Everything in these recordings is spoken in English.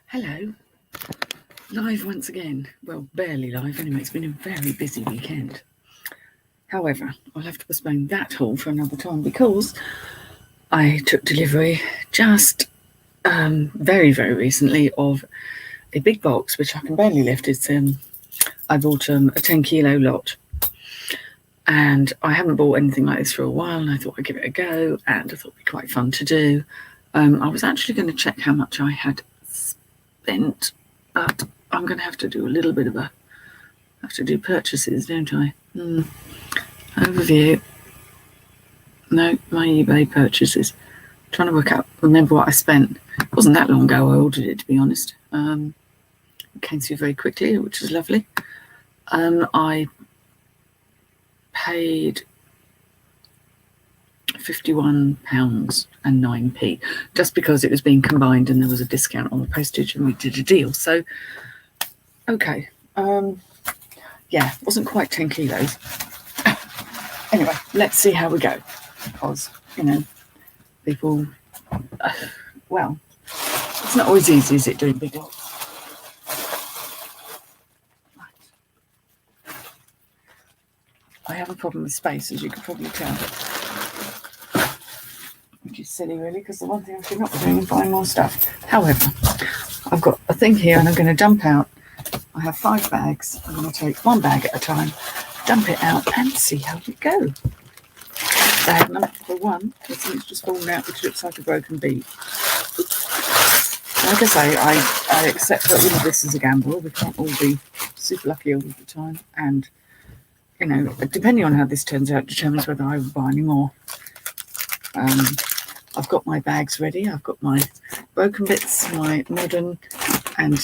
Hello, live once again. Well, barely live anyway. It's been a very busy weekend. However, I'll have to postpone that haul for another time because I took delivery just very, very recently of a big box which I can barely lift. It's I bought a 10 kilo lot, and I haven't bought anything like this for a while, and I thought I'd give it a go, and I thought it'd be quite fun to do. I was actually going to check how much I had spent, but I'm going to have to do a little bit of have to do purchases, don't I? Overview. No, my eBay purchases. I'm trying to remember what I spent. It wasn't that long ago I ordered it, to be honest. It came through very quickly, which was lovely. I paid £51.09 just because it was being combined and there was a discount on the postage and we did a deal. So, okay. Yeah, it wasn't quite 10 kilos. Anyway, let's see how we go. Because, people, well, it's not always easy, is it, doing big lots? Right. I have a problem with space, as you can probably tell. Which is silly, really, because the one thing I should not be doing is buying more stuff. However, I've got a thing here and I'm going to dump out. I have 5 bags. I'm going to take one bag at a time, dump it out and see how we go. Bag number 1, it's just fallen out, which looks like a broken bead. Like I say, I accept that all of this is a gamble. We can't all be super lucky all the time. And, depending on how this turns out, determines whether I will buy any more. I've got my bags ready. I've got my broken bits, my modern and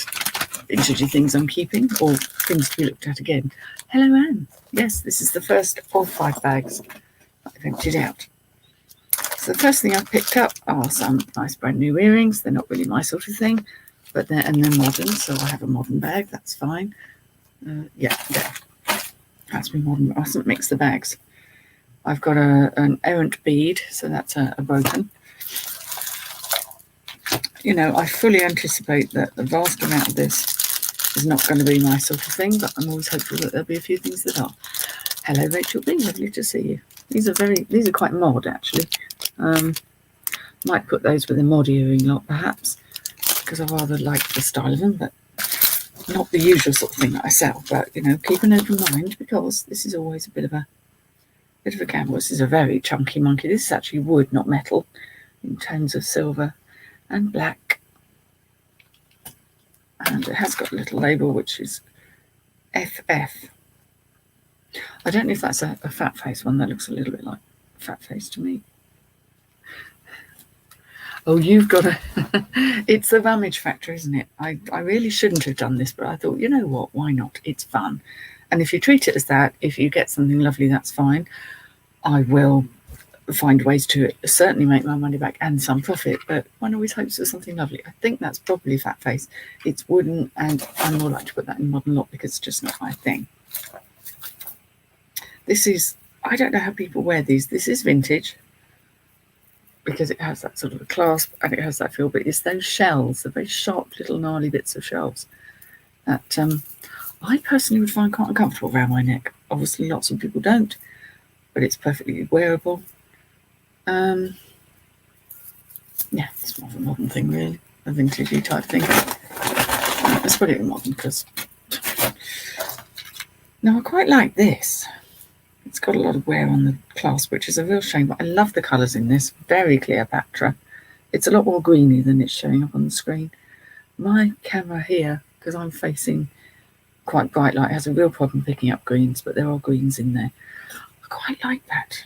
vintage things I'm keeping, or things to be looked at again. Hello, Anne. Yes, this is the first of 5 bags I've emptied out. So the first thing I've picked up are some nice brand new earrings. They're not really my sort of thing, but they're modern, so I have a modern bag. That's fine. Yeah, that's my modern. I mustn't mix the bags. I've got an errant bead, so that's a broken. I fully anticipate that the vast amount of this is not going to be my sort of thing, but I'm always hopeful that there'll be a few things that are. Hello, Rachel B. Lovely to see you. These are quite mod, actually. Might put those with a mod earring lot, perhaps, because I rather like the style of them, but not the usual sort of thing that I sell. But keep an open mind, because this is always a bit of a gamble. This is a very chunky monkey. This is actually wood, not metal, in tones of silver and black. And it has got a little label which is FF. I don't know if that's a fat face one. That looks a little bit like fat face to me. Oh, you've got it's the rummage factor, isn't it? I really shouldn't have done this, but I thought, you know what, why not? It's fun. And if you treat it as that, if you get something lovely, that's fine. I will find ways to certainly make my money back and some profit, but one always hopes for something lovely. I think that's probably fat face. It's wooden, and I'm more likely to put that in modern lot because it's just not my thing. This is, I don't know how people wear these. This is vintage because it has that sort of a clasp and it has that feel, but it's those shells, the very sharp little gnarly bits of shells that I personally would find quite uncomfortable around my neck. Obviously, lots of people don't, but it's perfectly wearable. Yeah, it's more of a modern thing, really, a vintagey type thing. Let's put it in modern because. Now, I quite like this. It's got a lot of wear on the clasp, which is a real shame, but I love the colours in this. Very Cleopatra. It's a lot more greeny than it's showing up on the screen. My camera here, because I'm facing quite bright light, has a real problem picking up greens, but there are greens in there. I quite like that.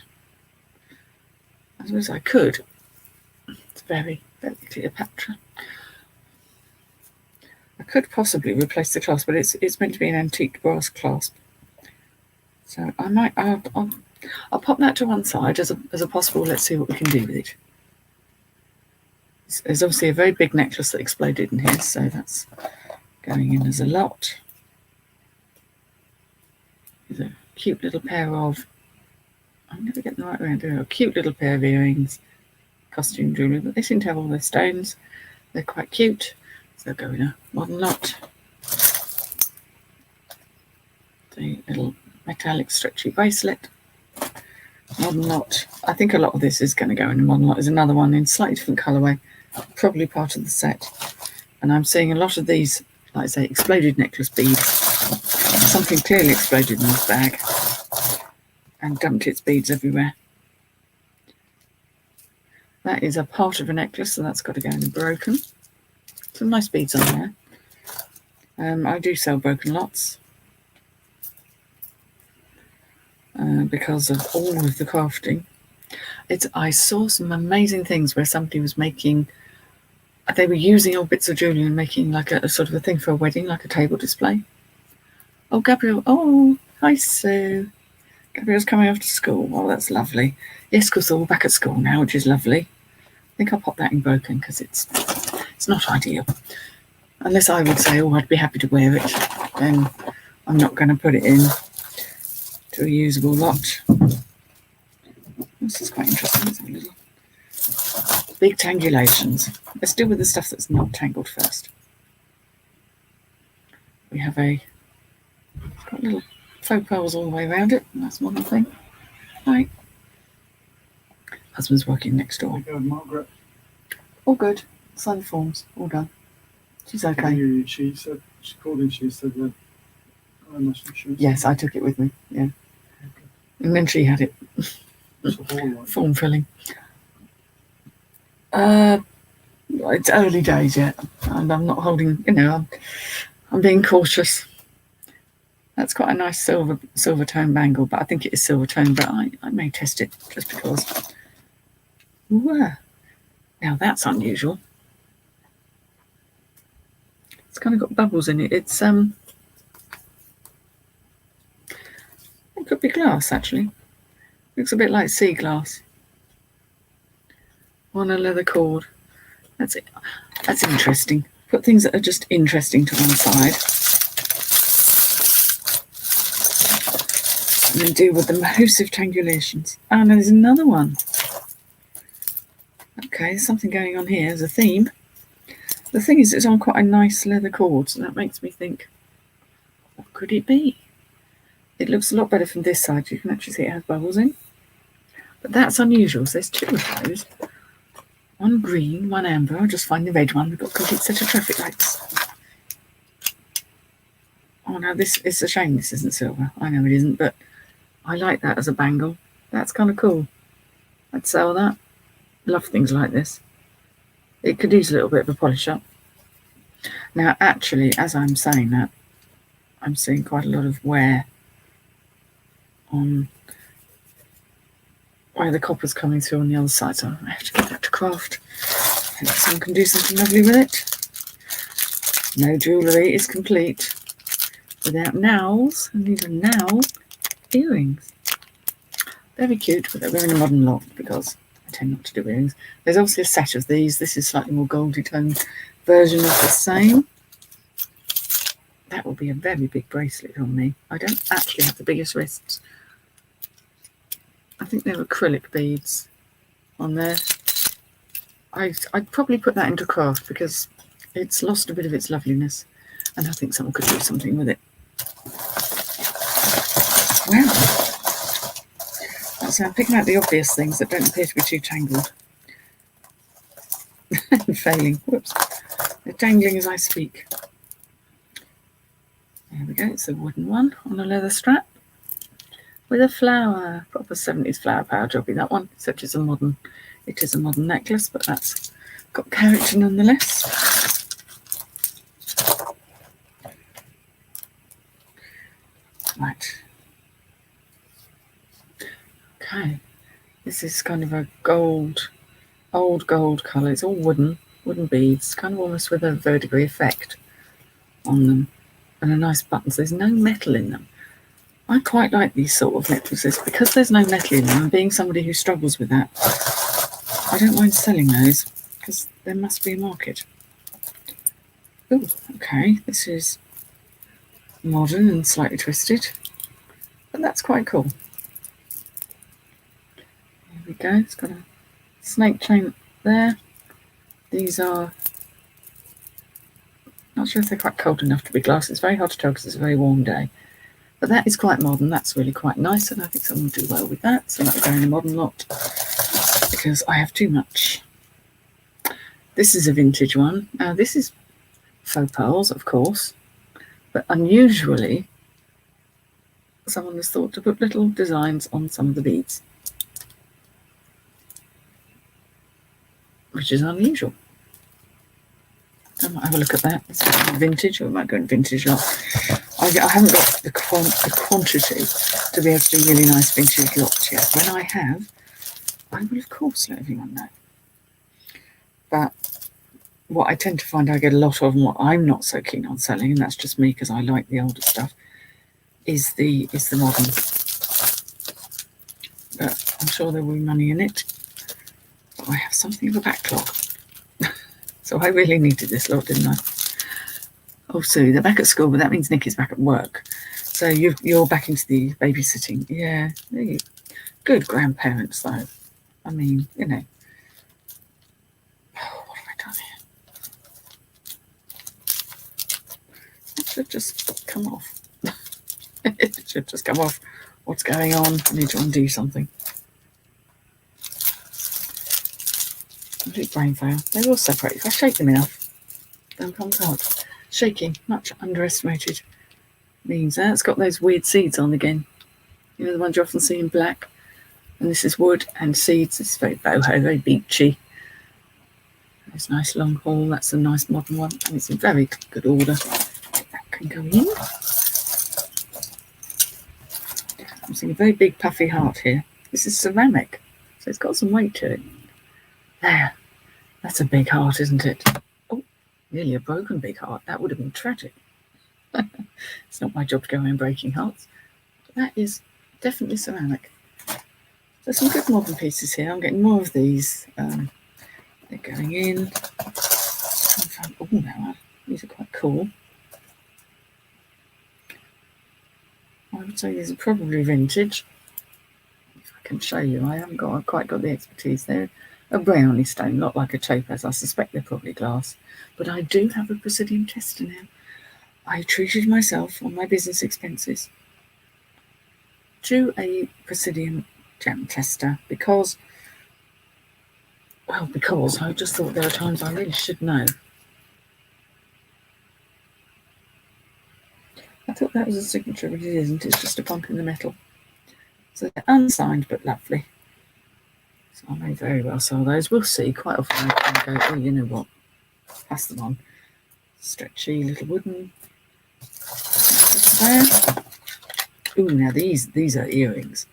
I suppose I could. It's very, very Cleopatra. I could possibly replace the clasp, but it's meant to be an antique brass clasp. So I might, I'll pop that to one side as a possible. Let's see what we can do with it. There's obviously a very big necklace that exploded in here, so that's going in as a lot. There's a cute little pair of, I'm never getting the right way around doing it, a cute little pair of earrings, costume jewellery, but they seem to have all their stones. They're quite cute. they'll go in a modern lot. The little metallic stretchy bracelet, modern lot. I think a lot of this is going to go in a modern lot. There's another one in slightly different colourway, probably part of the set. And I'm seeing a lot of these, like I say, exploded necklace beads. Something clearly exploded in this bag and dumped its beads everywhere. That is a part of a necklace, so that's got to go in a broken. Some nice beads on there. I do sell broken lots because of all of the crafting. I saw some amazing things where somebody was making, they were using old bits of jewellery and making like a sort of a thing for a wedding, like a table display. Oh, Gabrielle. Oh, hi, Sue. Gabrielle's coming off to school. Oh, that's lovely. Yes, because they're all back at school now, which is lovely. I think I'll pop that in broken because it's not ideal. Unless I would say, oh, I'd be happy to wear it, then I'm not going to put it in to a usable lot. This is quite interesting. It's a little big tangulations. Let's deal with the stuff that's not tangled first. We have it's got little faux pearls all the way around it. That's one thing. Right. Husband's working next door. Go, Margaret. All good. Sign the forms. All done. She's okay. She said, she called in, she said that I must be sure. Yes, I took it with me. Yeah. Okay. And then she had it. Form filling. It's early days yet, and I'm not holding. I'm being cautious. That's quite a nice silver tone bangle, but I think it is silver tone. But I may test it just because. Ooh, now that's unusual. It's kind of got bubbles in it. It could be glass actually. Looks a bit like sea glass on a leather cord. That's it. That's interesting. Put things that are just interesting to one side, and then deal with the massive tangulations. Oh no, there's another one. Okay, there's something going on here. There's a theme. The thing is, it's on quite a nice leather cord, so that makes me think, what could it be? It looks a lot better from this side. You can actually see it has bubbles in. But that's unusual. So there's two of those. One green, one amber. I'll just find the red one. We've got a complete set of traffic lights. Oh no, it's a shame this isn't silver. I know it isn't, but I like that as a bangle. That's kind of cool. I'd sell that. Love things like this. It could use a little bit of a polish up. Now, actually, as I'm saying that, I'm seeing quite a lot of wear on where the copper's coming through on the other side. So I have to get that to craft. Hope someone can do something lovely with it. No jewellery is complete without nowls. I need a nowl earrings. Very cute, but they're in a modern lot because I tend not to do earrings. There's also a set of these. This is slightly more goldy toned version of the same. That will be a very big bracelet on me. I don't actually have the biggest wrists. I think they're acrylic beads on there. I'd probably put that into craft because it's lost a bit of its loveliness, and I think someone could do something with it. Wow. So I'm picking out the obvious things that don't appear to be too tangled. And failing. Whoops. They're dangling as I speak. There we go. It's a wooden one on a leather strap with a flower. Proper 70s flower power jobby, that one. Except it is a modern necklace, but that's got character nonetheless. Right. Okay. This is kind of a old gold colour. It's all wooden beads, kind of almost with a verdigris effect on them. And a nice button. So there's no metal in them. I quite like these sort of necklaces because there's no metal in them, and being somebody who struggles with that, I don't mind selling those because there must be a market. Oh, okay. This is modern and slightly twisted, but that's quite cool. There we go. It's got a snake chain there. These are not sure if they're quite cold enough to be glass. It's very hard to tell because it's a very warm day. But that is quite modern. That's really quite nice, and I think someone will do well with that. So that'll go in the modern lot because I have too much. This is a vintage one. This is Faux Pearls, of course, but unusually, someone has thought to put little designs on some of the beads, which is unusual. I might have a look at that. It's vintage, or it might go in vintage lot. I haven't got the quantity to be able to do really nice vintage lots yet. When I have, I will of course let everyone know. But what I tend to find I get a lot of, and what I'm not so keen on selling, and that's just me because I like the older stuff, is the modern. But I'm sure there will be money in it. But I have something of a backlog. So I really needed this lot, didn't I? Oh, Sue, they're back at school, but that means Nick is back at work. So you're back into the babysitting. Yeah, good grandparents, though. I mean, you know. Oh, what have I done here? It should just come off. It should just come off. What's going on? I need to undo something. Complete brain fail. They will separate. If I shake them enough, they'll come apart. Shaking, much underestimated means. It's got those weird seeds on again. You know, the ones you often see in black. And this is wood and seeds. It's very boho, very beachy. There's a nice long haul. That's a nice modern one. And it's in very good order. That can go in. I'm seeing a very big puffy heart here. This is ceramic. So it's got some weight to it. There. That's a big heart, isn't it? Oh, nearly a broken big heart. That would have been tragic. It's not my job to go around breaking hearts. But that is definitely ceramic. There's some good modern pieces here. I'm getting more of these. They're going in. Oh, no, these are quite cool. I would say these are probably vintage. If I can show you, I haven't quite got the expertise there. A brownie stone, not like a topaz. I suspect they're probably glass. But I do have a Brazilian tester now. I treated myself on my business expenses to a Brazilian gem tester because I just thought there are times I really should know. I thought that was a signature, but it isn't. It's just a pump in the metal. So they're unsigned but lovely. So I may very well sell those. We'll see. Quite often I can go, oh, you know what? Pass them on. Stretchy little wooden. There. Ooh, now these are earrings.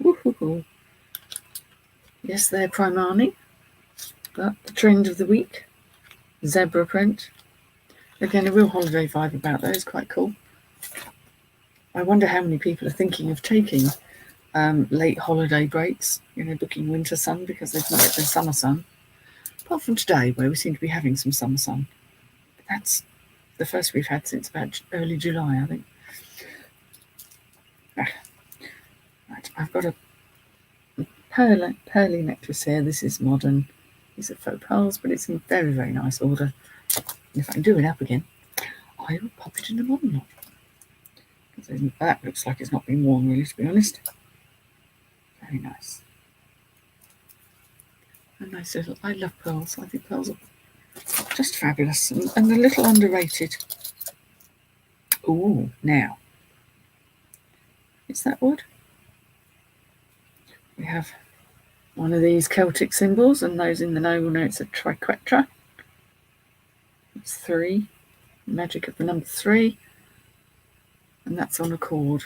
Woohoo! Yes, they're Primani, but the trend of the week, zebra print. Again, a real holiday vibe about those. Quite cool. I wonder how many people are thinking of taking late holiday breaks, you know, booking winter sun because they can get their summer sun. Apart from today, where we seem to be having some summer sun. But that's the first we've had since about early July, I think. Right, I've got a pearly necklace here. This is modern. These are Faux Pearls, but it's in very, very nice order. If I can do it up again, I will pop it in a modern lot. That looks like it's not been worn, really, to be honest. Very nice. A nice little. I love pearls. I think pearls are just fabulous and a little underrated. Ooh, now. Is that wood? We have one of these Celtic symbols, and those in the know will know it's a triquetra. It's 3. Magic of the number 3. And that's on a cord.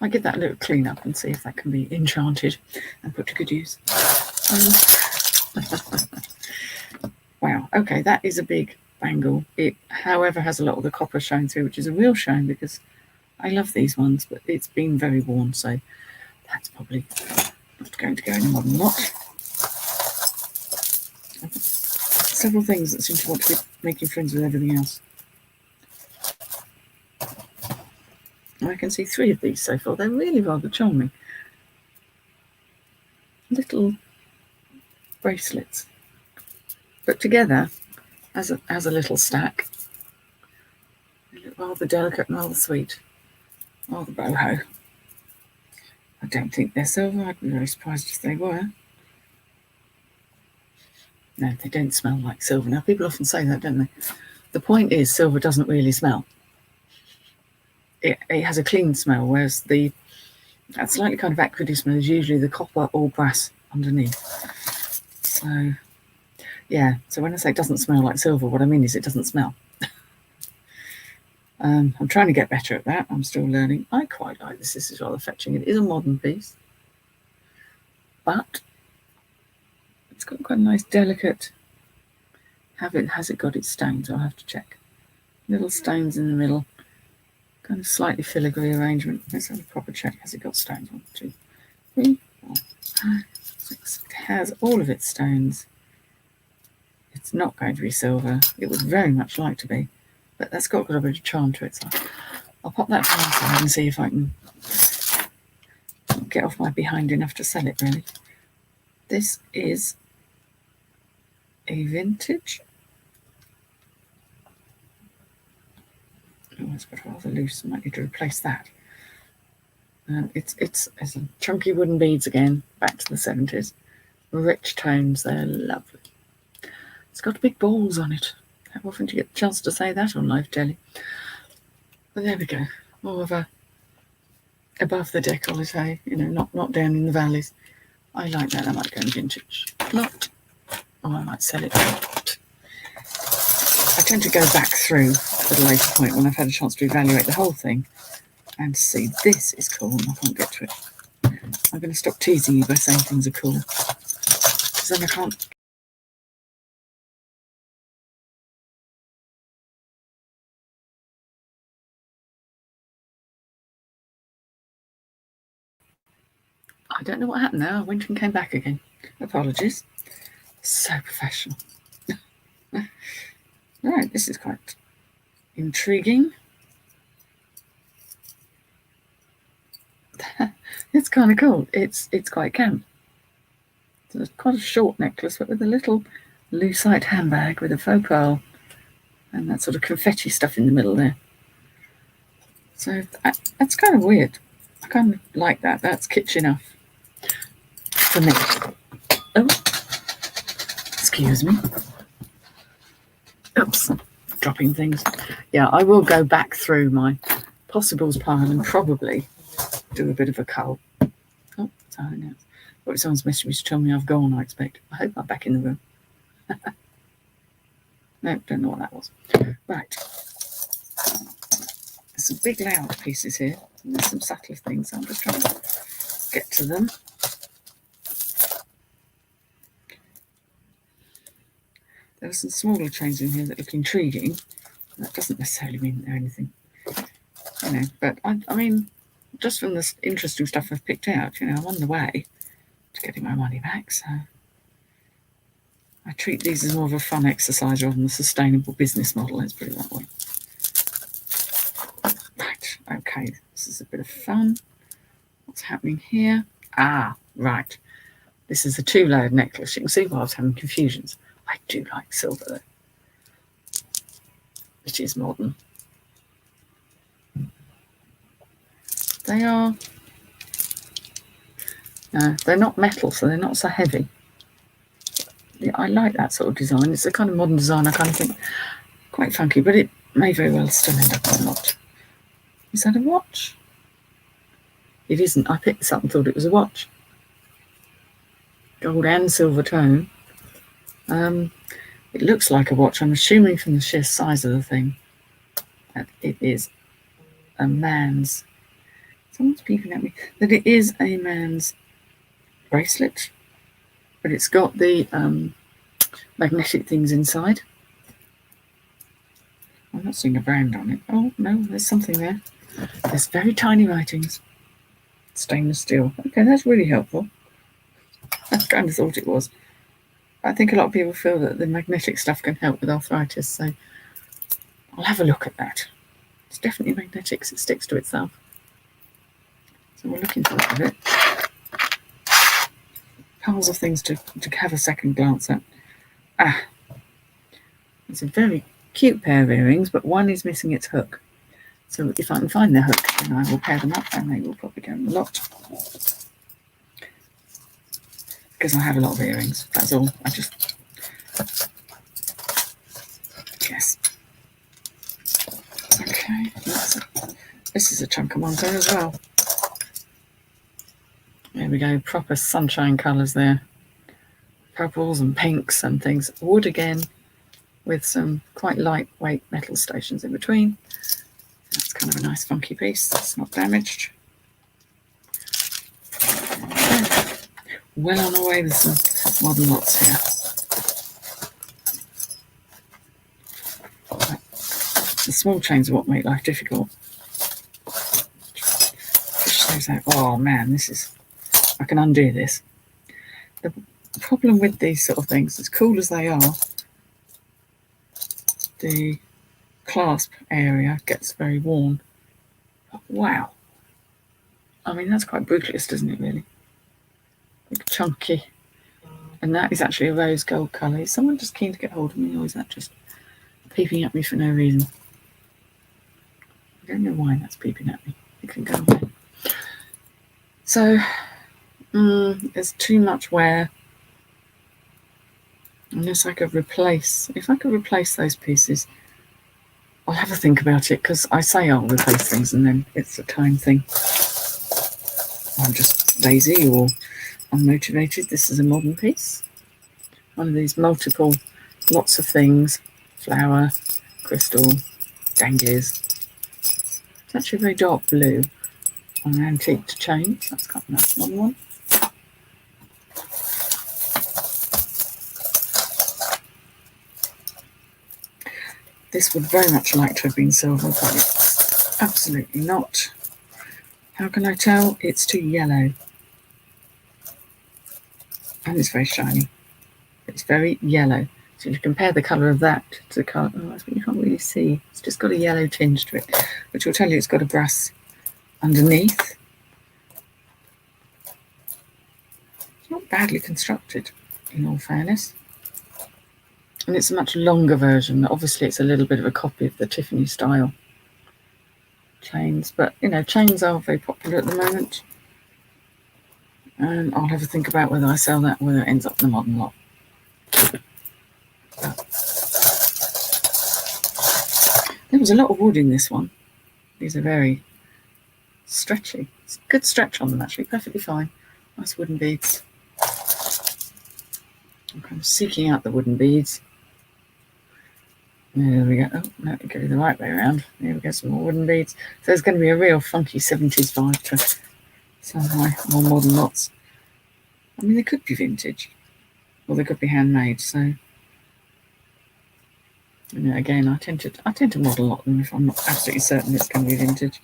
I'll give that a little clean up and see if that can be enchanted and put to good use. Wow, okay, that is a big bangle. It, however, has a lot of the copper showing through, which is a real shame because I love these ones, but it's been very worn, so that's probably not going to go in a modern lot. Several things that seem to want to be making friends with everything else. I can see 3 of these so far. They're really rather charming. Little bracelets. But together, as a little stack, they look rather delicate and rather sweet, rather boho. I don't think they're silver. I'd be very surprised if they were. No, they don't smell like silver. Now, people often say that, don't they? The point is, silver doesn't really smell. It has a clean smell, whereas that slightly kind of acrid smell is usually the copper or brass underneath. So, yeah. So when I say it doesn't smell like silver, what I mean is it doesn't smell. I'm trying to get better at that. I'm still learning. I quite like this. This is rather fetching. It is a modern piece, but it's got quite a nice, delicate. Has it got its stones? I'll have to check. Little stones in the middle. Kind of slightly filigree arrangement. Let's have a proper check. Has it got stones? 1, 2, 3, 4, 5, 6. It has all of its stones. It's not going to be silver. It would very much like to be, but that's got a bit of charm to it. So I'll pop that to one side and see if I can get off my behind enough to sell it, really. This is a vintage. Oh, it's got rather loose. I might need to replace that. It's chunky wooden beads again, back to the 70s. Rich tones, they're lovely. It's got big balls on it. How often do you get the chance to say that on live telly? But there we go. More of a above the decollete, not down in the valleys. I like that. I might go in vintage. Not. Or I might sell it. I tend to go back through at a later point when I've had a chance to evaluate the whole thing and see this is cool and I can't get to it. I'm going to stop teasing you by saying things are cool, because then I can't. I don't know what happened there. I went and came back again. Apologies. So professional. Right, this is quite intriguing. It's kind of cool. It's quite camp. It's quite a short necklace, but with a little lucite handbag with a faux pearl and that sort of confetti stuff in the middle there. So that's kind of weird. I kind of like that. That's kitsch enough for me. Oh, excuse me. Oops, dropping things. Yeah, I will go back through my possibles pile and probably do a bit of a cull. Oh, sorry, now. Oh, someone's messaged me to tell me I've gone, I expect. I hope I'm back in the room. No, don't know what that was. Right. There's some big loud pieces here. And there's some subtler things. I'm just trying to get to them. There are some smaller chains in here that look intriguing. That doesn't necessarily mean they're anything, but I mean, just from the interesting stuff I've picked out, I'm on the way to getting my money back. So I treat these as more of a fun exercise rather than a sustainable business model, let's put it that way. Right, okay, this is a bit of fun. What's happening here? Ah, right. This is a 2-layered necklace. You can see why I was having confusions. I do like silver, though. It is modern. They are... No, they're not metal, so they're not so heavy. Yeah, I like that sort of design. It's a kind of modern design. I kind of think quite funky, but it may very well still end up as a watch. Is that a watch? It isn't. I picked this up and thought it was a watch. Gold and silver tone. It looks like a watch. I'm assuming from the sheer size of the thing that it is a man's. Someone's peeping at me. That it is a man's bracelet, but it's got the magnetic things inside. I'm not seeing a brand on it. Oh no, there's something there. There's very tiny writings. Stainless steel. Okay, that's really helpful. I kind of thought it was. I think a lot of people feel that the magnetic stuff can help with arthritis, so I'll have a look at that. It's definitely magnetic, so it sticks to itself. So we'll look into that a bit. Piles of things to have a second glance at. Ah, It's a very cute pair of earrings, but one is missing its hook. So if I can find the hook, then I will pair them up, and they will probably go in the lot. Because I have a lot of earrings, that's all. I just... Yes. Okay, this is a chunk of Monzo as well. There we go, proper sunshine colours there. Purples and pinks and things. Wood again, with some quite lightweight metal stations in between. That's kind of a nice funky piece. It's not damaged. Okay. Well on our way with some modern lots here. Right. The small chains are what make life difficult. Just shows out. Oh man, this is... I can undo this. The problem with these sort of things, as cool as they are, the clasp area gets very worn. But wow. I mean, that's quite brutalist, isn't it, really? Like chunky. And that is actually a rose gold colour. Is someone just keen to get hold of me, or is that just peeping at me for no reason? I don't know why that's peeping at me. It can go away. So, there's too much wear. Unless I could replace... If I could replace those pieces, I'll have a think about it, because I say I'll replace things and then it's a time thing. I'm just lazy or unmotivated. This is a modern piece. One of these multiple, lots of things. Flower, crystal, danglies. It's actually a very dark blue on an antique chain. That's quite a nice modern one. This would very much like to have been silver, but it's absolutely not. How can I tell? It's too yellow. And it's very shiny. It's very yellow. So if you compare the colour of that to the colour... Oh, that's what you can't really see. It's just got a yellow tinge to it, which will tell you it's got a brass underneath. It's not badly constructed, in all fairness. And it's a much longer version. Obviously, it's a little bit of a copy of the Tiffany style chains. But, you know, chains are very popular at the moment. And I'll have a think about whether I sell that or whether it ends up in the modern lot. There was a lot of wood in this one. These are very stretchy. It's a good stretch on them, actually. Perfectly fine. Nice wooden beads. I'm kind of seeking out the wooden beads. There we go. Oh, no, go the right way around. There we go, some more wooden beads. So there's going to be a real funky 70s vibe to some of my more modern lots. I mean, they could be vintage, or they could be handmade. So, you know, again, I tend to model lot them if I'm not absolutely certain it's going to be vintage.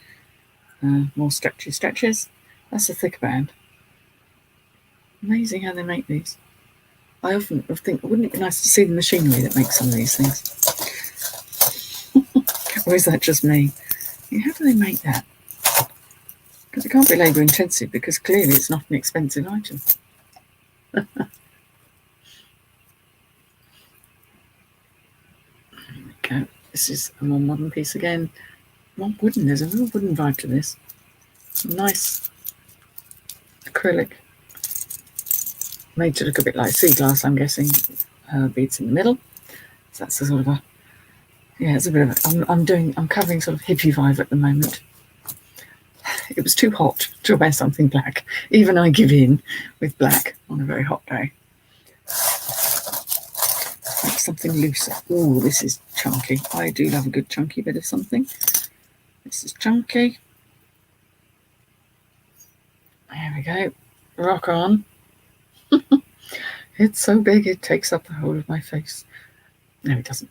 More stretchy stretches. That's a thick band. Amazing how they make these. I often think, wouldn't it be nice to see the machinery that makes some of these things? Or is that just me? How do they make that? Because it can't be labour intensive, because clearly it's not an expensive item. Okay, this is a more modern piece again. More wooden. There's a real wooden vibe to this. Nice acrylic. Made to look a bit like sea glass, I'm guessing. Beads in the middle. So that's a sort of a... Yeah, it's a bit of a... I'm covering sort of hippie vibe at the moment. It was too hot to wear something black. Even I give in with black on a very hot day. Like something looser. Oh, this is chunky. I do love a good chunky bit of something. This is chunky. There we go. Rock on. It's so big it takes up the whole of my face. No, it doesn't.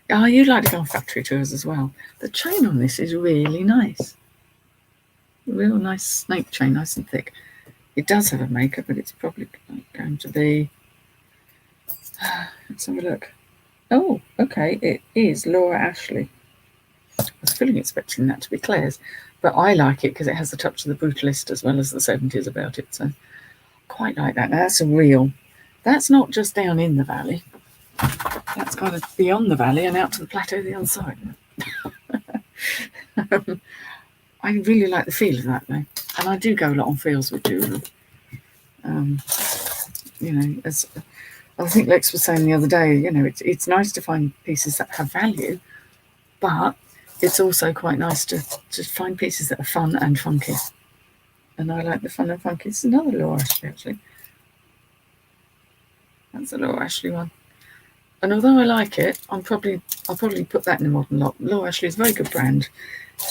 Oh, you'd like to go on factory tours as well. The chain on this is really nice. Real nice snake chain, nice and thick. It does have a maker, but it's probably going to be... Let's have a look. Oh, okay, it is Laura Ashley. I was fully expecting that to be Claire's, but I like it because it has the touch of the brutalist as well as the 70s about it, so quite like that. Now, that's a real... That's not just down in the valley. That's kind of beyond the valley and out to the plateau the other side. I really like the feel of that though, and I do go a lot on feels with jewellery. You know, as I think Lex was saying the other day, you know, it's nice to find pieces that have value, but it's also quite nice to find pieces that are fun and funky. And I like the fun and funky. It's another Laura Ashley, actually. That's a Laura Ashley one. And although I like it, I'll probably put that in the modern lot. Laura Ashley is a very good brand,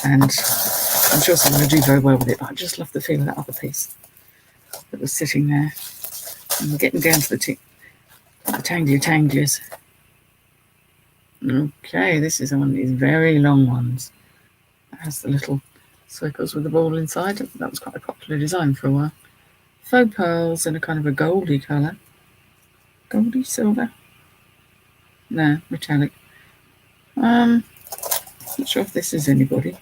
and I'm sure someone will do very well with it, but I just love the feel of that other piece that was sitting there. And we're getting down to the tangliers. Okay, this is one of these very long ones. It has the little circles with the ball inside. That was quite a popular design for a while. Faux pearls in a kind of a goldy colour. Goldy silver? No, metallic. Not sure if this is anybody.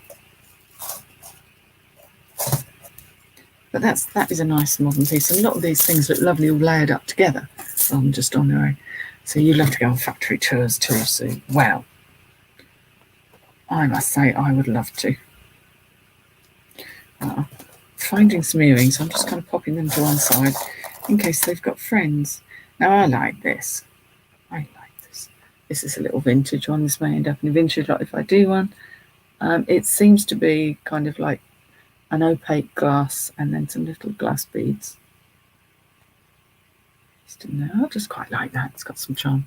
But that is a nice modern piece. And a lot of these things look lovely all layered up together rather than just on their own. So you love to go on factory tours too, Sue. Well, I must say I would love to. Finding some earrings, I'm just kind of popping them to one side in case they've got friends. Now I like this. This is a little vintage one. This may end up in a vintage lot if I do one. It seems to be kind of like an opaque glass and then some little glass beads. I just quite like that. It's got some charm.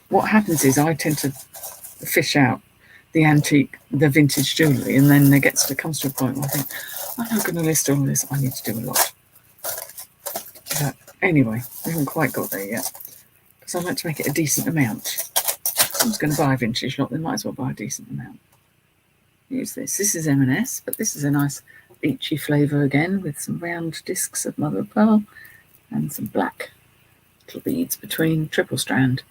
What happens is I tend to fish out the antique, the vintage jewellery, and then it comes to a point where I think, I'm not going to list all this. I need to do a lot. But anyway, we haven't quite got there yet. Because I'd like to make it a decent amount. If someone's going to buy a vintage lot, they might as well buy a decent amount. Use this. This is M&S, but this is a nice beachy flavour again with some round discs of mother of pearl and some black little beads between, triple strand.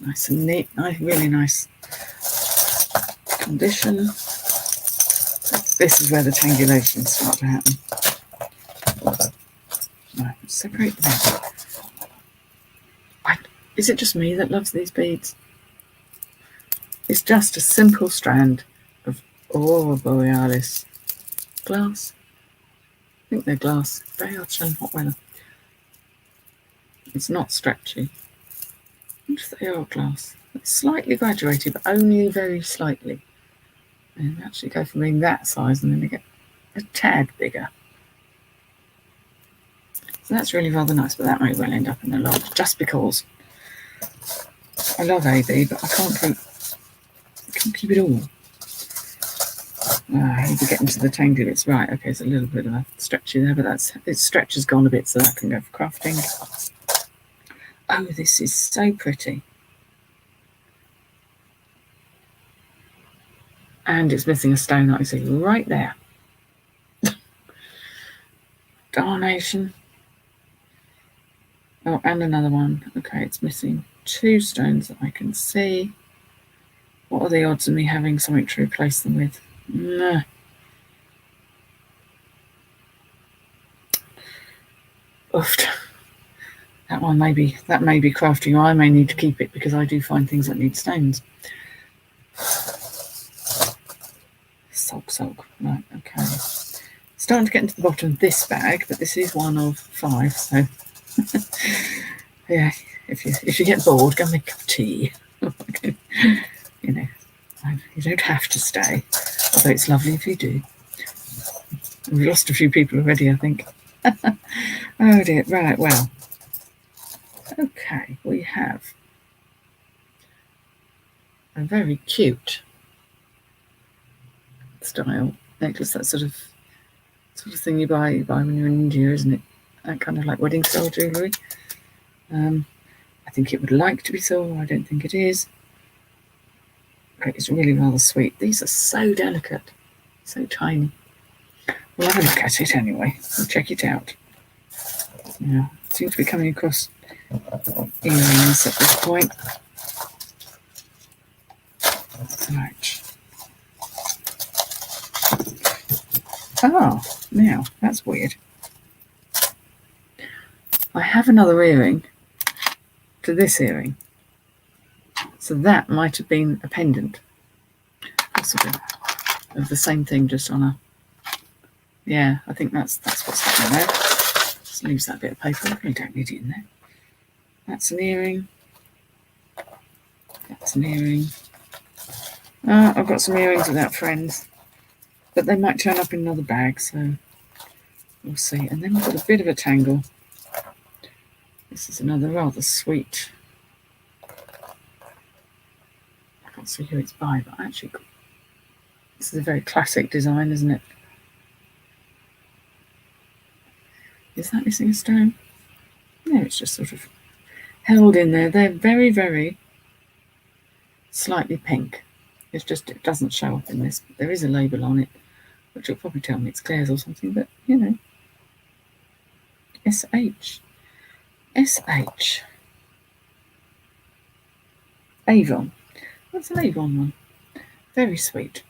Nice and neat, really nice condition. This is where the tangulations start to happen. Right, separate them out. Is it just me that loves these beads? It's just a simple strand of Aurora Borealis glass. I think they're glass. Very hard to show in hot weather. It's not stretchy. I wonder if they are glass. It's slightly graduated, but only very slightly. And they actually go from being that size and then they get a tad bigger. So that's really rather nice, but that may well end up in a lot just because I love AB, but I can't keep it all. Maybe getting to the tangle bits. Right, okay, it's a little bit of a stretchy there, but its stretch has gone a bit, so that can go for crafting. Oh, this is so pretty. And it's missing a stone that I see right there. Darnation. Oh, and another one. Okay, it's missing 2 stones that I can see. What are the odds of me having something to replace them with? Nah. Oof. That may be crafting, or I may need to keep it because I do find things that need stones. Sulk. Right, okay. Starting to get into the bottom of this bag, but this is one of 5, so yeah, if you get bored, go make a cup of tea. You know, you don't have to stay, although it's lovely if you do. We've lost a few people already, I think. Oh dear, right, well. Okay, we have a very cute style necklace, that sort of thing you buy when you're in India, isn't it? That kind of like wedding style jewellery. I think it would like to be silver. I don't think it is. It's really rather sweet. These are so delicate, so tiny. We'll have a look at it anyway. We'll check it out. Yeah, seems to be coming across earrings at this point. Right. Oh, now that's weird. I have another earring to this earring. So that might have been a pendant, possibly, of the same thing, just on a... Yeah, I think that's what's happening there. Just leaves that bit of paper. I really don't need it in there. That's an earring. That's an earring. I've got some earrings without friends, but they might turn up in another bag, so we'll see. And then we've got a bit of a tangle. This is another rather sweet... I can't see who it's by, but actually this is a very classic design, isn't it? Is that missing a stone? No, it's just sort of held in there. They're very, very slightly pink. It's just, it doesn't show up in this. There is a label on it, which will probably tell me it's Claire's or something, but you know. SH. SH. Avon. What's an Avon one? Very sweet.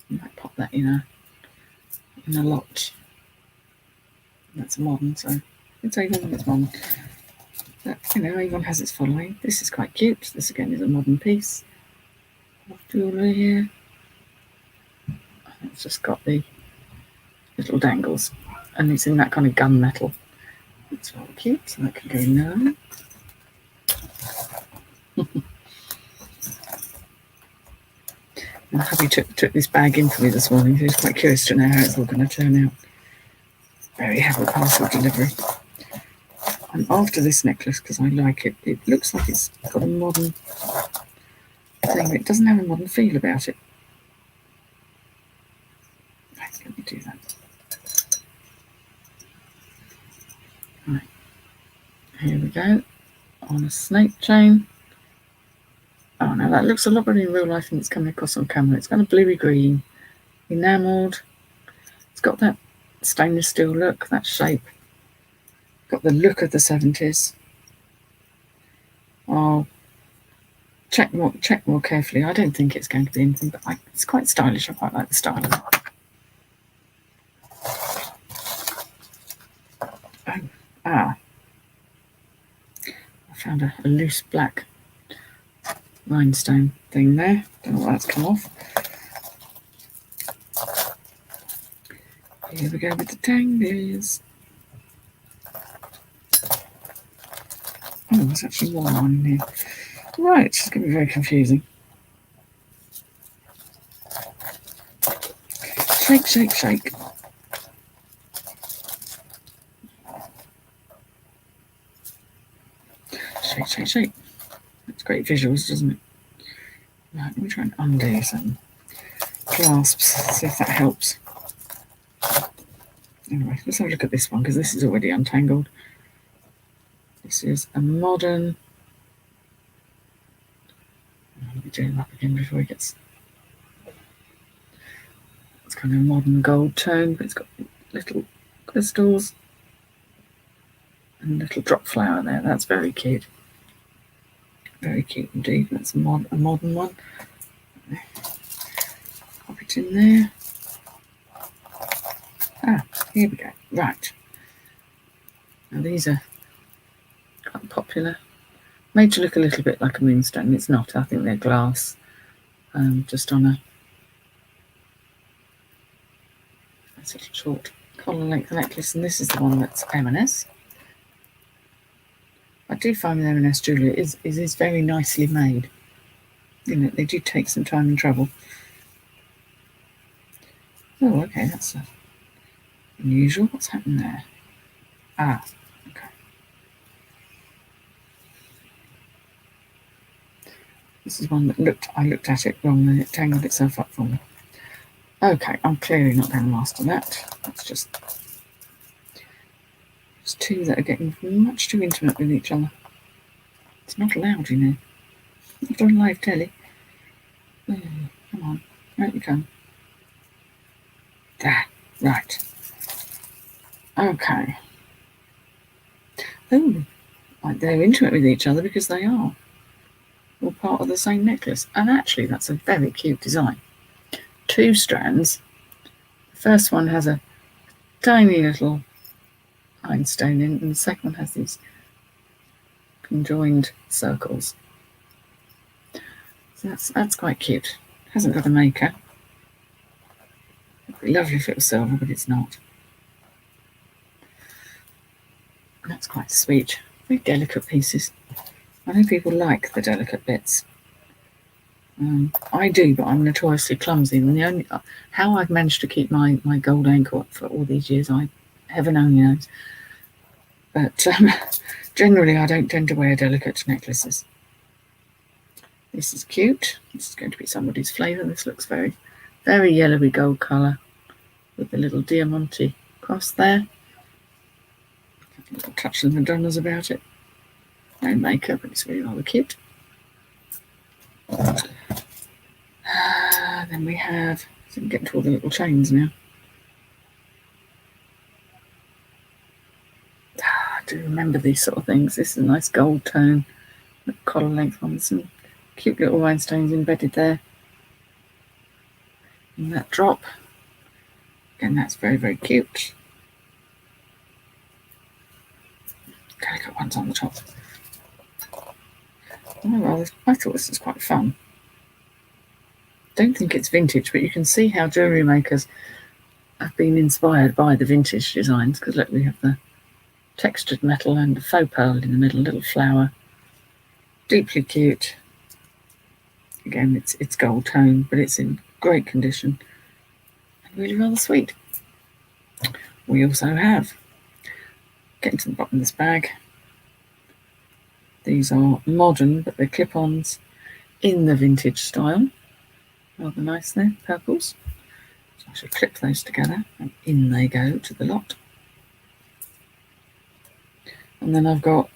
I might pop that in a lot. That's modern, so it's Avon, it's modern. But, you know, Avon has its following. This is quite cute. This again is a modern piece of jewellery here. It's just got the little dangles, and it's in that kind of gunmetal. It's rather cute, so that can go in there. And hubby took this bag in for me this morning. He was quite curious to know how it's all going to turn out. Very heavy parcel delivery. I'm after this necklace because I like it. It looks like it's got a modern thing, but it doesn't have a modern feel about it. Right, let me do that. Right. Here we go. On a snake chain. Oh no, that looks a lot better in real life than it's coming across on camera. It's kind of bluey green, enamelled. It's got that stainless steel look, that shape. Got the look of the 70s. I'll check more carefully. I don't think it's going to be anything, but it's quite stylish. I quite like the style of it. I found a loose black rhinestone thing there. Don't know what that's come off. Here we go with the tanglers. Oh, there's actually more on in here. Right, it's going to be very confusing. Shake, shake, shake. Shake, shake, shake. That's great visuals, doesn't it? Right, let me try and undo some clasps, see if that helps. Anyway, let's have a look at this one, because this is already untangled. This is a modern... Let me do it up again before it gets... It's kind of a modern gold tone, but it's got little crystals and a little drop flower there. That's very cute. Very cute indeed. That's a modern one. Pop it in there. Here we go. Right. Now these are quite popular. Made to look a little bit like a moonstone. It's not. I think they're glass. Just on a little short collar length necklace. And this is the one that's M&S. I do find with M&S jewellery it is very nicely made. You know, they do take some time and trouble. Oh, okay, that's unusual. What's happened there? Okay. This is one that I looked at it wrong and it tangled itself up for me. Okay, I'm clearly not going to master that. That's just two that are getting much too intimate with each other. It's not allowed, you know. Not on live telly. Oh, come on, out you come. There, right. Okay. Oh, like they're intimate with each other because they are all part of the same necklace. And actually, that's a very cute design. Two strands. The first one has a tiny little Einstein in, and the second one has these conjoined circles. So that's quite cute. Hasn't got a maker. It'd be lovely if it was silver, but it's not. That's quite sweet. Very delicate pieces. I know people like the delicate bits. I do, but I'm notoriously clumsy. And the only how I've managed to keep my gold ankle up for all these years, heaven only knows. But generally, I don't tend to wear delicate necklaces. This is cute. This is going to be somebody's flavour. This looks very, very yellowy gold colour with the little diamante cross there. A little touch of the Madonnas about it. No makeup, but it's really rather cute. Then we have, so we get to all the little chains now. I do remember these sort of things. This is a nice gold tone, collar length one, some cute little rhinestones embedded there. And that drop, again, that's very, very cute. Delicate ones on the top. Oh, well, I thought this was quite fun. Don't think it's vintage, but you can see how jewellery makers have been inspired by the vintage designs, because look, we have the textured metal and the faux pearl in the middle, little flower. Deeply cute. Again, it's gold tone, but it's in great condition and really rather sweet. We also have, getting to the bottom of this bag, these are modern, but they're clip-ons in the vintage style. Rather nice there, purples. So I should clip those together, and in they go to the lot. And then I've got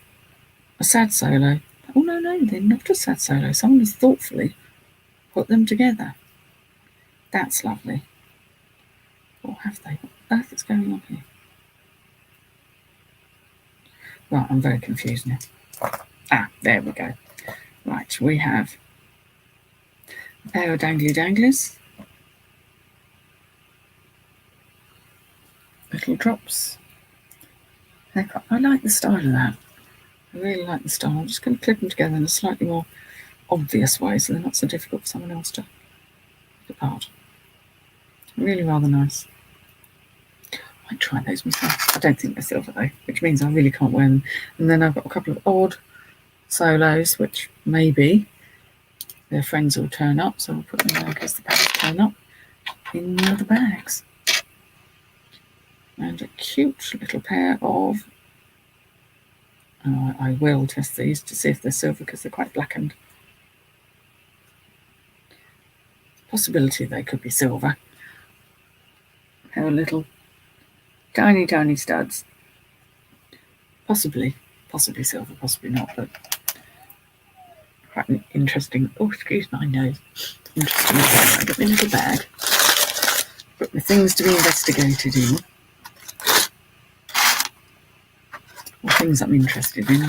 a sad solo. Oh, no, they're not a sad solo. Someone has thoughtfully put them together. That's lovely. Or have they? What on earth is going on here? Right, I'm very confused now. Ah, there we go. Right, we have a pair of danglers. Little drops. I like the style of that. I really like the style. I'm just going to clip them together in a slightly more obvious way so they're not so difficult for someone else to pick apart. Really rather nice. I might try those myself. I don't think they're silver though, which means I really can't wear them. And then I've got a couple of odd solos, which maybe their friends will turn up, so I'll put them there in case the bags turn up in the other bags. And a cute little pair of, I will test these to see if they're silver because they're quite blackened. Possibility they could be silver. Pair of little tiny studs. Possibly silver, possibly not, but quite an interesting, oh, excuse my nose. Interesting. I got my little bag. Put my things to be investigated in. Or things I'm interested in.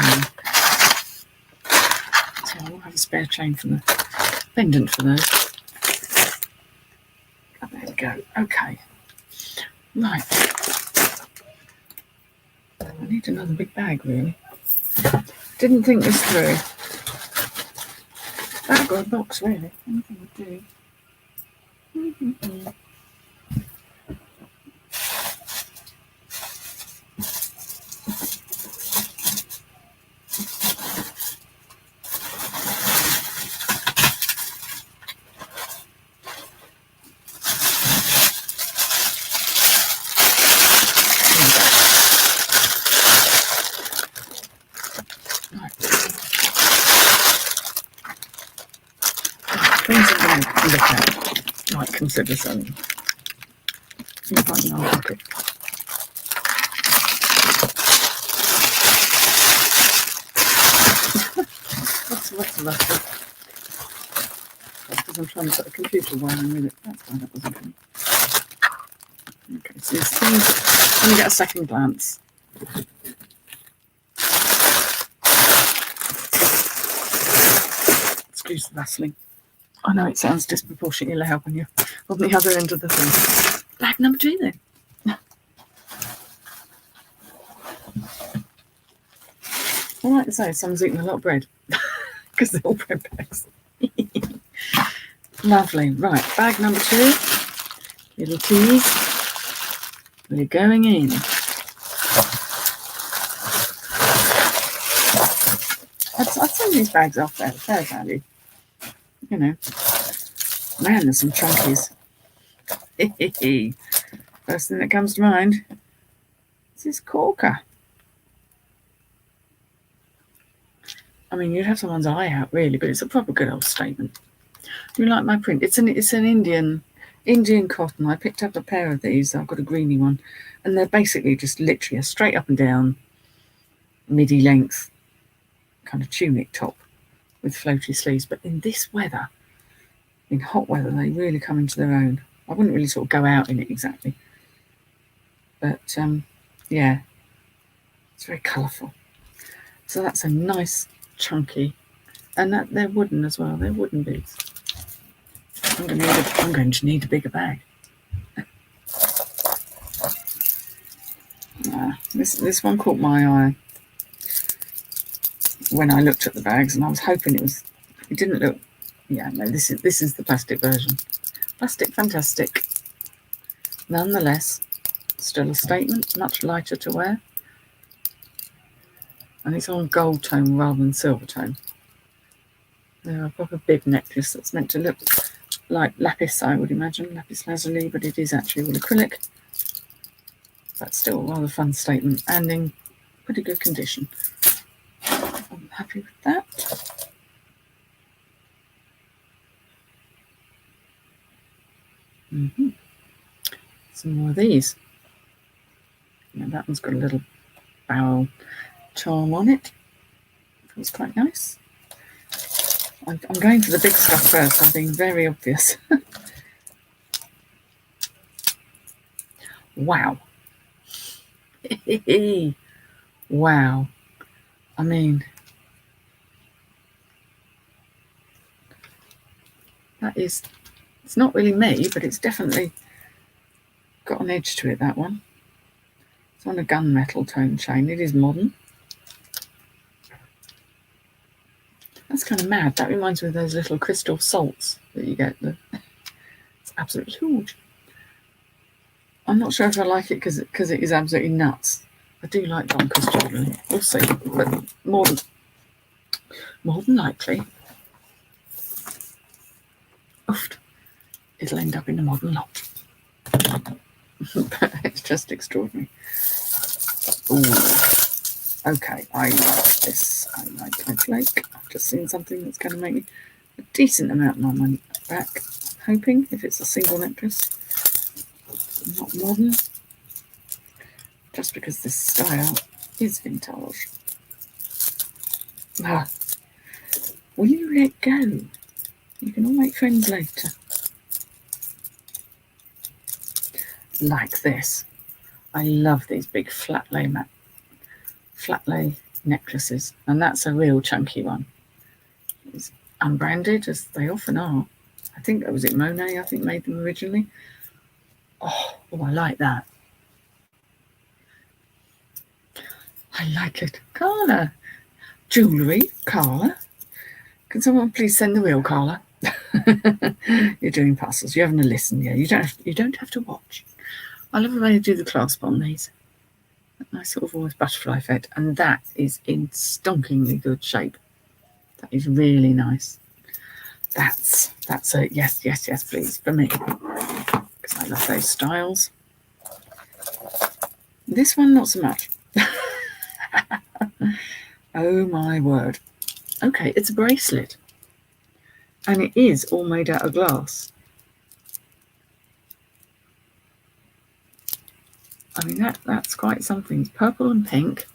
So I'll have a spare chain for the pendant for those. Oh, there we go. Okay. Right. I need another big bag, really. Didn't think this through. Bag or a box, really. Anything would do. Things I'm going to look at, might consider selling. See if I can unlock it. What's left? That's because I'm trying to put a computer wiring with it. That's why that wasn't coming. Okay, so these things, let me get a second glance. Excuse the rustling. I know it sounds disproportionately loud when you're on the other end of the thing. Bag number 2 then. all right to say someone's eating a lot of bread because they're all bread bags. Lovely. Right, bag number 2. Little teas. We're going in. I'd say these bags are fair value. You know, man, there's some chunkies. First thing that comes to mind is this corker. I mean, you'd have someone's eye out, really, but it's a proper good old statement. You like my print? It's an Indian cotton. I picked up a pair of these. I've got a greeny one, and they're basically just literally a straight up and down, midi length kind of tunic top with floaty sleeves. But in this weather, in hot weather, they really come into their own. I wouldn't really sort of go out in it exactly, but yeah, it's very colourful. So that's a nice chunky, and that they're wooden as well. They're wooden beads. I'm going to need a bigger bag. This one caught my eye when I looked at the bags, and I was hoping it didn't look. Yeah, no, this is the plastic version. Plastic fantastic. Nonetheless, still a statement, much lighter to wear. And it's on gold tone rather than silver tone. They're a proper bib necklace that's meant to look like lapis, I would imagine, lapis lazuli, but it is actually all acrylic. That's still a rather fun statement and in pretty good condition. I'm happy with that. Some more of these. Now that one's got a little barrel charm on it. Feels quite nice. I'm going for the big stuff first. I'm being very obvious. Wow. Wow. I mean, it's not really me, but it's definitely got an edge to it, that one. It's on a gunmetal tone chain. It is modern. That's kind of mad. That reminds me of those little crystal salts that you get. It's absolutely huge. I'm not sure if I like it because it is absolutely nuts. I do like dark crystal jewellery. We'll see. But more than likely, it'll end up in a modern lot. But it's just extraordinary. Ooh. Okay, I like this. I like Acrylic. I've just seen something that's going to make me a decent amount of my money back. I'm hoping, if it's a single necklace, not modern, just because this style is vintage. Will you let go? You can all make friends later. Like this. I love these big flat lay necklaces, and that's a real chunky one. It's unbranded, as they often are. I think that was it Monet, I think, made them originally. Oh, I like that. I like it. Carla. Jewellery, Carla. Can someone please send the real Carla? You're doing puzzles. You're having a listen. Yeah, you don't have to watch. I love the way they do the clasp on these. That nice sort of almost butterfly effect, and that is in stonkingly good shape. That is really nice. That's a yes, please, for me, because I love those styles. This one, not so much. Oh my word. Okay, it's a bracelet, and it is all made out of glass. I mean, that's quite something. It's purple and pink.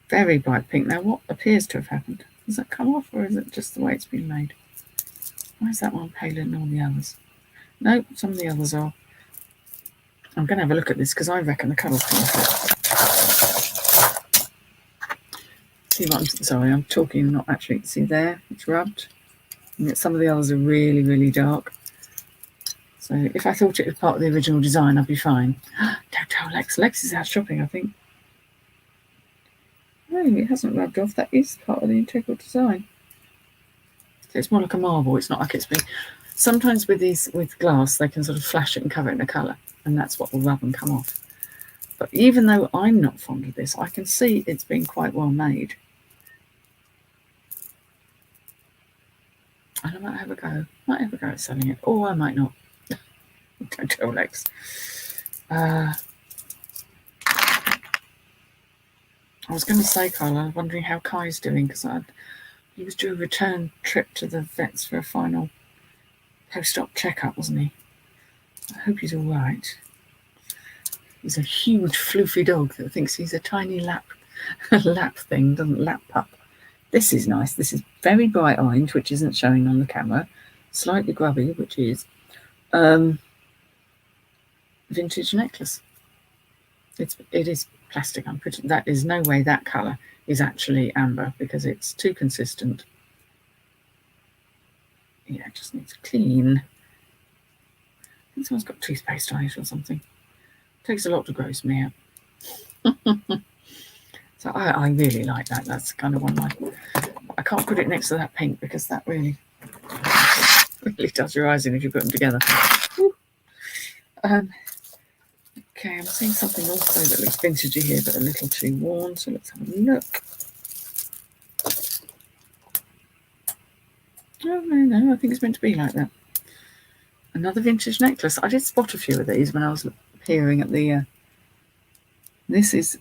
Very bright pink. Now, what appears to have happened? Does that come off, or is it just the way it's been made? Why is that one paler than all the others? No, some of the others are. I'm going to have a look at this because I reckon the colour's come off. See what I'm talking, not actually. See there, it's rubbed. And yet some of the others are really, really dark. So if I thought it was part of the original design, I'd be fine. Don't tell Lex. Lex is out shopping, I think. no, it hasn't rubbed off. That is part of the integral design. So it's more like a marble. It's not like it's been... Sometimes with glass, they can sort of flash it and cover it in a colour, and that's what will rub and come off. But even though I'm not fond of this, I can see it's been quite well made. And I might have a go. Might have a go at selling it, or I might not. Don't tell Lex. I was going to say, Carla, I'm wondering how Kai's doing, because he was due a return trip to the vets for a final post-op checkup, wasn't he? I hope he's all right. He's a huge floofy dog that thinks he's a tiny lap thing, doesn't lap pup. This is nice. This is very bright orange, which isn't showing on the camera. Slightly grubby, which is vintage necklace. It is plastic. I'm pretty. That is no way that colour is actually amber because it's too consistent. Yeah, it just needs a clean. I think someone's got toothpaste on it or something. It takes a lot to gross me out. So I really like that. That's kind of one of my... I can't put it next to that pink because that really does your eyes in if you put them together. Okay, I'm seeing something also that looks vintagey here, but a little too worn. So let's have a look. Oh, no, I think it's meant to be like that. Another vintage necklace. I did spot a few of these when I was peering at the... this is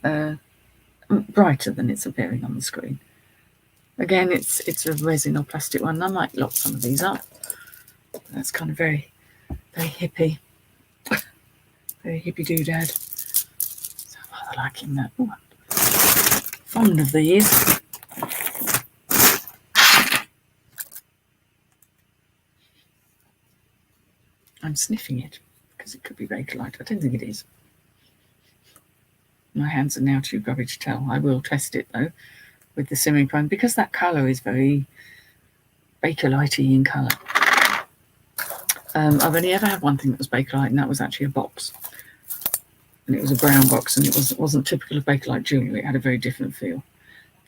brighter than it's appearing on the screen. Again, it's a resin or plastic one. I might lock some of these up. That's kind of very, very hippie. Very hippie doodad. So I'm rather liking that. Ooh, fond of these. I'm sniffing it because it could be Bakelite. I don't think it is. My hands are now too grubby to tell. I will test it though with the simmering foam because that colour is very Bakelite-y in colour. I've only ever had one thing that was Bakelite, and that was actually a box. And it was a brown box, and it wasn't typical of Bakelite jewellery. It had a very different feel.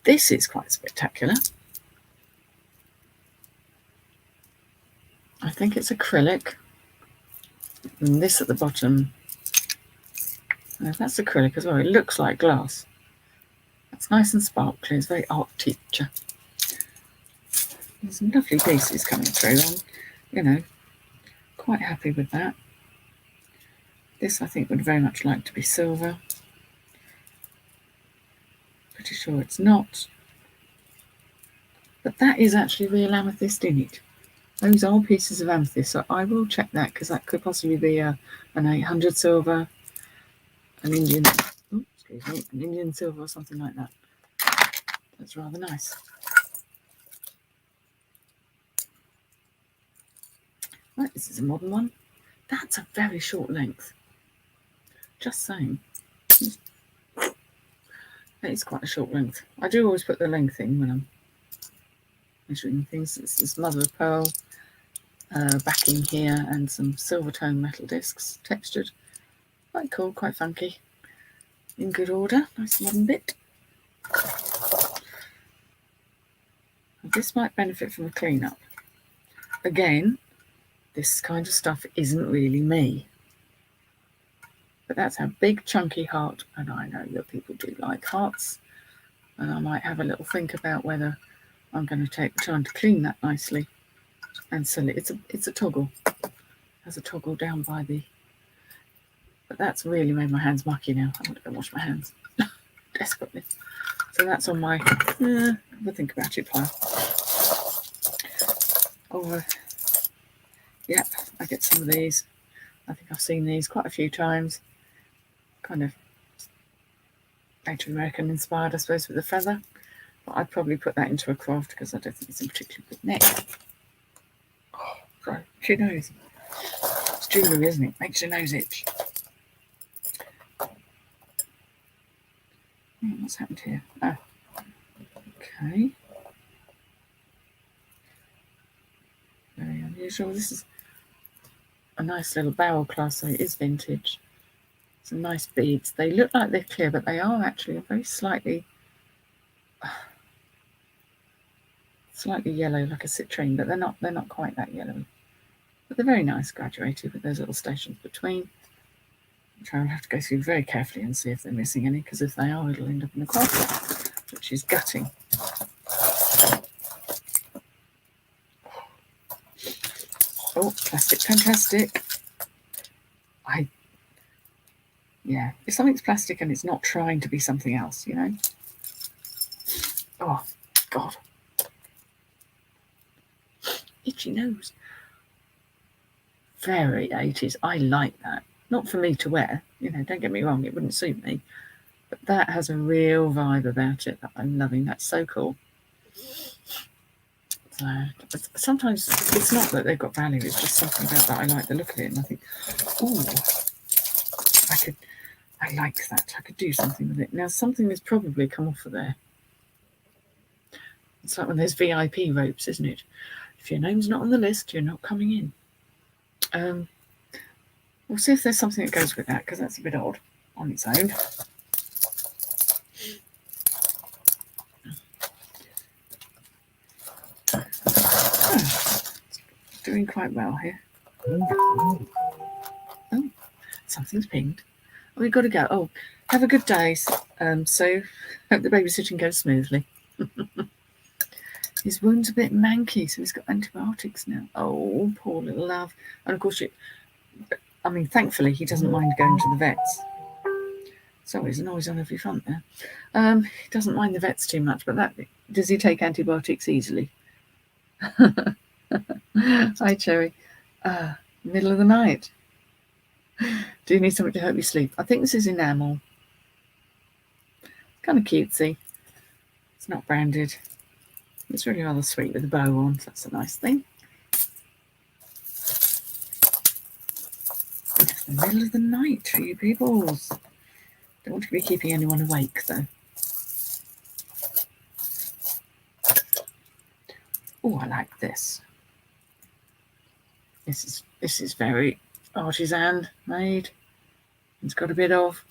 This is quite spectacular. I think it's acrylic. And this at the bottom, that's acrylic as well. It looks like glass. It's nice and sparkly. It's very art teacher. There's some lovely pieces coming through. I'm, quite happy with that. This I think would very much like to be silver. Pretty sure it's not. But that is actually real amethyst in it. Those are pieces of amethyst, so I will check that because that could possibly be an 800 silver, an Indian silver or something like that. That's rather nice. Right, this is a modern one. That's a very short length. Just saying. That is quite a short length. I do always put the length in when I'm measuring things. It's this mother of pearl backing here and some silver tone metal discs, textured. Quite cool, quite funky. In good order. Nice modern bit. This might benefit from a clean-up. Again, this kind of stuff isn't really me. But that's a big chunky heart, and I know that people do like hearts. And I might have a little think about whether I'm going to take the time to clean that nicely and sell it. It's a toggle. It has a toggle down by the... But that's really made my hands mucky now. I want to go wash my hands. Desperately. So that's on my have a think about it pile. Oh, yep, I get some of these. I think I've seen these quite a few times. Kind of Native American inspired, I suppose, with the feather. But I'd probably put that into a craft because I don't think it's a particularly good neck. Oh, sorry, she knows. It's jewellery, isn't it? Makes your nose itch. What's happened here? Oh, okay. Very unusual. This is a nice little barrel clasp, so it is vintage. Some nice beads. They look like they're clear, but they are actually a very slightly slightly yellow like a citrine, but they're not quite that yellowy. But they're very nice, graduated with those little stations between, which I'll have to go through very carefully and see if they're missing any, because if they are, it'll end up in the craft, which is gutting. Oh, plastic, fantastic. Yeah, if something's plastic and it's not trying to be something else, you know. Oh, God. Itchy nose. Very 80s. I like that. Not for me to wear, you know, don't get me wrong, it wouldn't suit me. But that has a real vibe about it that I'm loving. That's so cool. So sometimes it's not that they've got value, it's just something about that. I like the look of it and I think, oh, I like that. I could do something with it. Now, something has probably come off of there. It's like when there's VIP ropes, isn't it? If your name's not on the list, you're not coming in. We'll see if there's something that goes with that, because that's a bit odd on its own. Doing quite well here. Oh, something's pinged. Oh, we've got to go. Oh, have a good day. So hope the babysitting goes smoothly. His wound's a bit manky, so he's got antibiotics now. Oh, poor little love. And of course, thankfully, he doesn't mind going to the vets. Sorry, there's a noise on every front there. He doesn't mind the vets too much, but does he take antibiotics easily? Hi, Cherry. Middle of the night. Do you need something to help you sleep? I think this is enamel. Kind of cutesy. It's not branded. It's really rather sweet with a bow on, so that's a nice thing. It's the middle of the night for you peoples. Don't want to be keeping anyone awake, though. Oh, I like this. This is very artisan made. It's got a bit of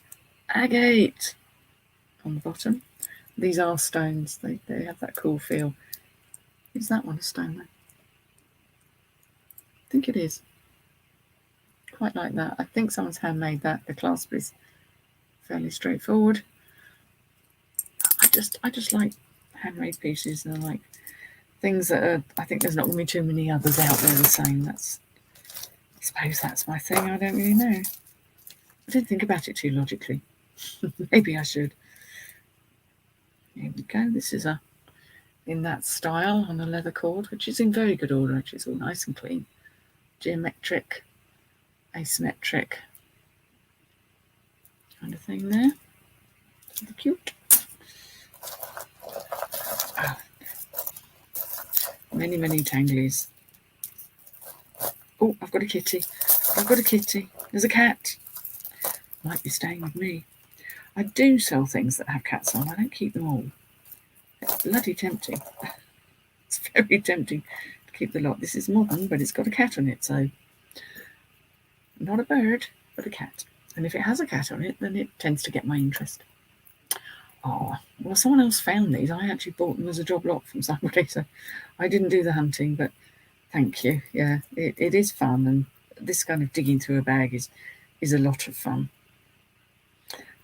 agate on the bottom. These are stones. They have that cool feel. Is that one a stone though? I think it is. Quite like that. I think someone's handmade that. The clasp is fairly straightforward. I just like handmade pieces, and I like things that are, I think there's not going to be too many others out there the same. I suppose that's my thing. I don't really know. I didn't think about it too logically. Maybe I should. Here we go. This is in that style on a leather cord, which is in very good order. Actually, it's all nice and clean. Geometric, asymmetric kind of thing there. Really cute. Many, many tanglies. Oh, I've got a kitty. There's a cat. Might be staying with me. I do sell things that have cats on. I don't keep them all. It's bloody tempting. It's very tempting to keep the lot. This is modern, but it's got a cat on it, so not a bird, but a cat. And if it has a cat on it, then it tends to get my interest. Oh, well, someone else found these. I actually bought them as a job lot from somebody, so I didn't do the hunting, but thank you. Yeah, it is fun, and this kind of digging through a bag is a lot of fun.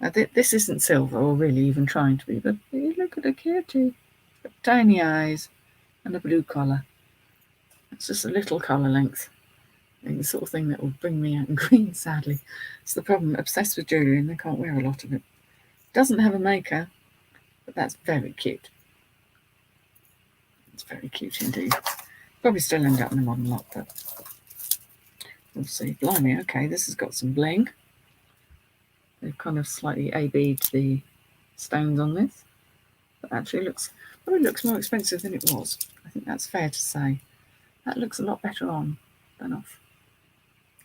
Now, this isn't silver, or really even trying to be, but look at the kitty. Got tiny eyes and a blue collar. It's just a little collar length. The sort of thing that will bring me out in green, sadly. It's the problem. Obsessed with jewellery, and they can't wear a lot of it. Doesn't have a maker, but that's very cute. It's very cute indeed. Probably still end up in a modern lot, but we'll see. Blimey, okay, this has got some bling. They've kind of slightly A-bead the stones on this, but actually probably looks more expensive than it was. I think that's fair to say. That looks a lot better on than off,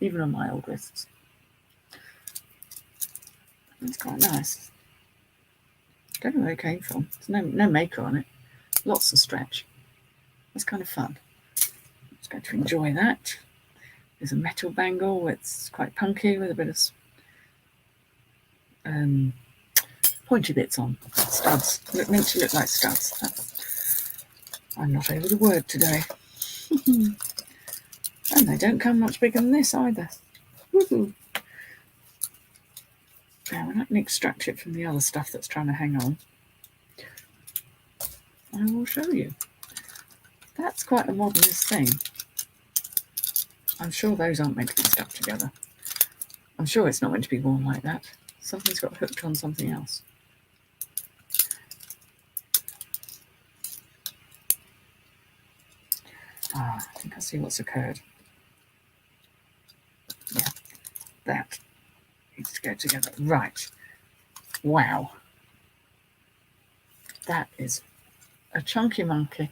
even on my old wrists. It's quite nice. Don't know where it came from. There's no maker on it. Lots of stretch. That's kind of fun. I'm just going to enjoy that. There's a metal bangle. It's quite punky with a bit of pointy bits on, studs. Meant to look like studs. I'm not over the word today. And they don't come much bigger than this either. Woohoo! Now, when I can extract it from the other stuff that's trying to hang on, I will show you. That's quite a modernist thing. I'm sure those aren't meant to be stuck together. I'm sure it's not meant to be worn like that. Something's got hooked on something else. I think I see what's occurred. Yeah, that needs to go together. Right. Wow. That is a chunky monkey.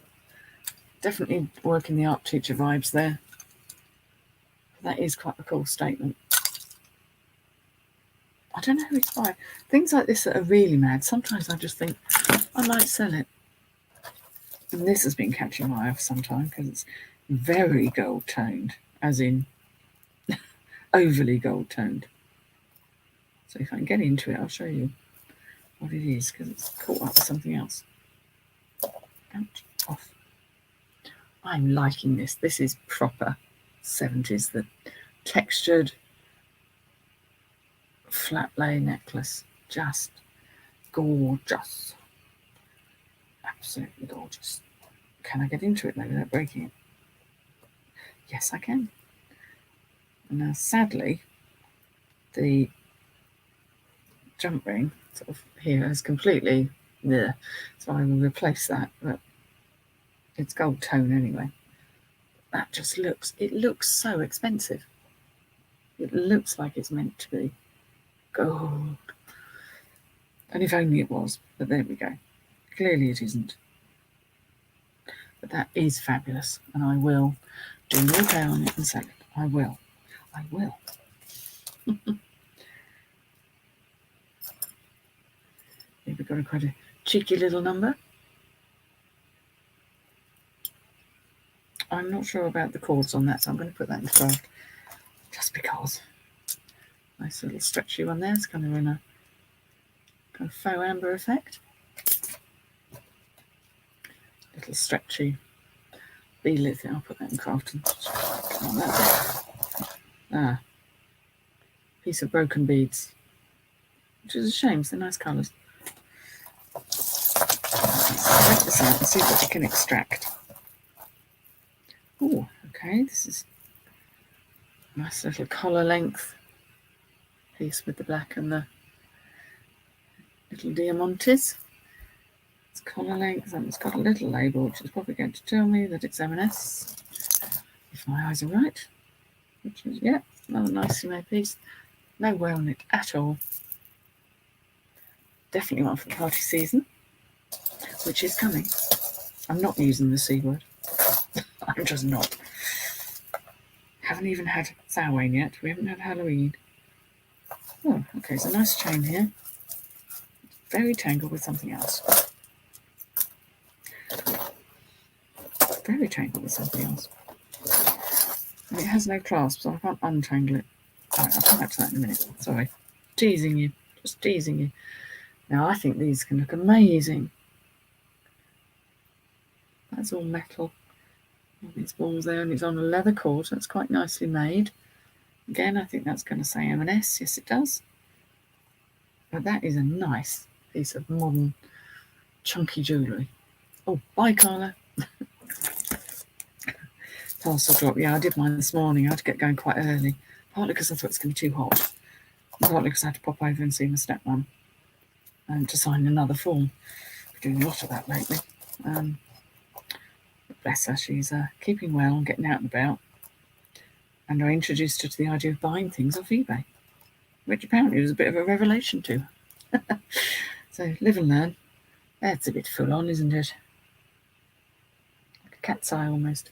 Definitely working the art teacher vibes there. That is quite a cool statement. I don't know who it's by. Things like this that are really mad, sometimes I just think I might sell it. And this has been catching my eye for some time because it's very gold toned, as in overly gold toned. So if I can get into it, I'll show you what it is because it's caught up with something else. Ouch, off. I'm liking this. This is proper 70s, the textured flat lay necklace. Just gorgeous. Absolutely gorgeous. Can I get into it though without breaking it? Yes, I can. And now, sadly, the jump ring sort of here is completely there, so I will replace that. But it's gold tone anyway. That just looks, it looks so expensive. It looks like it's meant to be gold. And if only it was, but there we go. Clearly it isn't. But that is fabulous, and I will do no repair on it and sell it. I will. I will. Here we've got quite a cheeky little number. I'm not sure about the cords on that, so I'm going to put that in the craft just because. Nice little stretchy one there. It's kind of in a kind of faux amber effect. Little stretchy beadlet thing. I'll put that in craft. Ah, piece of broken beads, which is a shame. They're nice colours. Let's break this out and see what we can extract. Oh, okay, this is a nice little collar length piece with the black and the little diamantes. It's collar length and it's got a little label which is probably going to tell me that it's M&S, if my eyes are right. Which is, yeah, another nicely made piece. No wear on it at all. Definitely one for the party season, which is coming. I'm not using the C word. I'm just not. Haven't even had Samhain yet. We haven't had Halloween. Oh, okay, it's a nice chain here. Very tangled with something else. Very tangled with something else. And it has no clasp, so I can't untangle it. Right, I'll come back to that in a minute. Sorry. Teasing you. Just teasing you. Now, I think these can look amazing. That's all metal. All these balls there, and it's on a leather cord. That's quite nicely made. Again, I think that's going to say M&S. Yes, it does. But that is a nice piece of modern, chunky jewellery. Oh, bye, Carla. Parcel drop. Yeah, I did mine this morning. I had to get going quite early. Partly because I thought it was going to be too hot. Partly because I had to pop over and see my stepmom to sign another form. We're doing a lot of that lately. Bless her, she's keeping well and getting out and about. And I introduced her to the idea of buying things off eBay, which apparently was a bit of a revelation to her. So live and learn. That's a bit full on, isn't it? Like a cat's eye almost.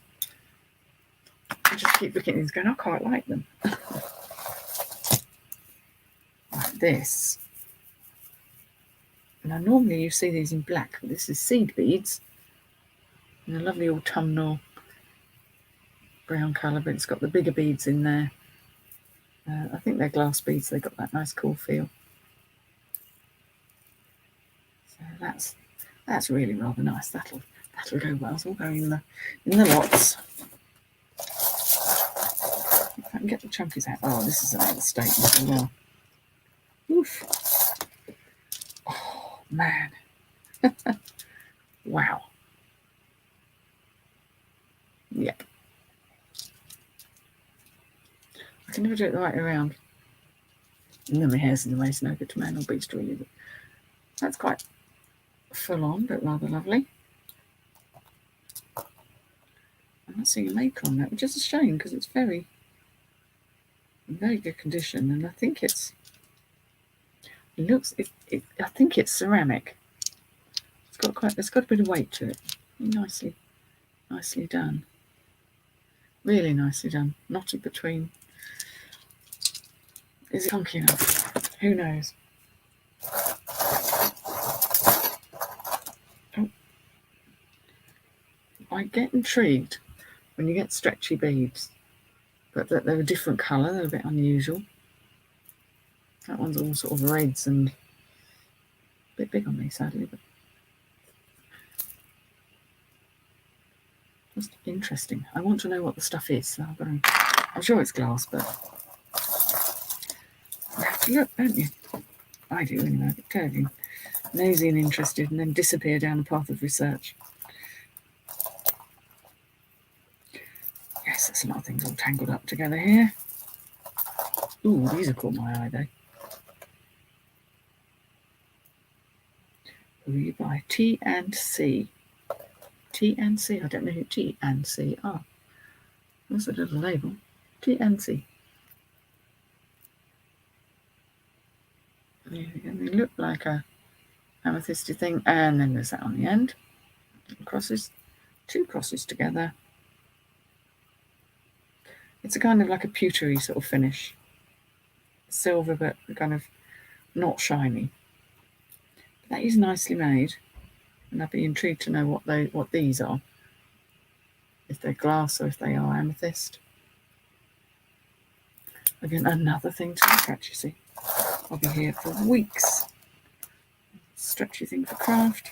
I just keep looking at these going, I quite like them. Like this. Now normally you see these in black, but this is seed beads. In a lovely autumnal brown colour, but it's got the bigger beads in there. I think they're glass beads. They've got that nice cool feel. So that's really rather nice. That'll go well. It's all going in the lots. If I can get the chunkies out. Oh, this is another statement as well. Oof. Oh man. Wow. Yep. I can never do it the right way around. And then my hair's in the way, it's no good to manual beads really. But that's quite full on, but rather lovely. I'm not seeing a make on that, which is a shame because it's very good condition, and I think I think it's ceramic. It's got a bit of weight to it. Nicely done. Really nicely done. Knotted between. Is it funky enough? Who knows? Oh. I get intrigued when you get stretchy beads, but that they're a different colour, they're a bit unusual. That one's all sort of reds and a bit big on me, sadly, but just interesting. I want to know what the stuff is, so I'm sure it's glass, but you have to look, don't you? I do anyway. I get terribly nosy and interested, and then disappear down the path of research. Yes, there's a lot of things all tangled up together here. Ooh, these have caught my eye though. Who you buy? T and C. T and C. I don't know who T and C are. That's a little label. T and C. There we go. They look like a amethysty thing, and then there's that on the end. Crosses, 2 crosses together. It's a kind of like a pewtery sort of finish. Silver, but kind of not shiny. But that is nicely made, and I'd be intrigued to know what these are. If they're glass or if they are amethyst. Again, another thing to look at, you see. I'll be here for weeks. Stretchy thing for craft.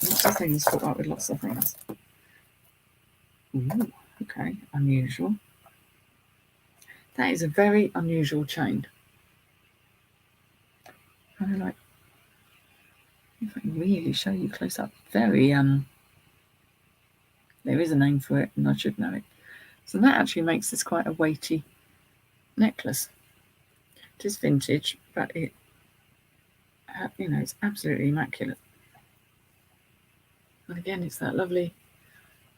Lots of things caught up with lots of things. Ooh, okay, unusual. That is a very unusual chain. Kind of like, if I can really show you close up, very there is a name for it, and I should know it. So that actually makes this quite a weighty necklace. It is vintage, but it, it's absolutely immaculate. And again, it's that lovely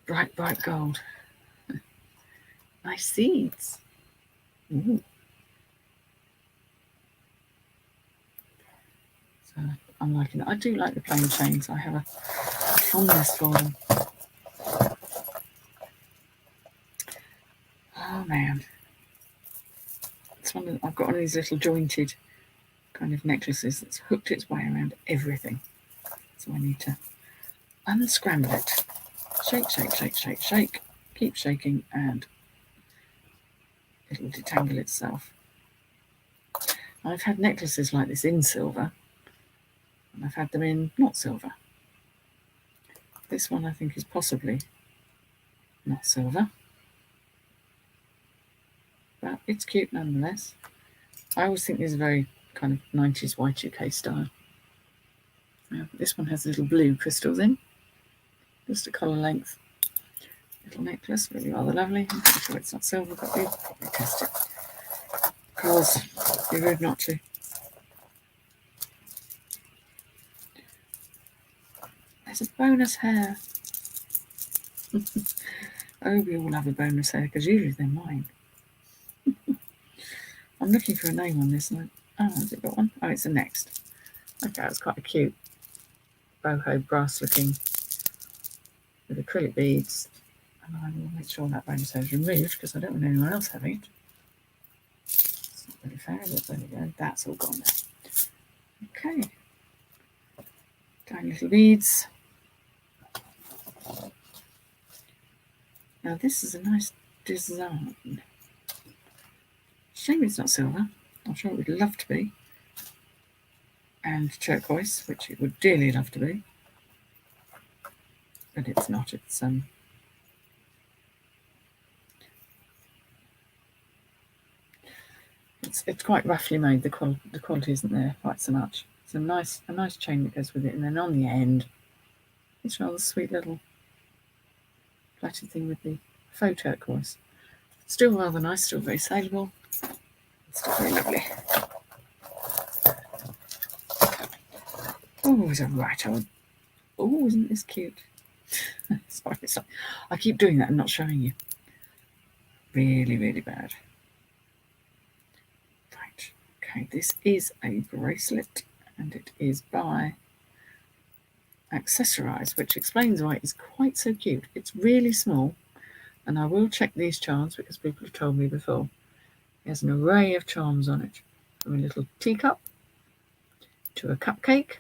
bright gold. Nice seeds. Ooh. So I'm liking it. I do like the plain chains. I have a fondness for them. Oh man. I've got one of these little jointed kind of necklaces that's hooked its way around everything. So I need to unscramble it. Shake. Keep shaking and it'll detangle itself. I've had necklaces like this in silver, and I've had them in not silver. This one I think is possibly not silver, but it's cute nonetheless. I always think this is very kind of 90s Y2K style. Now, this one has little blue crystals in, just a colour length little necklace, really rather lovely. I'm pretty sure it's not silver, but we'll probably test it because it'd be rude not to. There's a bonus hair. Oh, we all have a bonus hair because usually they're mine. I'm looking for a name on this. Has it got one? Oh, it's the next. Okay, it's quite a cute boho brass looking with acrylic beads. And I will make sure that bonus hair is removed because I don't want anyone else having it. It's not really fair, but there we go. That's all gone now. Okay. Tiny little beads. Now this is a nice design. Shame it's not silver. I'm sure it would love to be. And turquoise, which it would dearly love to be. But it's not. It's quite roughly made. The quality isn't there quite so much. It's a nice chain that goes with it, and then on the end, it's rather sweet little plaited thing with the faux turquoise. Still rather nice, still very saleable, still very lovely. Oh, is that right? Oh, isn't this cute? sorry, I keep doing that and not showing you. Really, really bad. Right. Okay, this is a bracelet, and it is by Accessorize, which explains why it's quite so cute. It's really small, and I will check these charms because people have told me before. There's an array of charms on it, from a little teacup to a cupcake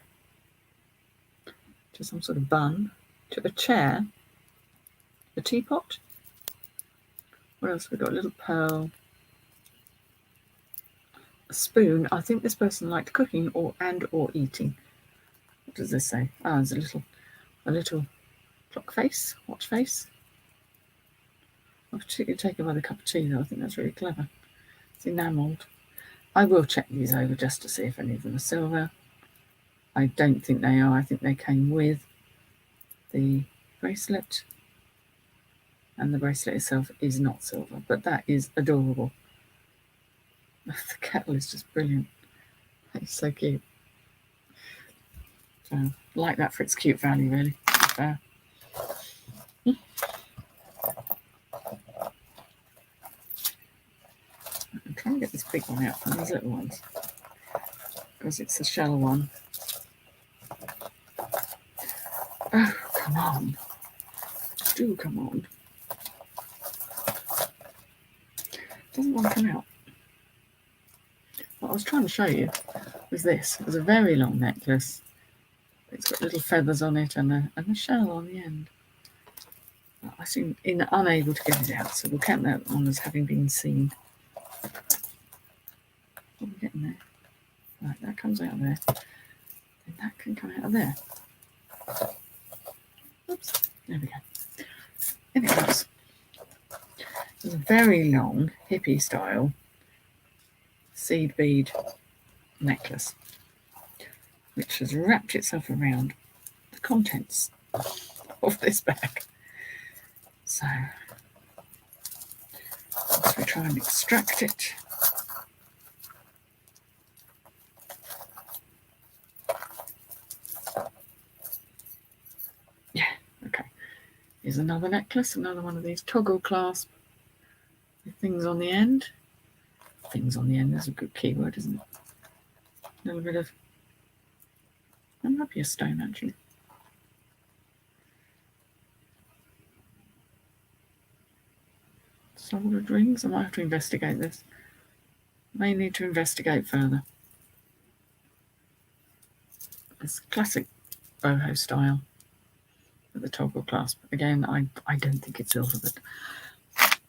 to some sort of bun to a chair, a teapot. What else? We've got a little pearl, a spoon. I think this person liked cooking or eating. What does this say? Ah, there's a little clock face, watch face. I'm particularly taken by the cup of tea though. I think that's really clever. It's enamelled. I will check these over just to see if any of them are silver. I don't think they are. I think they came with the bracelet, and the bracelet itself is not silver, but that is adorable. The kettle is just brilliant. It's so cute. So, like that for its cute value, really. I'm trying to get this big one out from these little ones because it's a shell one. Oh, come on. Do come on. Doesn't want to come out. What I was trying to show you was this. It was a very long necklace. It's got little feathers on it and a shell on the end. I seem unable to get it out, so we'll count that on as having been seen. What are we getting there? Right, that comes out there. And that can come out of there. Oops, there we go. There it goes. It's a very long, hippie style seed bead necklace, which has wrapped itself around the contents of this bag. So, as we try and extract it, yeah, okay. Here's another necklace, another one of these toggle clasp with things on the end. Things on the end, that's a good keyword, isn't it? A little bit of, that might be a stone actually. Soldered rings, I might have to investigate this. May need to investigate further. It's classic boho style with the toggle clasp. Again, I don't think it's silver, but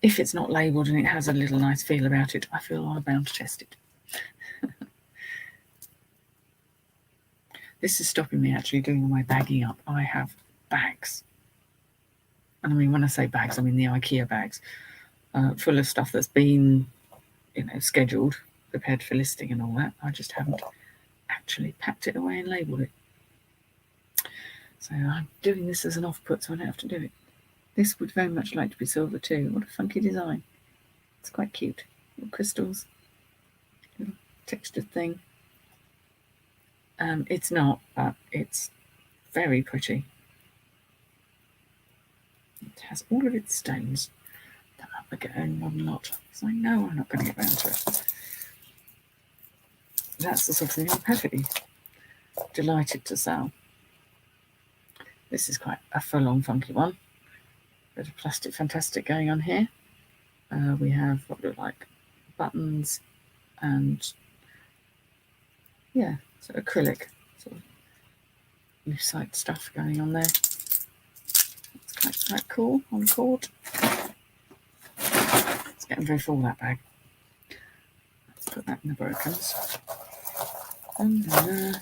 if it's not labelled and it has a little nice feel about it, I feel I'm bound to test it. This is stopping me actually doing all my bagging up. I have bags. And I mean, when I say bags, I mean the IKEA bags, full of stuff that's been, scheduled, prepared for listing and all that. I just haven't actually packed it away and labelled it. So I'm doing this as an off-put, so I don't have to do it. This would very much like to be silver too. What a funky design. It's quite cute. Little crystals. Little textured thing. It's not, but it's very pretty. It has all of its stones. Don't have to get own one lot, because I know I'm not going to get round to it. That's the sort of thing I'm perfectly delighted to sell. This is quite a full-on funky one. Bit of plastic fantastic going on here. We have what look like buttons and sort of acrylic, sort of lucite stuff going on there. It's quite cool on cord. It's getting very full, that bag. Let's Put that in the brokens. And then,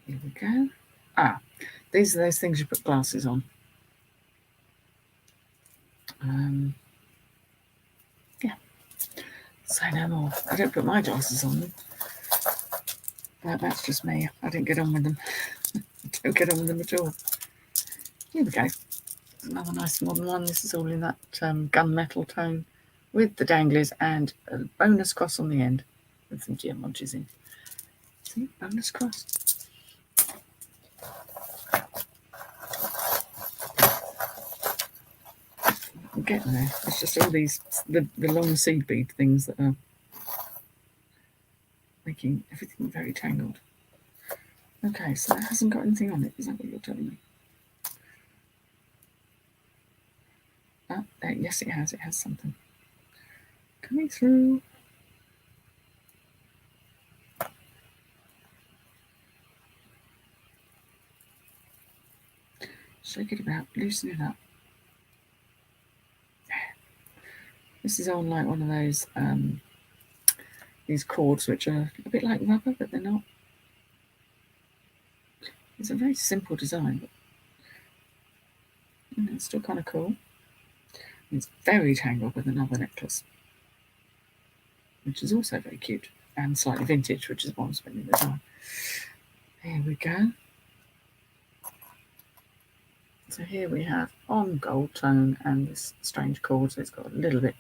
here we go. These are those things you put glasses on. Yeah. Say no more. I don't put my glasses on them. That's just me. I didn't get on with them. I don't get on with them at all. Here we go. Another nice modern one. This is all in that gunmetal tone with the danglies and a bonus cross on the end with some geometries in. See, bonus cross. I'm getting there. It's just all these, the long seed bead things that are making everything very tangled. Okay, so that hasn't got anything on it. Is that what you're telling me? Yes, it has. It has something coming through. Shake it about, loosen it up. This is on like one of those these cords which are a bit like rubber, but they're not. It's a very simple design, but it's still kind of cool. It's very tangled with another necklace, which is also very cute and slightly vintage, which is what I'm spending the time. Here we go. So here we have on gold tone and this strange cord, so it's got a little bit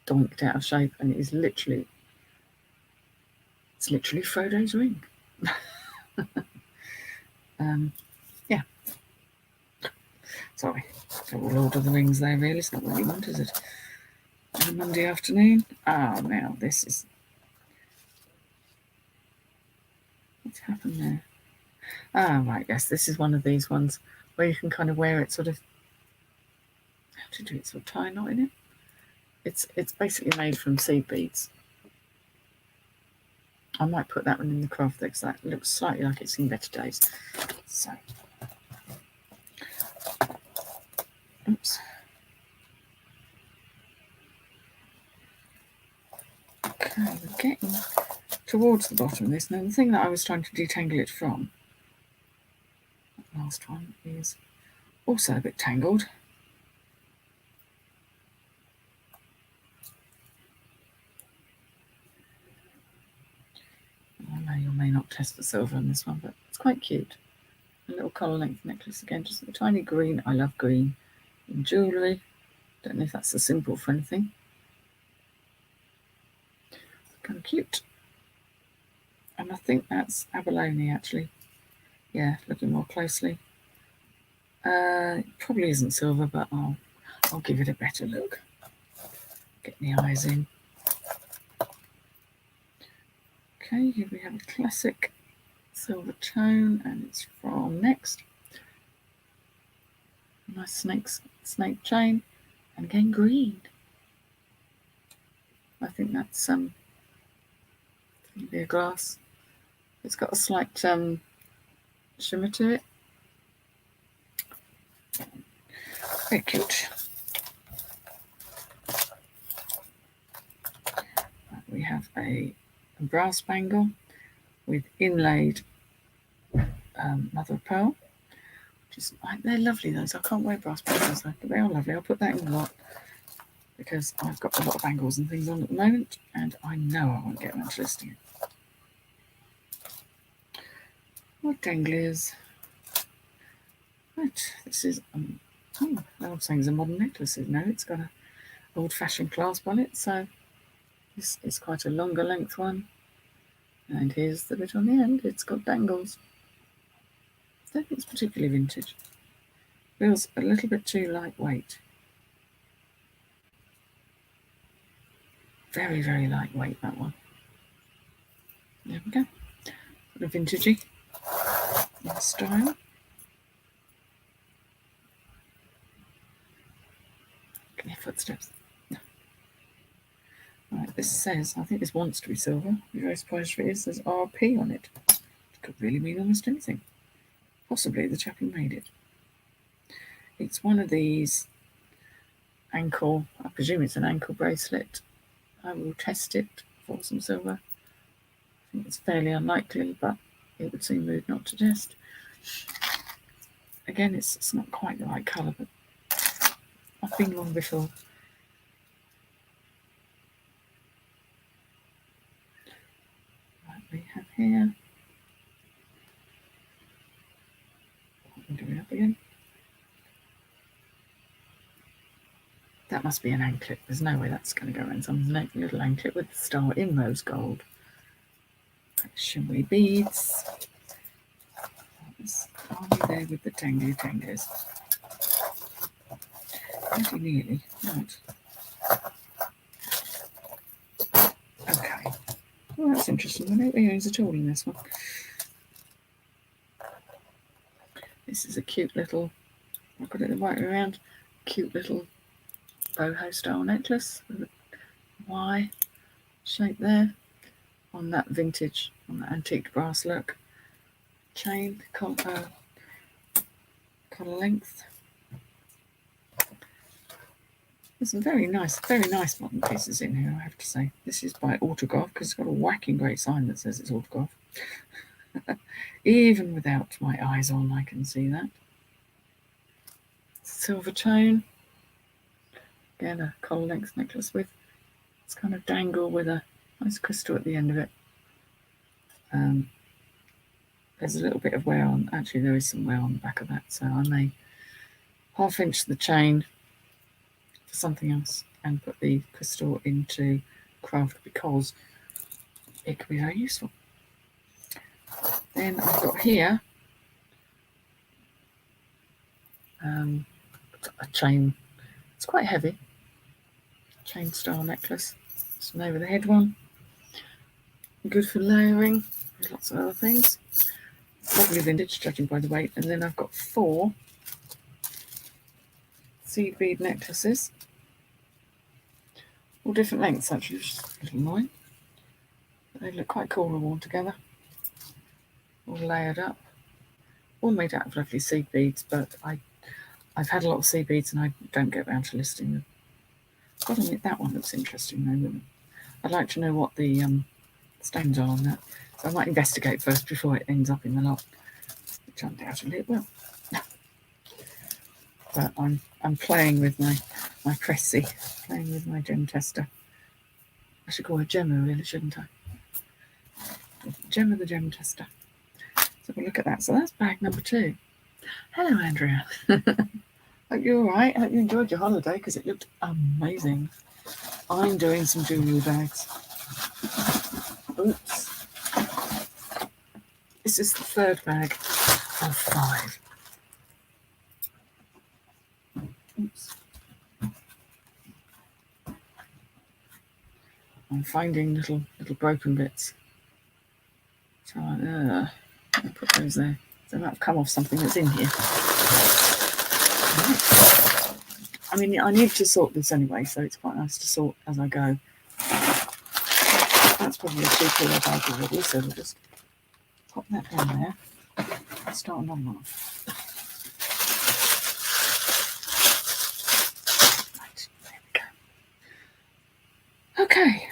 donked out of shape, and it's literally Frodo's ring. Yeah. Sorry, we'll order the rings there. Really, it's not what you want, is it? On a Monday afternoon. Now this is what's happened there. Right, yes, this is one of these ones where you can kind of wear it sort of. How to do it? Sort of tie a knot in it. It's basically made from seed beads. I might put that one in the craft because that looks slightly like it's seen better days. So, oops. Okay, we're getting towards the bottom of this. Now, the thing that I was trying to detangle it from, that last one, is also a bit tangled. I may or may not test the silver on this one, but it's quite cute. A little collar length necklace again, just a tiny green. I love green in jewellery. Don't know if that's a symbol for anything. Kind of cute. And I think that's abalone actually. Yeah, looking more closely. It probably isn't silver, but I'll give it a better look. Get the eyes in. Okay, here we have a classic silver tone, and it's from Next. Nice snake chain, and again green. I think that's maybe a glass. It's got a slight shimmer to it. Very cute. We have a brass bangle with inlaid mother of pearl, which is they're lovely. Those, I can't wear brass bangles though, but they are lovely. I'll put that in the lot because I've got a lot of bangles and things on at the moment, and I know I won't get much listing it. More dangliers. Right, this is now I'm saying it's a modern necklace. No, it's got a old-fashioned clasp on it, so this is quite a longer length one. And here's the bit on the end. It's got dangles. I don't think it's particularly vintage. Feels a little bit too lightweight. Very, very lightweight, that one. There we go. Sort of vintagey in style. Can you hear footsteps? No. Right, this says, I think this wants to be silver. I'm very surprised if it is. There's RP on it. It could really mean almost anything. Possibly the chap who made it. It's one of these ankle, I presume it's an ankle bracelet. I will test it for some silver. I think it's fairly unlikely, but it would seem rude not to test. Again, it's not quite the right colour, but I've been wrong before. Right, we have here. What do we have again? That must be an anklet. There's no way that's going to go around someone's little anklet with the star in rose gold. Shimmery beads. Are we there with the tangos? Pretty nearly. Right. Okay. Well, that's interesting. There are no earrings at all in this one. This is a cute little, I've got it the right way around, cute little boho style necklace with a Y shape there on that vintage, on that antique brass look. Chain, collar length. There's some very nice modern pieces in here, I have to say. This is by Autograph because it's got a whacking great sign that says it's Autograph. Even without my eyes on, I can see that. Silver chain. Again, a collar length necklace with it's kind of dangle with a nice crystal at the end of it. There's a little bit of wear on. Actually, there is some wear on the back of that, so I may half inch the chain for something else and put the crystal into craft because it could be very useful. Then I've got here a chain. It's quite heavy. Chain style necklace. It's an over the head one. Good for layering. There's lots of other things. Probably vintage, judging by the weight. And then I've got 4 seed bead necklaces. All different lengths, actually, which is a little annoying. But they look quite cool all worn together. All layered up. All made out of lovely seed beads, but I've had a lot of seed beads and I don't get around to listing them. Got to admit, that one looks interesting though. I'd like to know what the stones are on that. So I might investigate first before it ends up in the lot, which undoubtedly it will. But I'm playing with my Cressy, playing with my gem tester. I should call her Gemma, really, shouldn't I? Gemma the gem tester. So we'll look at that. So that's bag number 2. Hello, Andrea. Hope you're all right. Hope you enjoyed your holiday because it looked amazing. I'm doing some jewellery bags. Oops. This is the 3rd bag of 5. Oops. I'm finding little broken bits. So I'll put those there. So they might have come off something that's in here. Right. I mean, I need to sort this anyway, so it's quite nice to sort as I go. That's probably a 2-kilo bag already, so we'll just pop that down there and start another one off. Right, there we go. Okay,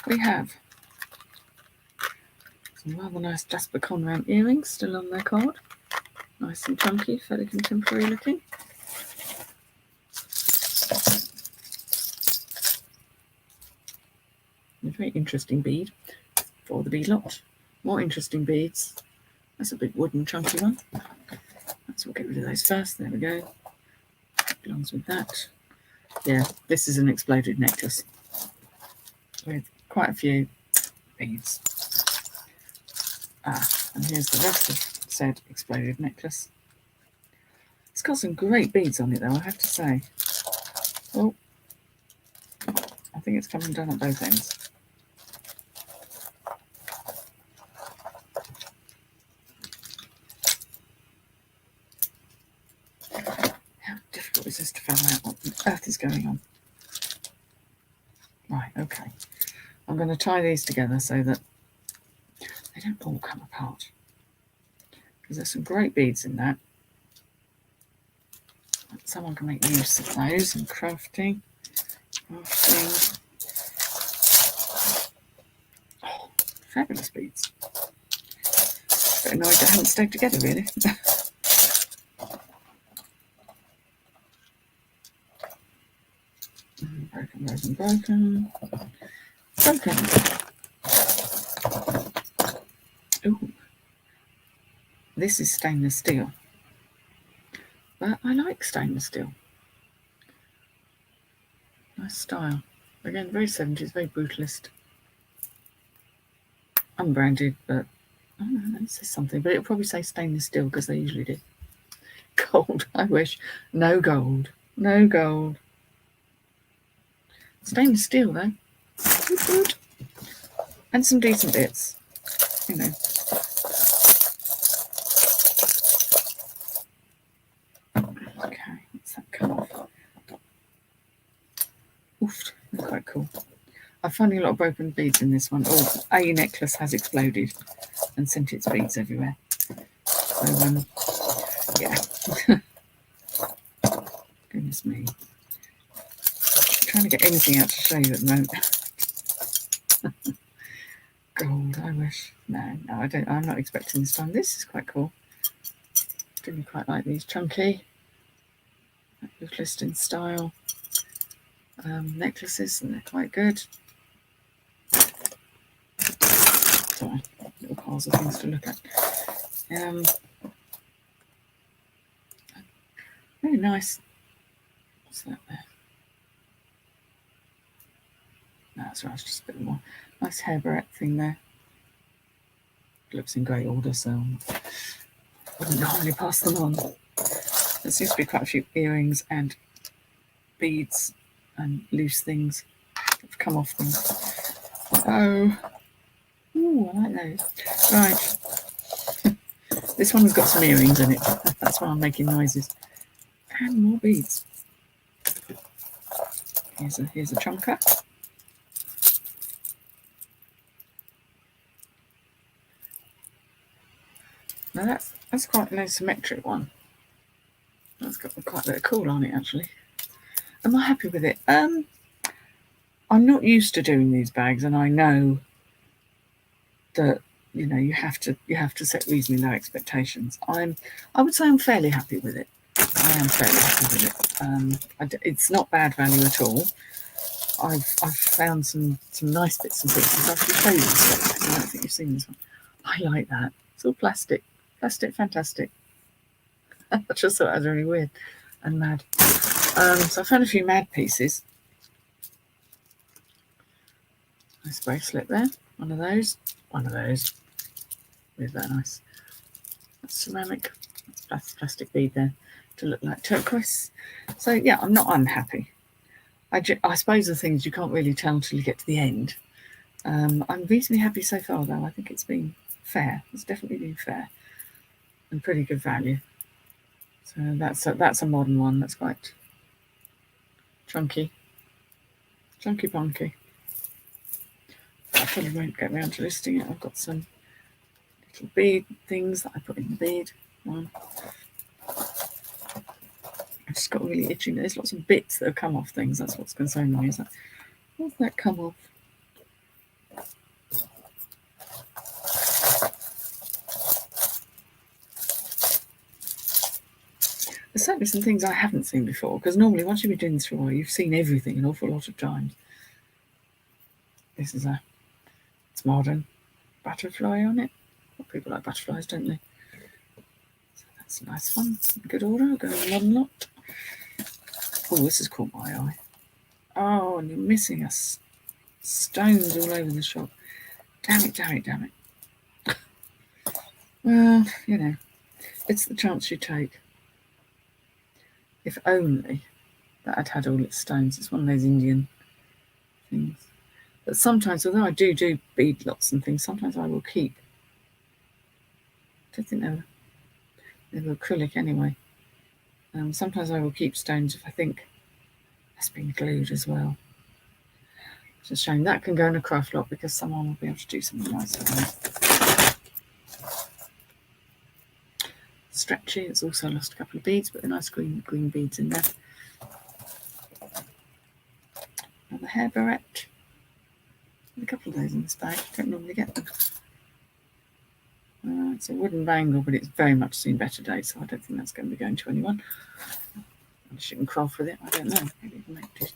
we have some rather nice Jasper Conrad earrings still on their card. Nice and chunky, fairly contemporary looking. A very interesting bead for the bead lot. More interesting beads. That's a big wooden chunky one. So we'll get rid of those first. There we go. Belongs with that. Yeah, this is an exploded necklace with quite a few beads. And here's the rest of said exploded necklace. It's got some great beads on it though, I have to say. Oh, I think it's come undone at both ends. How difficult is this to find out what on earth is going on? Right, okay. I'm going to tie these together so that they don't all come apart. Because there's some great beads in that. Someone can make use of those and crafting. Oh, fabulous beads. But annoyed that haven't stayed together really. Broken. Ooh, this is stainless steel, but I like stainless steel. Nice style. Again, very 70s, very brutalist. Unbranded, but I don't know, it says something, but it'll probably say stainless steel because they usually do. Gold, I wish. No gold. No gold. Stainless steel though. Good, good. And some decent bits. You know. Okay, let's that come off. Oof, they're quite cool. I'm finding a lot of broken beads in this one. Oh, a necklace has exploded and sent its beads everywhere. So, yeah. Goodness me. I'm trying to get anything out to show you at the moment. Gold, I wish. No, I don't. I'm not expecting this time. This is quite cool. Didn't quite like these. Chunky. Brutalist in style. Necklaces, and they're quite good. Sorry, little piles of things to look at. Very nice. What's that there? No, that's right, it's just a bit more. Nice hair barrette thing there. It looks in great order, so I wouldn't normally pass them on. There seems to be quite a few earrings and beads and loose things that have come off them. Oh, ooh, I like those. Right. This one has got some earrings in it. That's why I'm making noises. And more beads. Here's a chunker. Now that's quite an asymmetric one. That's got quite a bit of cool on it actually. Am I happy with it? I'm not used to doing these bags, and I know that you have to set reasonably low expectations. I would say I'm fairly happy with it. I am fairly happy with it. It's not bad value at all. I've found some nice bits and pieces. I should show you this one. I don't think you've seen this one. I like that. It's all plastic. Plastic, fantastic. I just thought that was really weird and mad. So I found a few mad pieces. Nice bracelet there. One of those. With that nice ceramic plastic bead there to look like turquoise. So yeah, I'm not unhappy. I suppose the things you can't really tell until you get to the end. I'm reasonably happy so far though. I think it's been fair. It's definitely been fair and pretty good value. So that's a modern one. That's quite chunky punky. I probably won't get around to listing it. I've got some little bead things that I put in the bead one. I've just got really itchy. There's lots of bits that have come off things. That's what's concerning me. Is that what's that come off? There's certainly some things I haven't seen before, because normally once you've been doing this for a while, you've seen everything an awful lot of times. This is it's modern butterfly on it. Well, people like butterflies, don't they? So that's a nice one. Good order. I'll go with a modern lot. Oh, this has caught my eye. Oh, and you're missing us. Stones all over the shop. Damn it. Well, it's the chance you take. If only that I'd had all its stones. It's one of those Indian things. But sometimes, although I do bead lots and things, sometimes I will keep. I don't think they were acrylic anyway. Sometimes I will keep stones if I think that's been glued as well. It's a shame. That can go in a craft lot because someone will be able to do something nice with it. Let's stretchy. It's also lost a couple of beads, but the nice green beads in there. Another hair barrette. A couple of those in this bag. Don't normally get them. It's a wooden bangle, but it's very much seen better days, so I don't think that's going to be going to anyone. Unless you can craft with it, I don't know. Maybe you can make this.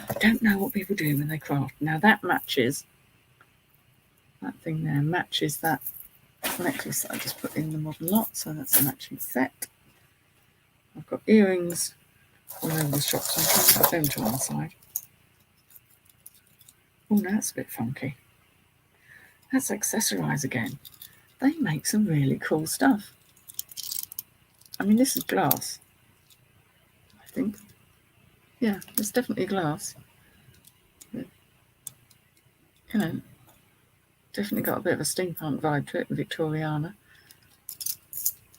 I don't know what people do when they craft. Now that matches, that thing there matches that necklace that I just put in the modern lot, so that's a matching set. I've got earrings all over the shop, so I'm trying to put them to one side. Oh, now that's a bit funky. That's accessorise again. They make some really cool stuff. I mean, this is glass, I think. Yeah, it's definitely glass. But, you know, definitely got a bit of a steampunk vibe to it, Victoriana.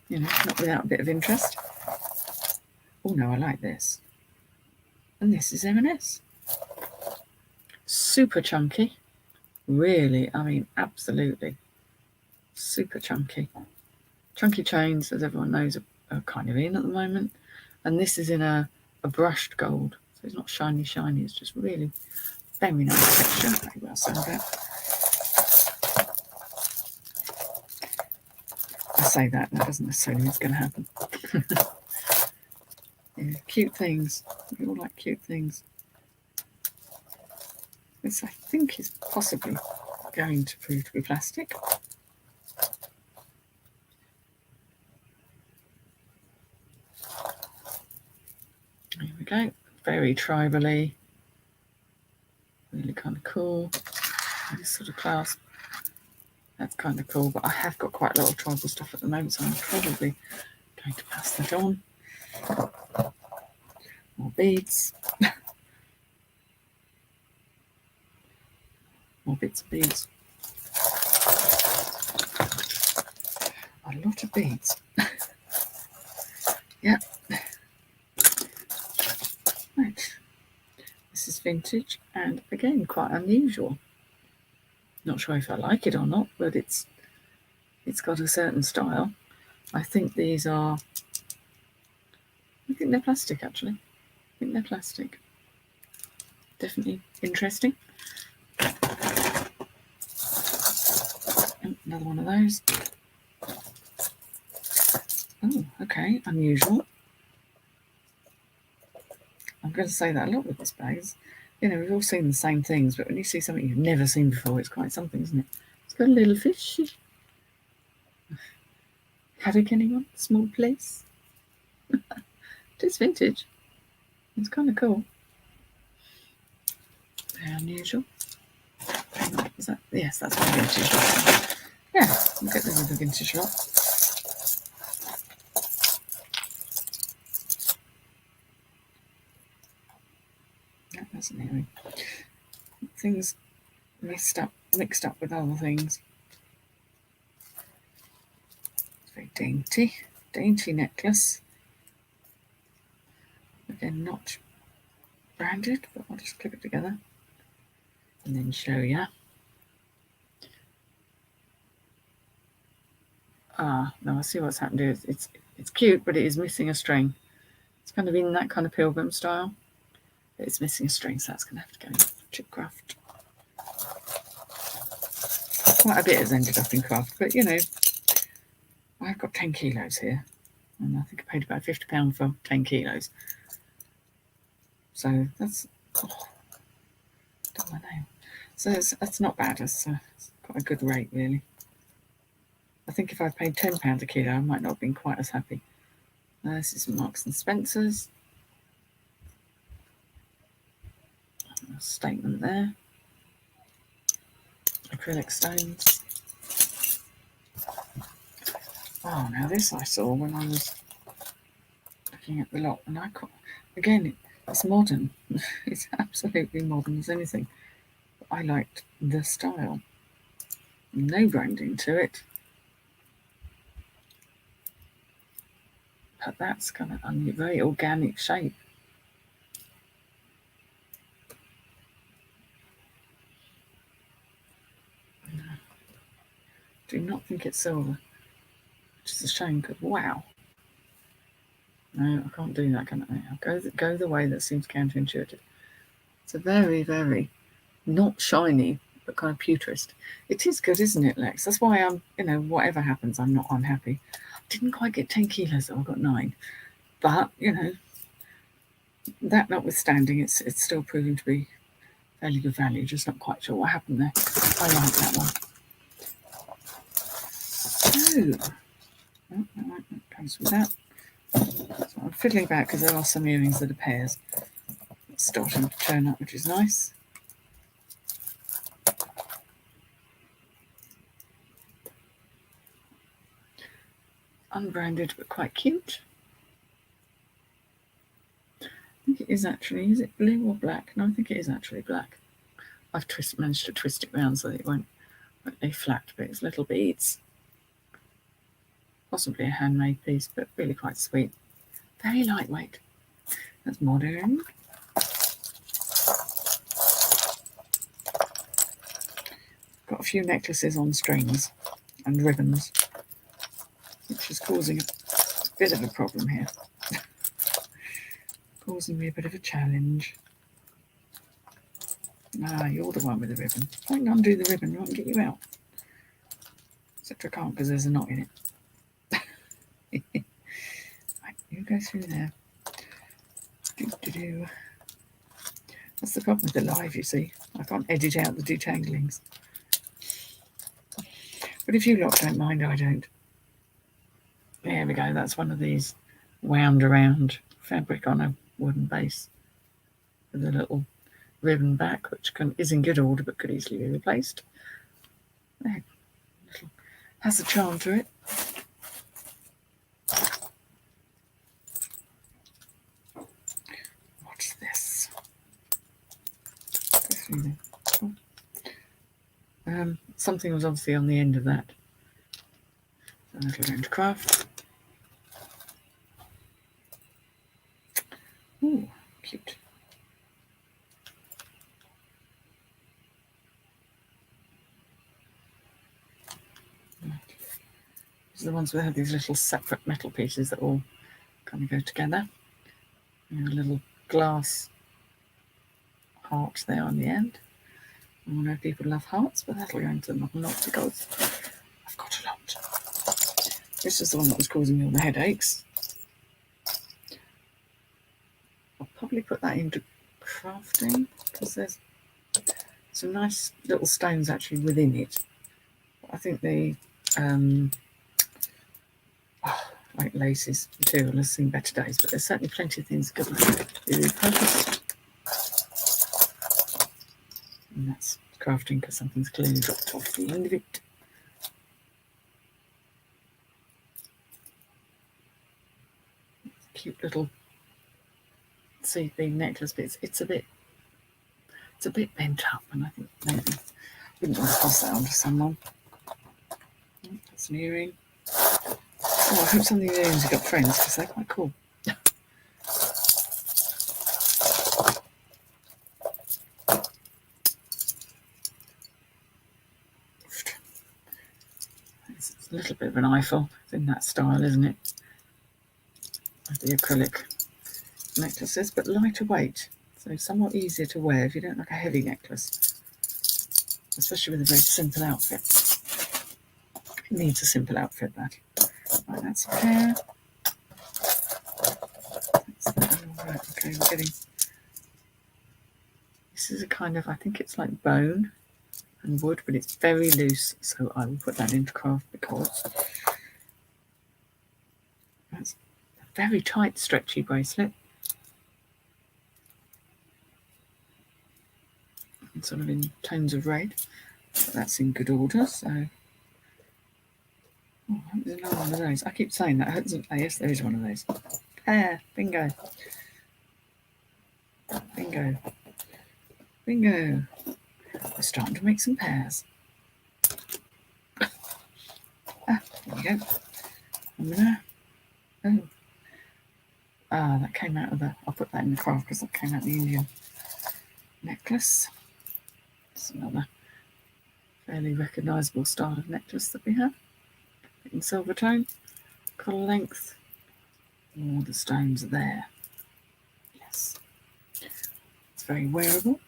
You know, not without a bit of interest. Oh no, I like this. And this is M&S. Super chunky. Really, I mean, absolutely. Super chunky. Chunky chains, as everyone knows, are kind of in at the moment. And this is in a brushed gold. So it's not shiny, it's just really very nice texture. Maybe I'll sell that. I say that, and that doesn't necessarily mean it's going to happen. Yeah, cute things. We all like cute things. This, I think, is possibly going to prove to be plastic. Here we go. Very tribally. Really kind of cool. This sort of clasp. That's kind of cool, but I have got quite a lot of tribal stuff at the moment, so I'm probably going to pass that on. More beads. More bits of beads. A lot of beads. Yeah. Right. This is vintage and again quite unusual. Not sure if I like it or not, but it's got a certain style. I think these are, I think they're plastic actually. I think they're plastic. Definitely interesting. Oh, another one of those. Oh, okay, unusual. I'm going to say that a lot with this bag. You know, we've all seen the same things, but when you see something you've never seen before, it's quite something, isn't it? It's got a little fish. Haddock, anyone? Small place. It's vintage. It's kind of cool. Very unusual. Is that? Yes, that's my vintage lot. Yeah, we'll get them with the vintage lot. That's an earring. Things mixed up with other things. It's very dainty necklace. Again, not branded, but I'll just clip it together and then show you. Ah, no, I see what's happened here. It's cute, but it is missing a string. It's kind of in that kind of pilgrim style, but it's missing a string, so that's going to have to go in chip craft. Quite a bit has ended up in craft, but you know, I've got 10 kilos here, and I think I paid about £50 for 10 kilos. So that's, don't my name. So that's not bad. It's quite a good rate, really. I think if I paid £10 a kilo, I might not have been quite as happy. This is Marks and Spencer's. A statement there. Acrylic stones. Oh, now this I saw when I was looking at the lot, and I got, again, it's modern. It's absolutely modern as anything. But I liked the style. No branding to it. But that's kind of a very organic shape. Do not think it's silver, which is a shame because wow, No, I can't do that, can I? I'll go the way that seems counterintuitive. It's a very, very not shiny, but kind of putrist. It is good, isn't it, Lex? That's why I'm, whatever happens, I'm not unhappy. I didn't quite get 10 kilos, though. I got 9. But, that notwithstanding, it's still proving to be fairly good value. Just not quite sure what happened there. I like that one. So, that comes with that. So I'm fiddling back because there are some earrings that are pairs. It's starting to turn up, which is nice. Unbranded, but quite cute. I think it is actually, is it blue or black? No, I think it is actually black. I've managed to twist it round so that it won't lay flat, but it's little beads. Possibly a handmade piece, but really quite sweet. Very lightweight. That's modern. Got a few necklaces on strings and ribbons, which is causing a bit of a problem here. Causing me a bit of a challenge. Ah, you're the one with the ribbon. I can undo the ribbon, I can get you out. Except I can't because there's a knot in it. Right, you go through there. Do. That's the problem with the live, you see. I can't edit out the detanglings. But if you lot don't mind, I don't. There we go. That's one of these wound around fabric on a wooden base with a little ribbon back, which is in good order but could easily be replaced. There, has a charm to it. What's this? Go through there. Oh. Something was obviously on the end of that. So that'll go into craft. Ooh, cute. These are the ones where they have these little separate metal pieces that all kind of go together. And a little glass heart there on the end. I know people love hearts, but that'll go into them not because I've got a lot. This is the one that was causing me all the headaches. I'll probably put that into crafting because there's some nice little stones actually within it. I think the like laces material has seen better days, but there's certainly plenty of things that could be repurposed. And that's crafting because something's clearly dropped off the end of it. Cute little seed bead necklace, but it's a bit bent up, and I think maybe I wouldn't want to pass that on to someone. That's an earring. Oh, I hope some of the earrings have got friends because they're quite cool. It's a little bit of an eyeful. It's in that style, isn't it? With the acrylic necklaces, but lighter weight, so somewhat easier to wear if you don't like a heavy necklace, especially with a very simple outfit. It needs a simple outfit, that. Right, that's a pair. That's that. Right, okay, we're getting. This is a kind of, I think it's like bone and wood, but it's very loose, so I will put that into craft because that's a very tight, stretchy bracelet. And sort of in tones of red, but that's in good order, so. Oh, I hope there's another one of those. I keep saying that. Oh, yes, there is one of those. Pair. Bingo. Bingo. Bingo. We're starting to make some pairs. There we go. I'm gonna. Oh. Ah, that came out of the. I'll put that in the craft because that came out of the Indian necklace. It's another fairly recognisable style of necklace that we have. In silver tone, collar length, All the stones are there. Yes. It's very wearable.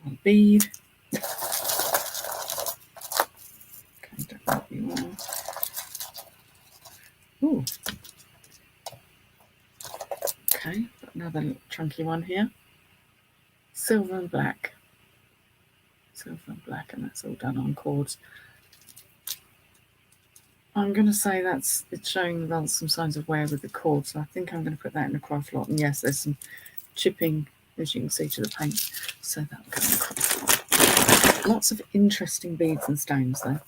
A bead. Okay, definitely one. Ooh. Okay, got another little chunky one here. Silver and black. Silver and black, and that's all done on cords. I'm going to say it's showing some signs of wear with the cord, so I think I'm going to put that in the craft lot. And yes, there's some chipping, as you can see, to the paint, so that'll go in the craft lot. Lots of interesting beads and stones there.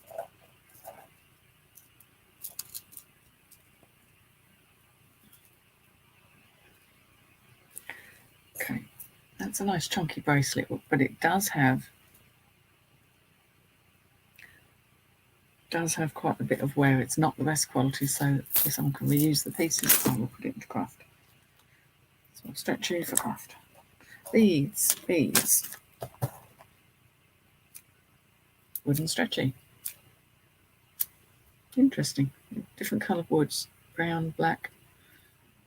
Okay, that's a nice chunky bracelet, but it does have quite a bit of wear. It's not the best quality, so if someone can reuse the pieces, I will put it into craft. So stretchy for craft. Beads. Wooden stretchy. Interesting. Different coloured woods. Brown, black,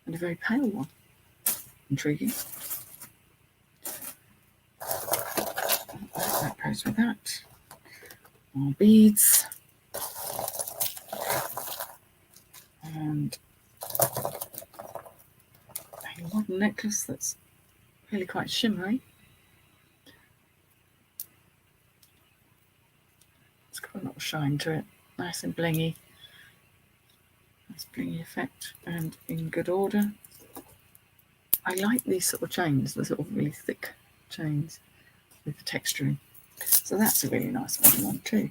and a very pale one. Intriguing. That goes with that. More beads. And a modern necklace that's really quite shimmery. It's got a lot of shine to it. Nice and blingy. Nice blingy effect and in good order. I like these sort of chains, the sort of really thick chains with the texturing. So that's a really nice one too.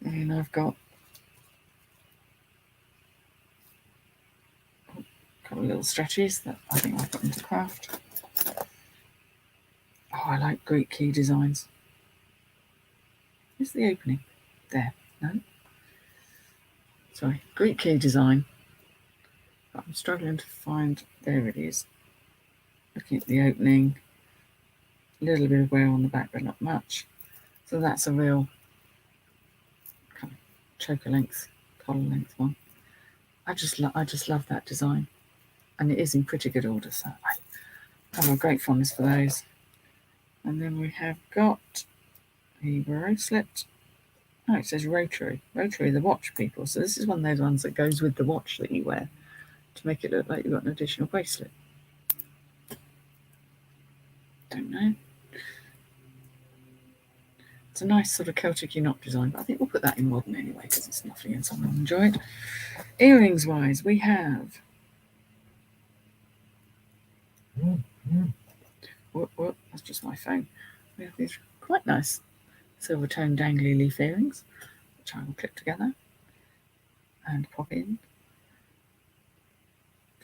And I've got a couple of little stretchies that I think I'll put into craft. Oh, I like Greek key designs. Where's the opening? There. No? Sorry, Greek key design. But I'm struggling to find. There it is. Looking at the opening. A little bit of wear on the back, but not much. So that's a real kind of choker length, collar length one. I just love that design, and it is in pretty good order. So I have a great fondness for those. And then we have got a bracelet. Oh, it says Rotary. Rotary, the watch people. So this is one of those ones that goes with the watch that you wear to make it look like you've got an additional bracelet. Don't know. It's a nice sort of Celtic knot design, but I think we'll put that in modern anyway because it's lovely and someone will enjoy it. Earrings wise, we have. Whoop, that's just my phone. We have these quite nice silver tone dangly leaf earrings, which I will clip together and pop in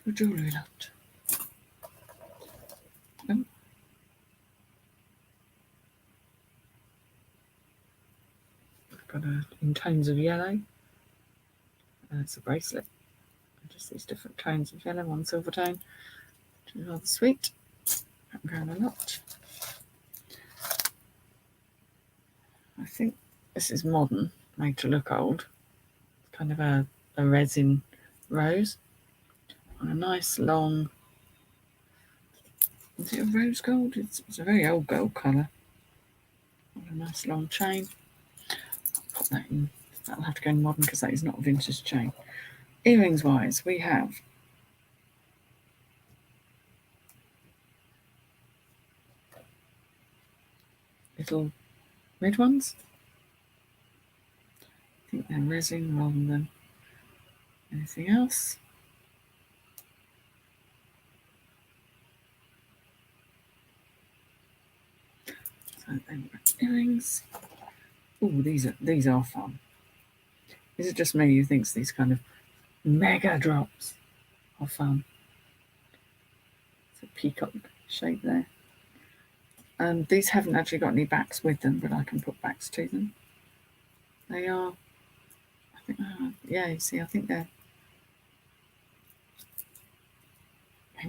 to a jewellery lot. Oh. I've got in tones of yellow. It's a bracelet. Just these different tones of yellow, one silver tone, which is rather sweet. I'm going a lot. I think this is modern, made to look old. It's kind of a resin rose on a nice long. Is it a rose gold? It's a very old gold colour. On a nice long chain. I'll put that in. That'll have to go in modern because that is not a vintage chain. Earrings wise, we have little red ones. I think they're resin rather than anything else. So they were earrings. Oh, these are fun. Is it just me who thinks these kind of mega drops are fun? It's a peacock shape there. And these haven't actually got any backs with them, but I can put backs to them. They are, I think, yeah, you see, I think they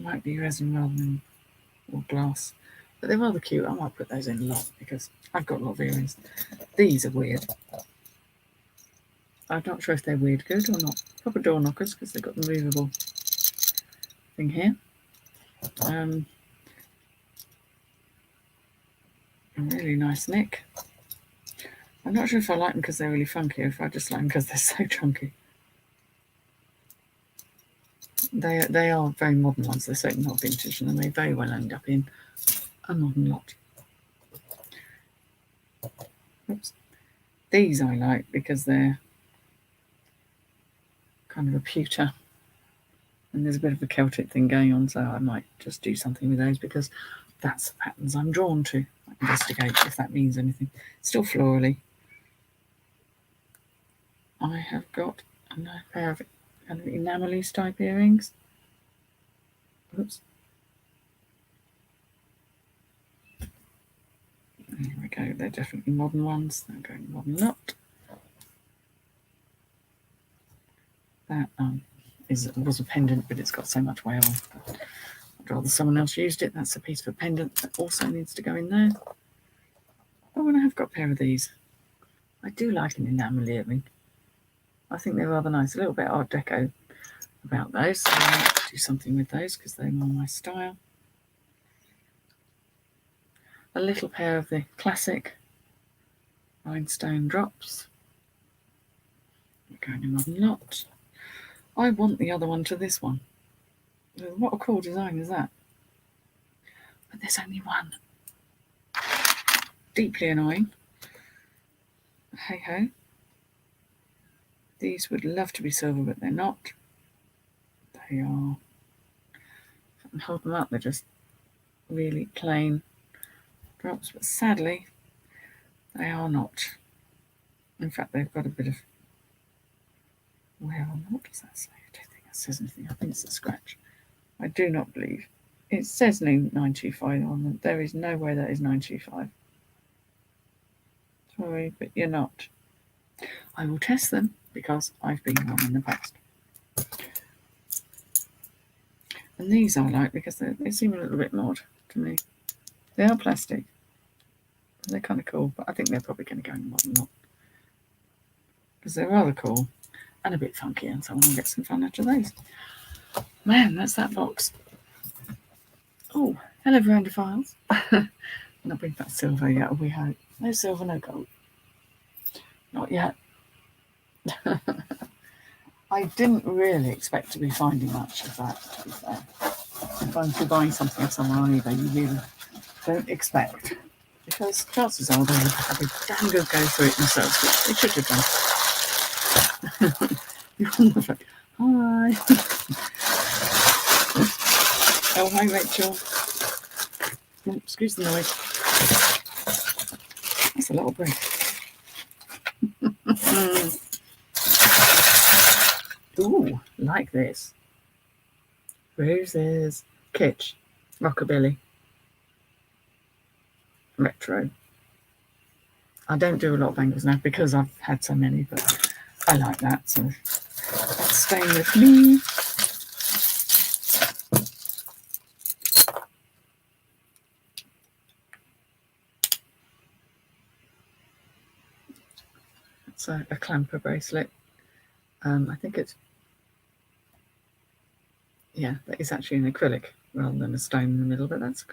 might be resin rather than or glass. But they're rather cute. I might put those in a lot because I've got a lot of earrings. These are weird. I'm not sure if they're weird good or not. proper door knockers because they've got the movable thing here. A really nice nick. I'm not sure if I like them because they're really funky or if I just like them because they're so chunky. They are very modern ones. They're certainly not vintage, and they may very well end up in a modern lot. Oops. These I like because they're kind of a pewter, and there's a bit of a Celtic thing going on, so I might just do something with those because that's the patterns I'm drawn to. I investigate if that means anything. Still florally. I have got another pair of kind of enamel type earrings. Oops. There we go. They're definitely modern ones. They're going modern lot. That was a pendant, but it's got so much wear on. I'd rather someone else used it. That's a piece of a pendant that also needs to go in there. Oh, and I have got a pair of these. I do like an enamel earring. I think they're rather nice. A little bit Art Deco about those. So I might do something with those because they're more my style. A little pair of the classic rhinestone drops. We're going in modern lot. I want the other one to this one. What a cool design is that? But there's only one. Deeply annoying. Hey ho. These would love to be silver, but they're not. They are. If I can hold them up, they're just really plain drops, but sadly, they are not. In fact, they've got a bit of wear on them. What does that say? I don't think that says anything. I think it's a scratch. I do not believe. It says 925 on them. There is no way that is 925. Sorry, but you're not. I will test them because I've been one in the past. And these I like because they seem a little bit mod to me. They are plastic. They're kind of cool, but I think they're probably going to go in modern lot because they're rather cool and a bit funky, and so I want to get some fun out of those. Man, that's that box. Oh, hello, Veranda Files. Not bring back silver yet, we hope. No silver, no gold. Not yet. I didn't really expect to be finding much of that, to be fair. If I'm buying something off someone on eBay, you really don't expect. Because chances are they would have a damn good go through it themselves, which they should have done. You're on the phone. Hi. Oh, hi, Rachel. Oh, excuse the noise. That's a lot of bread. Ooh, like this. Roses. Kitsch. Rockabilly. Retro. I don't do a lot of bangles now because I've had so many, but I like that, so that's staying with me. It's a clamper bracelet. I think it's, yeah, that is actually an acrylic rather than a stone in the middle, but that's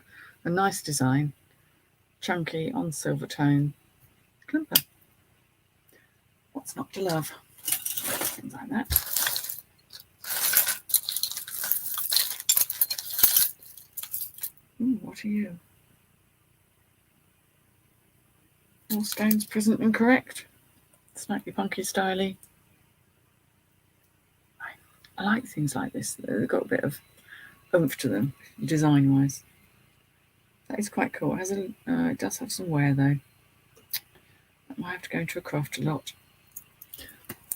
a nice design. Chunky on silver tone clamper. What's not to love? Things like that. Ooh, what are you? All stones present and correct. Slightly punky styly. I like things like this. They've got a bit of oomph to them, design-wise. That is quite cool. It has it does have some wear though. That might have to go into a craft a lot.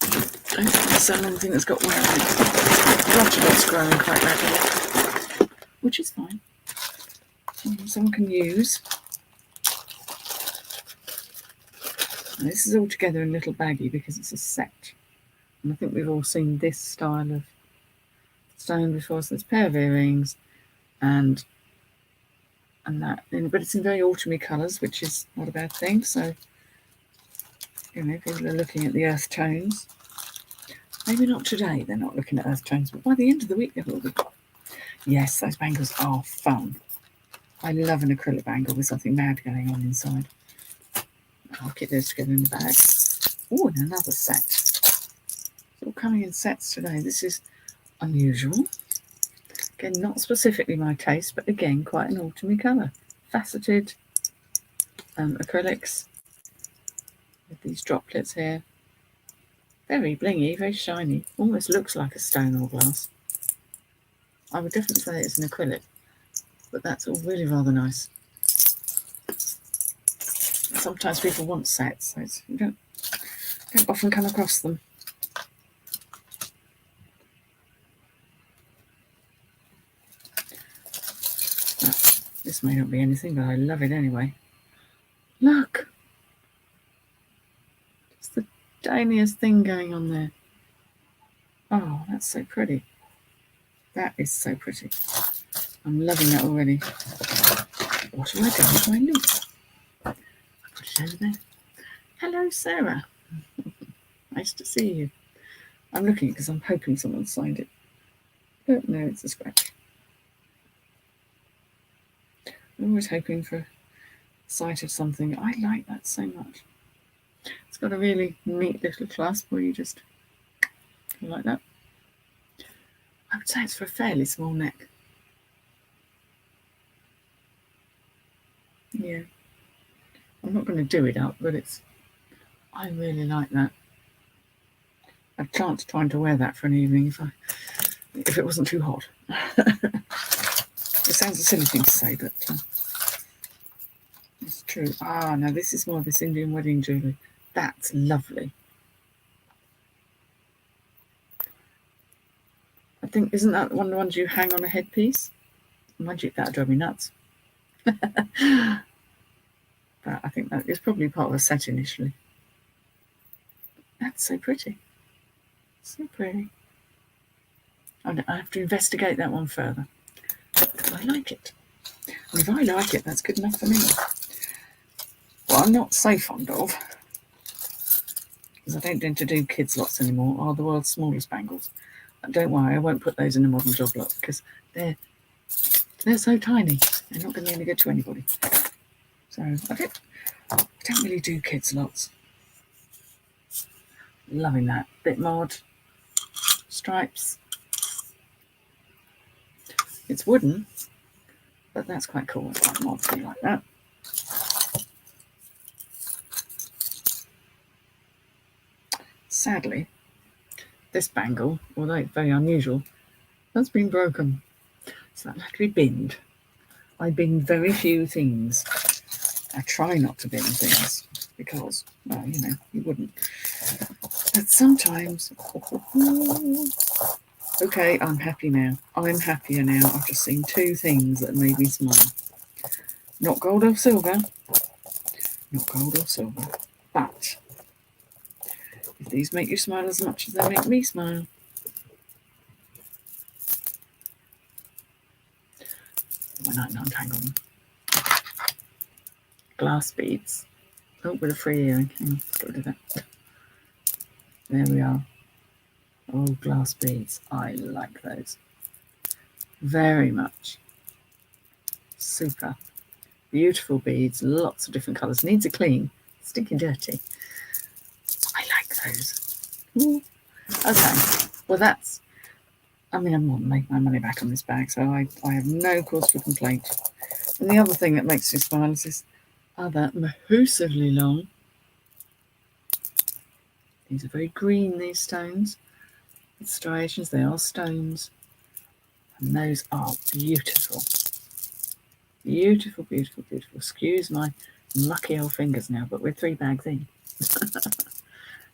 Don't think I sell anything that's got wear on it. Craft a lot's growing quite rapidly, which is fine. Someone can use. And this is all together in a little baggie because it's a set. And I think we've all seen this style of stone before. So there's a pair of earrings and that, but it's in very autumny colours, which is not a bad thing. So, you know, people are looking at the earth tones. Maybe not today, they're not looking at earth tones, but by the end of the week they will be. Yes, those bangles are fun. I love an acrylic bangle with something mad going on inside. I'll get those together in the bag. Oh, and another set. It's all coming in sets today. This is unusual. Again, not specifically my taste, but again, quite an autumny colour. Faceted acrylics with these droplets here. Very blingy, very shiny. Almost looks like a stone or glass. I would definitely say it's an acrylic, but that's all really rather nice. Sometimes people want sets, so you don't often come across them. This may not be anything, but I love it anyway. Look! It's the tiniest thing going on there. Oh, that's so pretty. That is so pretty. I'm loving that already. What have I done with my loop? I put it over there. Hello, Sarah. Nice to see you. I'm looking because I'm hoping someone signed it. But no, it's a scratch. I'm always hoping for a sight of something. I like that so much. It's got a really neat little clasp where you just go like that. I would say it's for a fairly small neck. Yeah. I'm not going to do it up, but I really like that. I'd chance trying to wear that for an evening if it wasn't too hot. It sounds a silly thing to say, but it's true. Ah, no, this is more of this Indian wedding jewellery. That's lovely. I think, isn't that one of the ones you hang on a headpiece? Mind you, that would drive me nuts. But I think that is probably part of a set initially. That's so pretty. So pretty. I have to investigate that one further. I like it. And if I like it, that's good enough for me. What I'm not so fond of, because I don't tend to do kids lots anymore, are the world's smallest bangles. Don't worry, I won't put those in a modern job lot because they're so tiny. They're not going to be any good to anybody. So I don't really do kids lots. Loving that. Bit mod, stripes. It's wooden, but that's quite cool. I like mod thing like that. Sadly, this bangle, although it's very unusual, has been broken. So that'll have to be binned. I bin very few things. I try not to bin things because, well, you know, you wouldn't. But sometimes, okay, I'm happy now. I'm happier now. I've just seen two things that made me smile. Not gold or silver. Not gold or silver. But if these make you smile as much as they make me smile, when I untangle them. Glass beads. Oh, with a free earring. Hang on, let's get rid of that. There we are. Oh, glass beads. I like those. Very much. Super. Beautiful beads. Lots of different colours. Needs a clean. Stinking dirty. I like those. Ooh. Okay. Well, that's... I mean, I'm not making my money back on this bag, so I have no cause for complaint. And the other thing that makes me smile is this other mahusively long. These are very green, these stones. With striations, they are stones. And those are beautiful. Beautiful, beautiful, beautiful. Excuse my lucky old fingers now, but we're 3 bags in.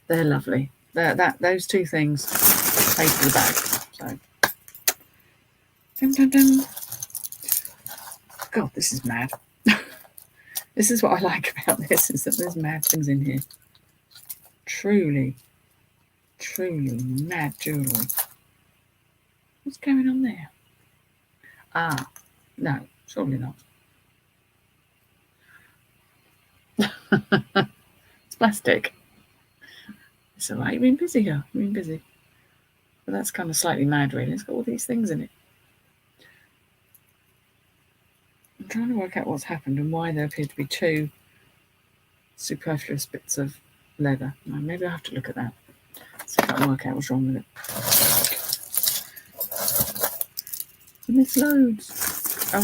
They're lovely. Those two things pay for the bag. So, dum, dum, dum. God, this is mad. This is what I like about this, is that there's mad things in here. Truly, truly mad jewellery. What's going on there? Ah, no, surely not. It's plastic. It's all right, you've been busy here. You've been busy. But that's kind of slightly mad, really. It's got all these things in it. I'm trying to work out what's happened and why there appear to be two superfluous bits of leather. Now, maybe I'll have to look at that. See if I can work out what's wrong with it. And there's loads. Oh,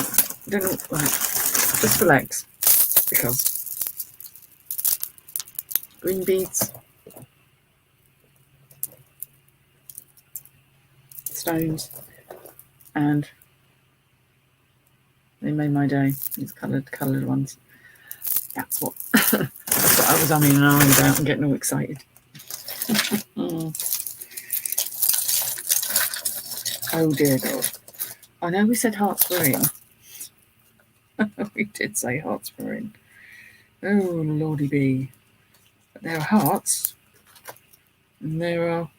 I don't know. Right. Just relax. Because green beads, stones, and they made my day. These coloured ones. That's what I was umming and ahhing about and getting all excited. Oh dear God. I know we said hearts were in. We did say hearts were in. Oh lordy bee. But there are hearts. And there are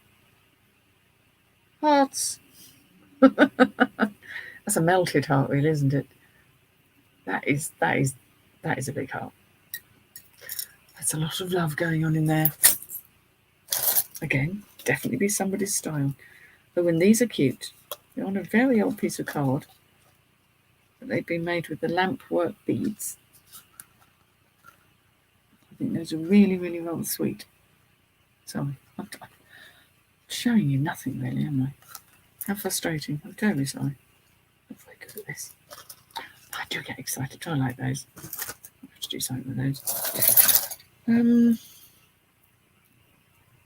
hearts. That's a melted heart, really, isn't it? That is a big heart. There's a lot of love going on in there. Again, definitely be somebody's style. But when these are cute, they're on a very old piece of card. But they've been made with the lamp work beads. I think those are really, really rather sweet. Sorry, I'm showing you nothing really, am I? How frustrating. I'm terribly sorry. I'm very good at this. I do get excited. I like those. I have to do something with those.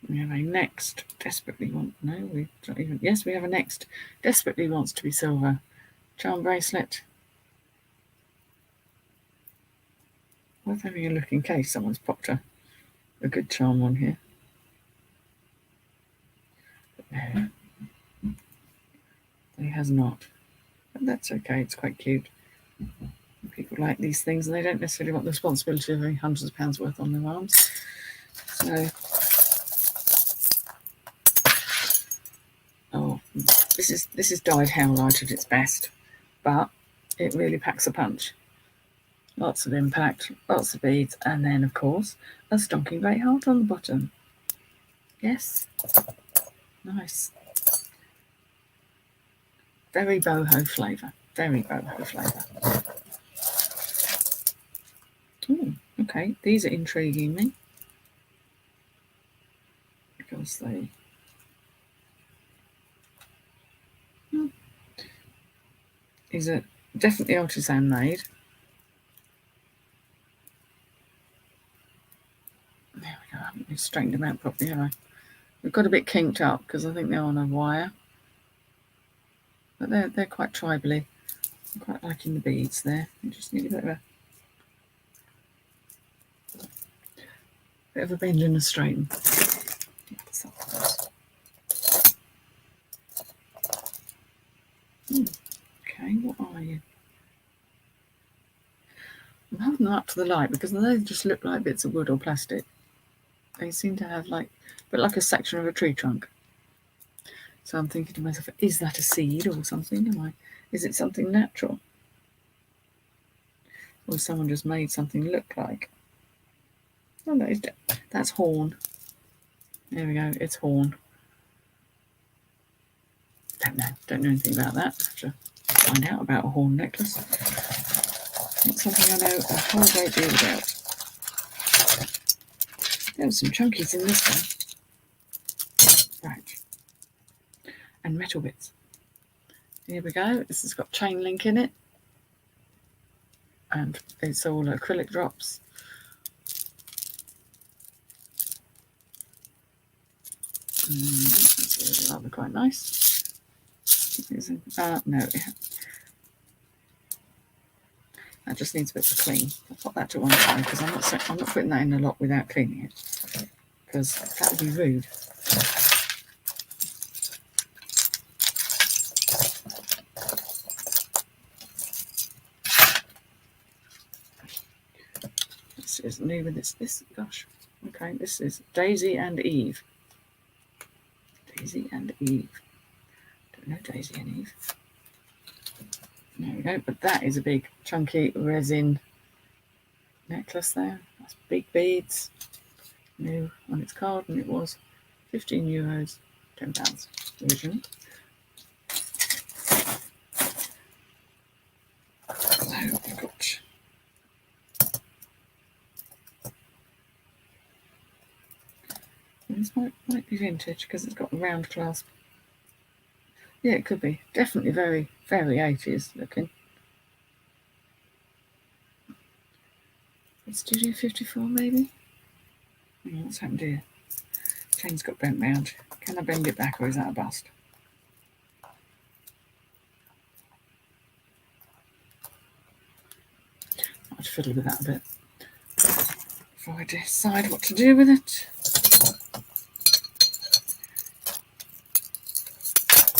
We have a next desperately yes, we have a next desperately wants to be silver charm bracelet. Worth having a look in case someone's popped a good charm on here. But no, he has not. But that's okay, it's quite cute. People like these things and they don't necessarily want the responsibility of having hundreds of pounds worth on their arms. So, this is dyed howlite at its best, but it really packs a punch. Lots of impact, lots of beads, and then of course a stonking great heart on the bottom. Yes, nice. Very boho flavour. Very boho flavour. Okay, these are intriguing me because they these are definitely artisan made. There we go. I haven't straightened them out properly, have I? We've got a bit kinked up because I think they're on a wire, but they're quite tribally. I'm quite liking the beads there. You just need a bit of a bend and a straighten. Okay, what are you? I'm holding them up to the light because they just look like bits of wood or plastic. They seem to have like a section of a tree trunk. So I'm thinking to myself, is that a seed or something? Is it something natural? Or someone just made something look like? Oh no, that's horn. There we go, it's horn. Don't know anything about that. Have to find out about a horn necklace. Not something I know a whole great deal about. There were some chunkies in this one. Right. And metal bits. Here we go. This has got chain link in it. And it's all acrylic drops. That's rather quite nice. No. That just needs a bit of clean. I'll put that to one side because I'm not putting that in a lot without cleaning it, because that would be rude. This is new with this. Gosh. Okay, this is Daisy and Eve. Daisy and Eve. Don't know Daisy and Eve. There we go, but that is a big chunky resin necklace there. That's big beads. New on its card, and it was €15. £10 originally. So I've got this might be vintage because it's got a round clasp. Yeah, it could be. Definitely very, very 80s looking. Studio 54 maybe? What's happened here? Chain's got bent round. Can I bend it back or is that a bust? I'll have to fiddle with that a bit before I decide what to do with it.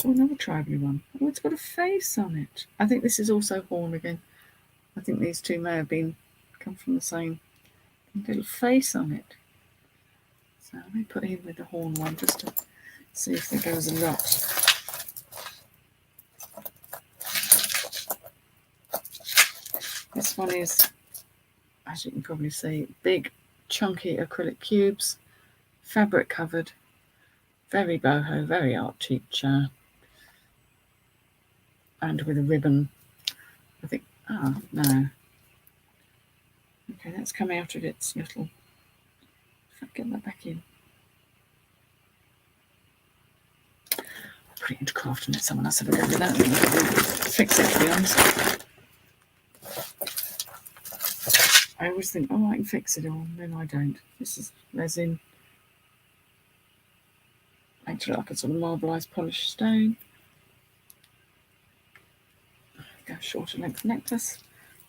Oh, another tribally one. Oh, it's got a face on it. I think this is also horn again. I think these two may have come from the same little face on it. So let me put in with the horn one just to see if there goes a lot. This one is, as you can probably see, big chunky acrylic cubes, fabric covered, very boho, very art teacher, and with a ribbon. I think, no. Okay, that's come out of its little, if I get that back in. I'll put it into craft and let someone else have a go with that. Fix it, to be honest. I always think, oh, I can fix it all, and then I don't. This is resin. Makes it look like a sort of marbleized polished stone. Go shorter length necklace.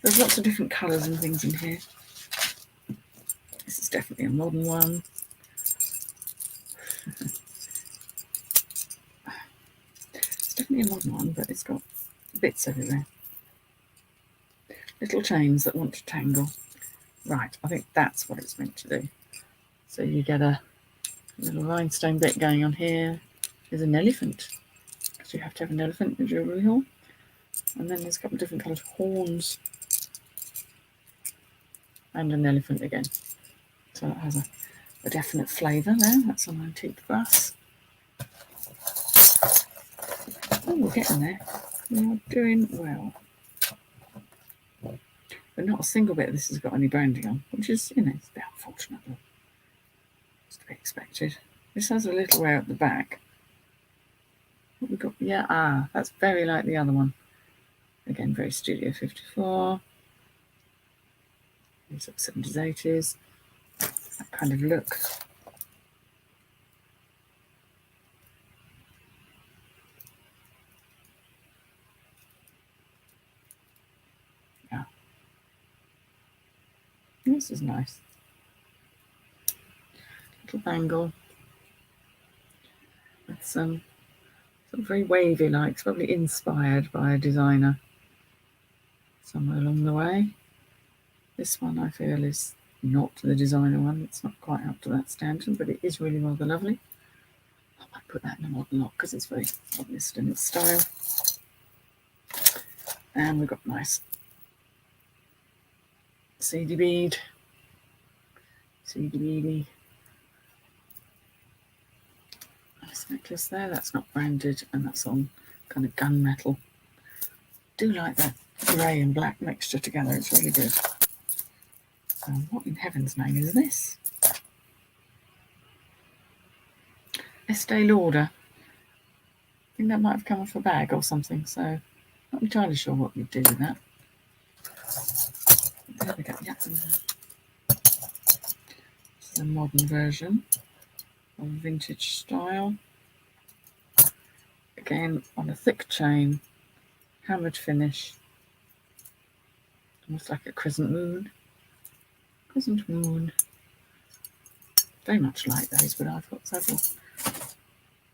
There's lots of different colours and things in here. This is definitely a modern one. It's definitely a modern one, but it's got bits everywhere. Little chains that want to tangle. Right, I think that's what it's meant to do. So you get a little rhinestone bit going on here. There's an elephant, because you have to have an elephant in the jewellery haul. And then there's a couple of different coloured horns. And an elephant again. So that has a definite flavour there. That's an antique brass. Oh, we're getting there. We're doing well. But not a single bit of this has got any branding on, which is, it's a bit unfortunate, but it's to be expected. This has a little wear at the back. What we got? Yeah, that's very like the other one. Again, very Studio 54. These are 70s, 80s. That kind of look. Yeah. This is nice. Little bangle. With some sort of very wavy like. It's probably inspired by a designer somewhere along the way. This one I feel is not the designer one. It's not quite up to that standard, but it is really rather lovely. I might put that in a modern lock because it's very modernist in its style. And we've got nice seedy bead. Seedy beady. Nice necklace there. That's not branded and that's on kind of gunmetal. Do like that grey and black mixture together. It's really good. What in heaven's name is this? Estee Lauder. I think that might have come off a bag or something, so not entirely sure what we'd do with that. There we go. Yeah. This is a modern version of vintage style. Again, on a thick chain, hammered finish. Almost like a crescent moon. Crescent moon. Very much like those, but I've got several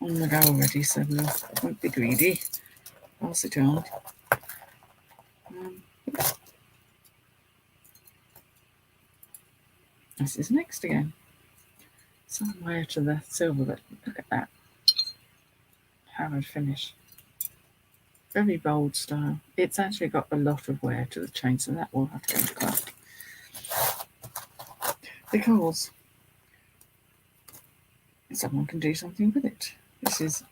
on the go already, so we won't be greedy. Pass it on. This is next again. Somewhere to the silver, but look at that. Hammered finish. Very bold style. It's actually got a lot of wear to the chain, so that will have to go into craft. Because someone can do something with it. This is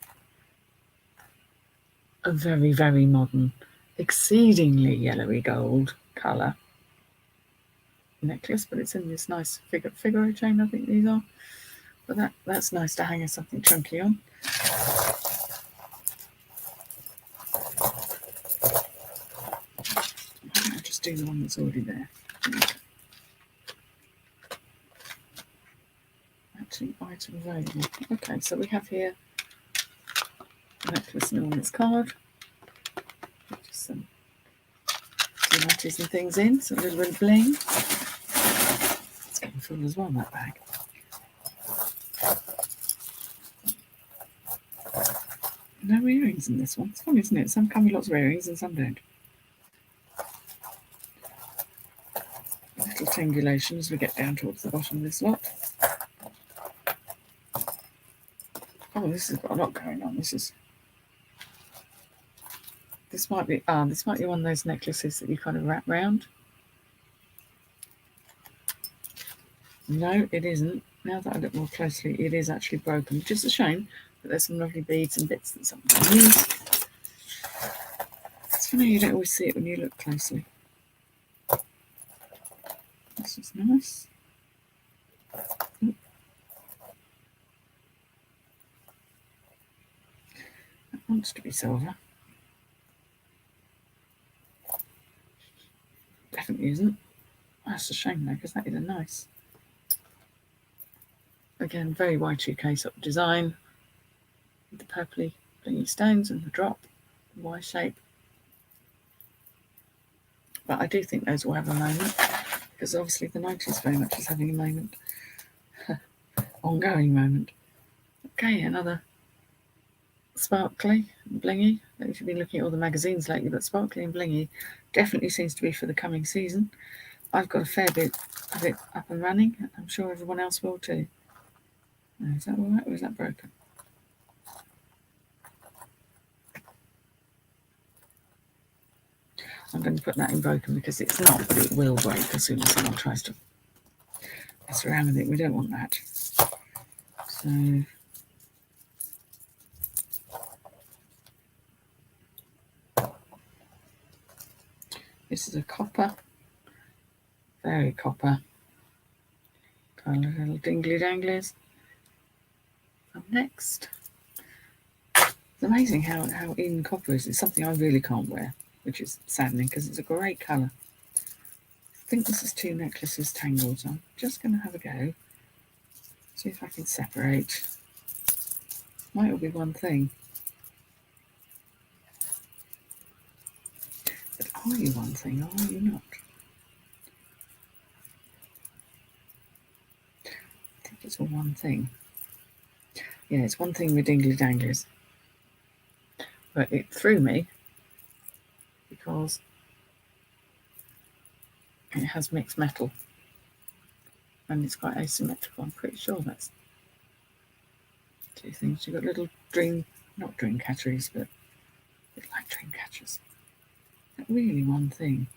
a very, very modern, exceedingly yellowy gold colour necklace, but it's in this nice figure chain, I think these are. But that's nice to hang something chunky on. I'll just do the one that's already there. Actually, item available. Okay, so we have here a necklace and on its card. Just some letters and things in, so a little bit of bling. It's getting full as well, that bag. No earrings in this one. It's fun, isn't it? Some come with lots of earrings and some don't. A little tingulation as we get down towards the bottom of this lot. Oh, this has got a lot going on. This might be one of those necklaces that you kind of wrap round. No, it isn't. Now that I look more closely, it is actually broken, which is a shame, but there's some lovely beads and bits that someone can use. It's funny, you don't always see it when you look closely. This is nice. That wants to be silver. Definitely isn't. That's a shame though, because that is a nice. Again, very Y2K sort of design. With the purpley blingy stones and the drop, the Y shape. But I do think those will have a moment, because obviously the 90s very much is having a moment. Ongoing moment. Okay, another sparkly and blingy. I don't know if you've been looking at all the magazines lately, but sparkly and blingy definitely seems to be for the coming season. I've got a fair bit of it up and running, and I'm sure everyone else will too. Now, is that all right or is that broken? I'm going to put that in broken because it's not, but it will break as soon as someone tries to mess around with it. We don't want that. So this is a copper, very copper. Got a little dingly danglies. Up next. It's amazing how in copper is. It's something I really can't wear, which is saddening because it's a great colour. I think this is two necklaces tangled, so I'm just going to have a go. See if I can separate. Might all be one thing. But are you one thing or are you not? I think it's all one thing. Yeah, it's one thing with dingly danglies. But it threw me because it has mixed metal. And it's quite asymmetrical. I'm pretty sure that's two things. You've got little not dream catchers, but a bit like dream catchers. Not really one thing.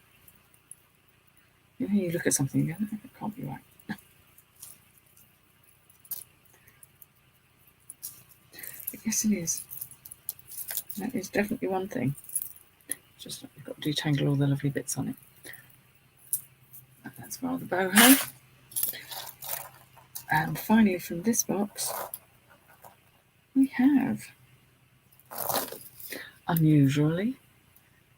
You know, you look at something and go, no, that can't be right. But yes, it is. That is definitely one thing. Just you've got to detangle all the lovely bits on it. That's rather boho. And finally, from this box, we have, unusually,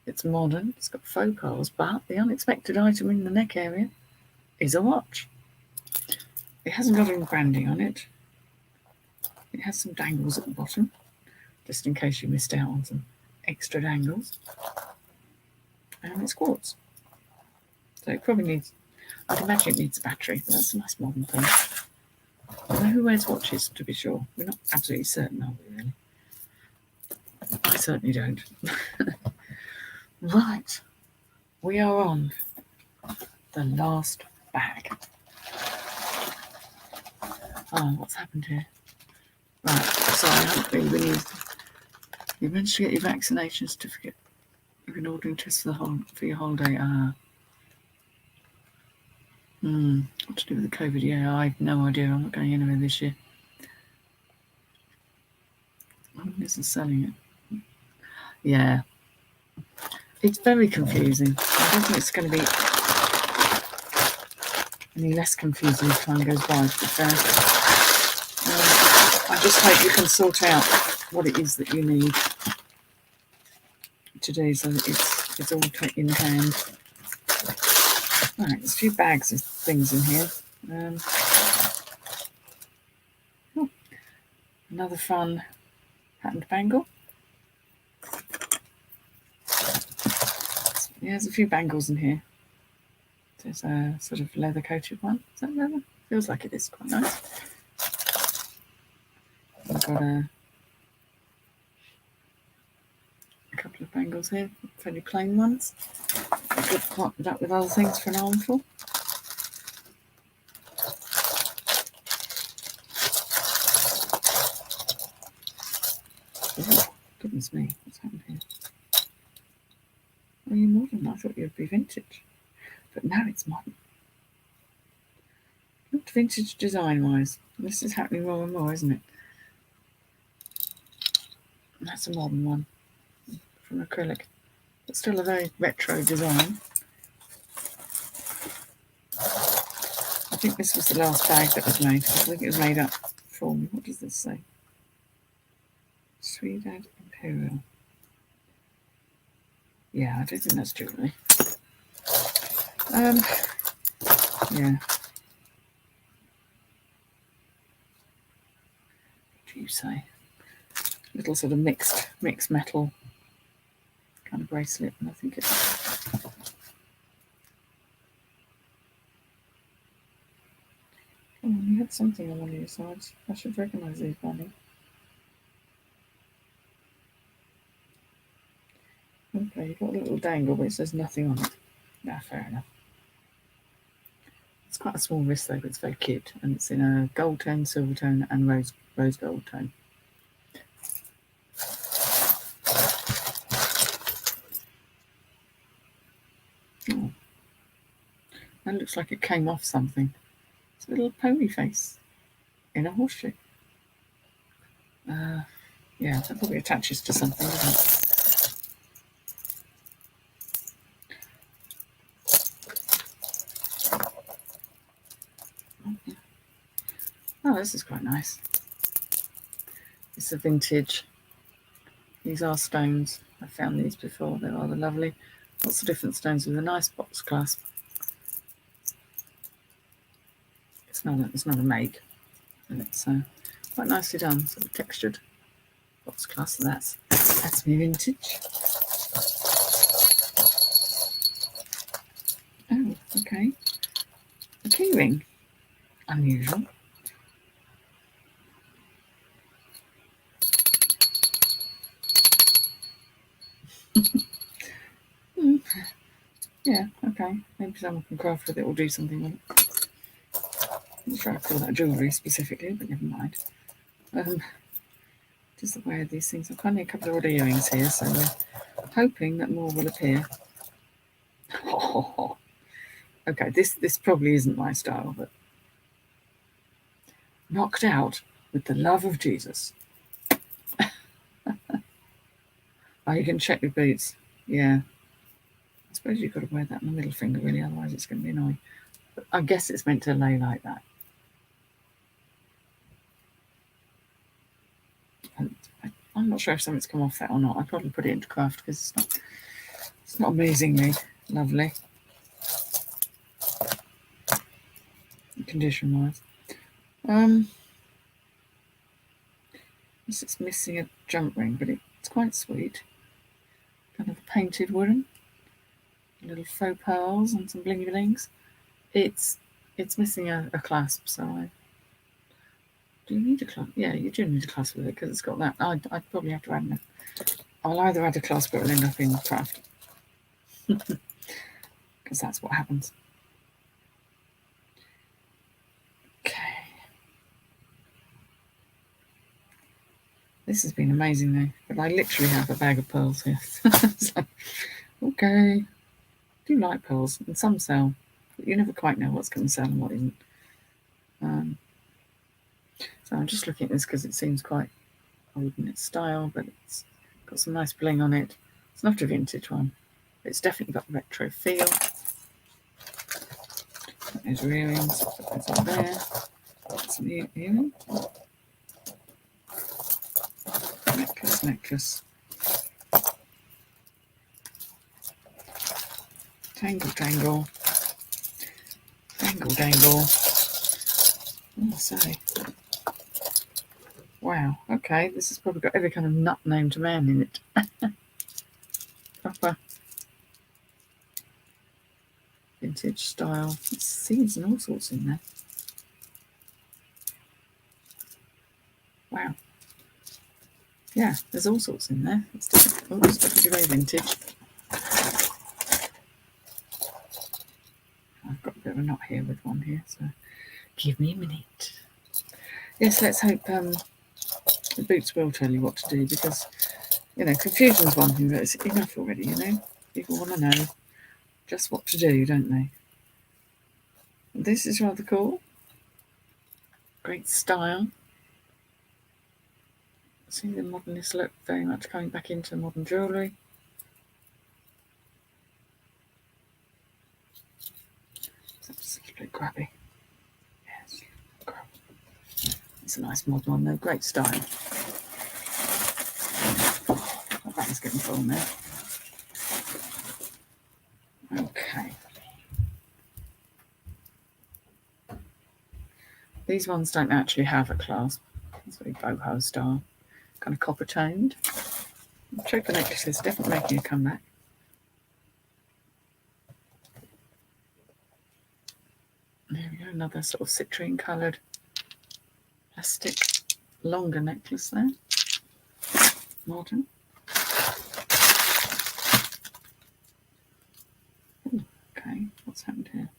it's modern, it's got faux pearls, but the unexpected item in the neck area is a watch. It hasn't got any branding on it. It has some dangles at the bottom, just in case you missed out on some extra dangles. And it's quartz. So it probably needs, I'd imagine it needs a battery, but that's a nice modern thing. I know who wears watches, to be sure. We're not absolutely certain, are we, really? I certainly don't. Right. We are on the last bag. Oh, what's happened here? Right, sorry, I haven't been really. You managed to get your vaccination certificate. You've been ordering tests for your holiday. What to do with the COVID? Yeah, I have no idea. I'm not going anywhere this year. This is selling it. Yeah. It's very confusing. I don't think it's going to be any less confusing as time goes by, to be fair. I just hope you can sort out what it is that you need to do so that it's all in hand. Right, there's a few bags of things in here. Another fun patterned bangle. Yeah, there's a few bangles in here. There's a sort of leather coated one. Is that leather? Feels like it is. Quite nice. I've got a couple of bangles here, fairly plain ones. I could part it up with other things for an armful. Oh, goodness me, what's happened here? Are you modern? I thought you'd be vintage, but now it's modern. Not vintage design-wise. This is happening more and more, isn't it? That's a modern one from Acrylic, but still a very retro design. I think this was the last bag that was made. I think it was made up from, what does this say? Swedad Imperial. Yeah, I don't think that's jewellery. Yeah. What do you say? Little sort of mixed metal kind of bracelet, and I think it's you had something on one of your sides. I should recognise these by now. Okay, you've got a little dangle, but it says nothing on it. Yeah, fair enough. It's quite a small wrist though, but it's very cute, and it's in a gold tone, silver tone, and rose gold tone. Oh, that looks like it came off something. It's a little pony face in a horseshoe. Yeah, that probably attaches to something, doesn't it? Oh, this is quite nice. It's a vintage. These are stones. I found these before. They're rather lovely. Lots of different stones with a nice box clasp. It's not a make, and it's quite nicely done. Sort of textured box clasp. So that's me vintage. Oh, okay. A key ring. Unusual. Yeah, okay. Maybe someone can craft with it or do something with it. I'm not sure I call that jewellery specifically, but never mind. Just the way of these things. I'm finding a couple of odd earrings here, so we're hoping that more will appear. Okay, this probably isn't my style, but knocked out with the love of Jesus. Oh, you can check with boots. Yeah. I suppose you've got to wear that on the middle finger, really, otherwise it's going to be annoying. But I guess it's meant to lay like that. And I'm not sure if something's come off that or not. I'd probably put it into craft because it's not amazingly lovely condition-wise. It's missing a jump ring, but it's quite sweet. Kind of painted wooden. Little faux pearls and some blingy blings. It's missing a clasp, so do you need a clasp? Yeah, you do need a clasp with it because it's got that. I'd probably have to add it. I'll either add a clasp or it'll end up in craft. Because that's what happens. Okay. This has been amazing though, but I literally have a bag of pearls here. So, okay. I do like pearls, and some sell, but you never quite know what's going to sell and what isn't. So I'm just looking at this because it seems quite old in its style, but it's got some nice bling on it. It's not a vintage one. It's definitely got a retro feel. There's earrings. Put those on there. Some earrings. Necklace. Tangle. What did I say? Wow, okay, this has probably got every kind of nut known to man in it. Proper vintage style. There's seeds and all sorts in there. Wow. Yeah, there's all sorts in there. It's definitely very vintage. I've got a bit of a knot here with one here, so give me a minute. Yes, let's hope the boots will tell you what to do, because, confusion's one thing, but it's enough already, People want to know just what to do, don't they? This is rather cool. Great style. See the modernist look very much coming back into modern jewellery. That's a bit grabby. Yes, grab. It's a nice modern one though. Great style. Oh, that was getting full now. Okay. These ones don't actually have a clasp. It's very boho style. Kind of copper toned. Choker necklaces definitely making a comeback. There we go, another sort of citrine coloured plastic longer necklace there. Modern. Ooh, okay, what's happened here?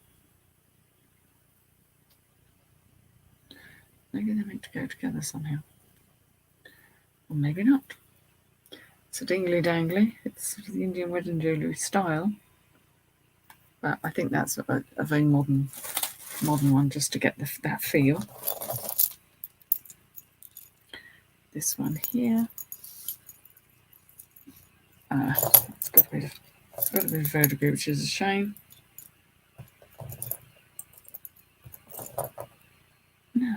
Maybe they're meant to go together somehow. Or maybe not. It's a dingly dangly. It's sort of the Indian wedding jewellery style. But I think that's a very modern one, just to get that feel. This one here. It's got a bit of vertigo, which is a shame. No,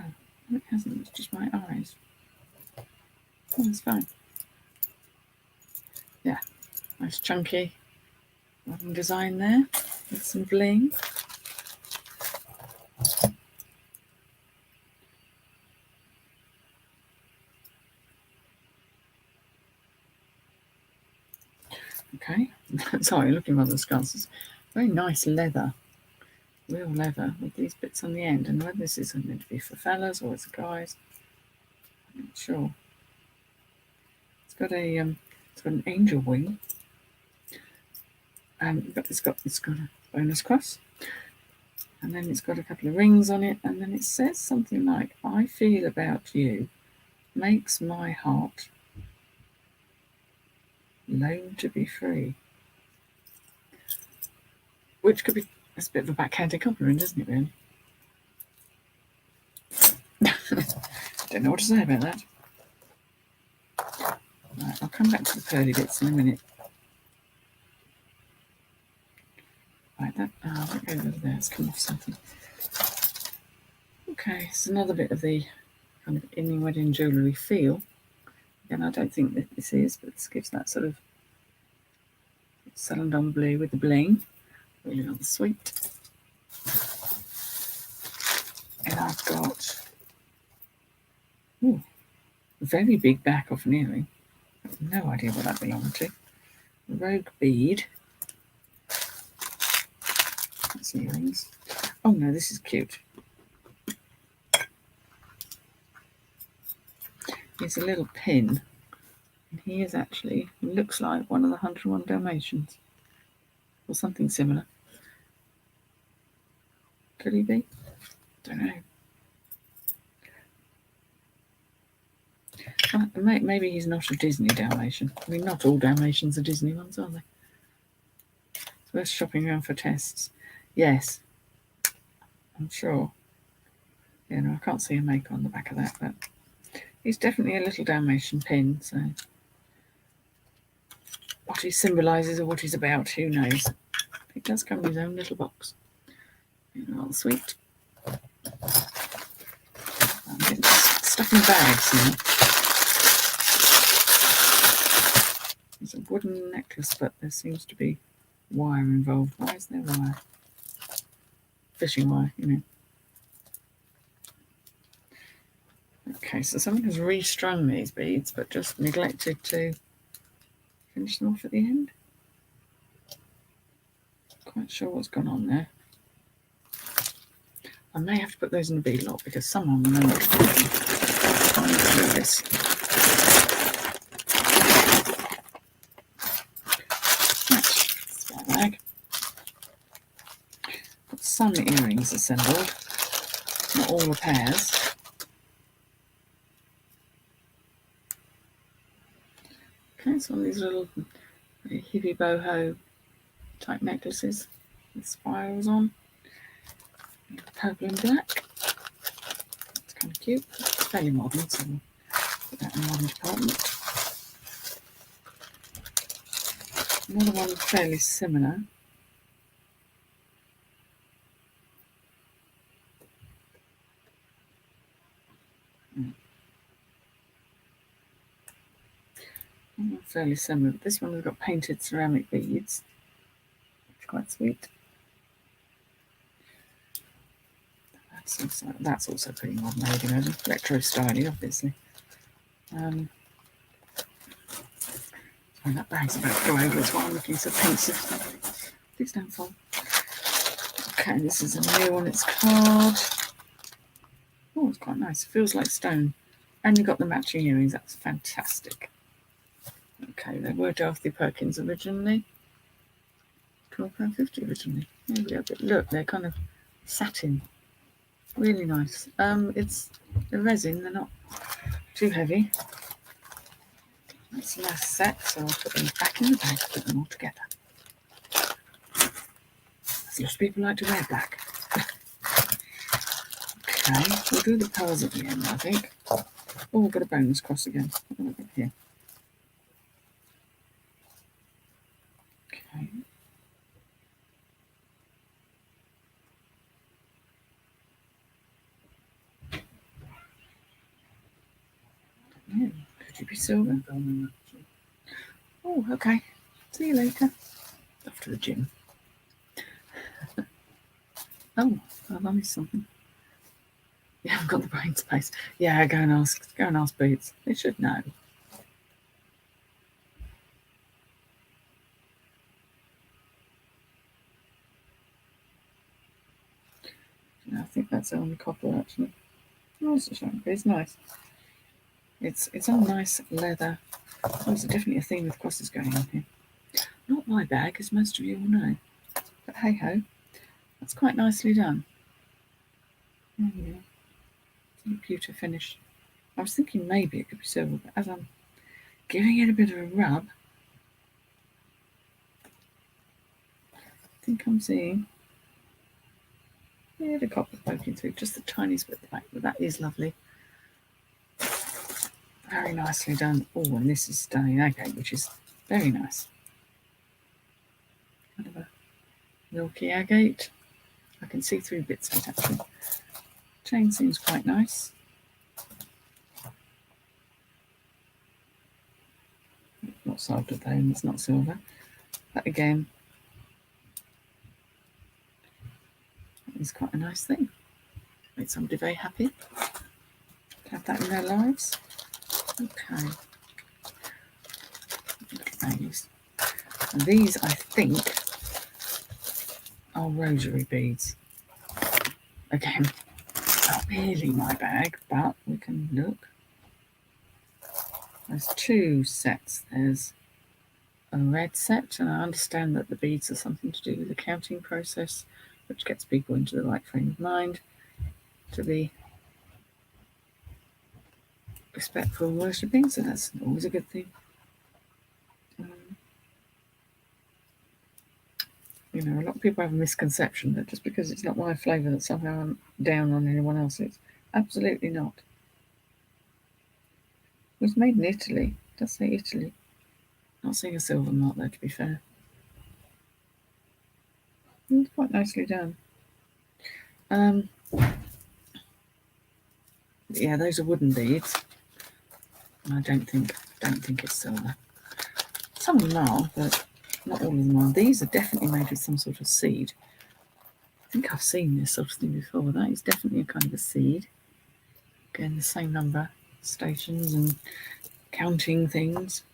it hasn't. It's just my eyes. Oh, it's fine. Yeah, nice chunky modern design there with some bling. Okay, sorry, looking rather scarce. Very nice leather, real leather with these bits on the end. And whether this is meant to be for fellas or it's for guys, I'm not sure. It's got an angel wing, and it's got a bonus cross, and then it's got a couple of rings on it, and then it says something like, "I feel about you makes my heart long to be free," which could be a bit of a backhanded compliment, isn't it, really? Don't know what to say about that. Right, I'll come back to the pearly bits in a minute. Right, that goes over there. It's come off something. Okay, it's another bit of the kind of Indian wedding jewellery feel. Again, I don't think that this is, but this gives that sort of celandine blue with the bling. Really rather sweet. And I've got a very big back of an earring. I have no idea what that belonged to. Rogue bead. That's earrings. Oh no, this is cute. Here's a little pin. And he is actually, looks like one of the 101 Dalmatians. Or something similar. Could he be? Don't know. Maybe he's not a Disney Dalmatian. I mean, not all Dalmatians are Disney ones, are they? It's worth shopping around for tests. Yes, I'm sure. Yeah, no, I can't see a maker on the back of that, but He's definitely a little Dalmatian pin, so what he symbolises or what he's about, who knows. It does come in his own little box. Rather sweet. I'm getting stuff in bags now. It's a wooden necklace, but there seems to be wire involved. Why is there wire? Fishing wire, you know. Okay, so someone has restrung these beads, but just neglected to finish them off at the end. Quite sure what's gone on there. I may have to put those in the bead lot because someone will know what to do. I need to do this. Spare bag. Got some earrings assembled, not all the pairs. Okay, it's one of these little hippie boho type necklaces with spirals on. Purple and black. It's kind of cute. It's fairly modern, so we'll put that in the modern department. Another one fairly similar. Fairly similar, but this one has got painted ceramic beads. It's quite sweet. That's also pretty modern, I would imagine. Retro styling, obviously. Sorry, that bag's about to go over as well. I'm looking so pensive. Please don't fall. Okay, this is a new one. It's card. Oh, it's quite nice. It feels like stone. And you've got the matching earrings. That's fantastic. Okay, they were Dorothy Perkins originally. £12.50 originally. Maybe a bit. Look, they're kind of satin. Really nice. It's the resin, they're not too heavy. That's a nice set, so I'll put them back in the bag to put them all together. As lots of people like to wear black. Okay, we'll do the pearls at the end, I think. Oh, we've got a bonus cross again. What have I got here? Okay. Yeah, could you be silver? Oh, okay. See you later. Off to the gym. Oh, have I missed something? Yeah, I've got the brain space. Yeah, go and ask Boots. They should know. I think that's on copper actually. Oh, it's a shame, but it's nice. It's on nice leather. Oh, there's definitely a theme with crosses going on here. Not my bag, as most of you will know. But hey ho, that's quite nicely done. There we go. It's a pewter finish. I was thinking maybe it could be silver, but as I'm giving it a bit of a rub, I think I'm seeing the copper poking through, just the tiniest bit of the back, but that is lovely. Very nicely done. Oh, and this is stunning agate, which is very nice. Kind of a milky agate. I can see through bits of it actually. Chain seems quite nice. Not soldered though, and it's not silver. But again, it's quite a nice thing. Made somebody very happy to have that in their lives. Okay. And these, I think, are rosary beads. Again, not really my bag, but we can look. There's two sets. There's a red set, and I understand that the beads are something to do with the counting process, which gets people into the right frame of mind to be respectful and worshipping, so that's always a good thing. You know, a lot of people have a misconception that just because it's not my flavour that somehow I'm down on anyone else. It's absolutely not. It was made in Italy. It does say Italy. Not seeing a silver mark there, to be fair. It's quite nicely done. Yeah, those are wooden beads. I don't think it's silver. Some of them are, but not all of them are. These are definitely made with some sort of seed. I think I've seen this sort of thing before. That is definitely a kind of a seed. Again, the same number, stations and counting things.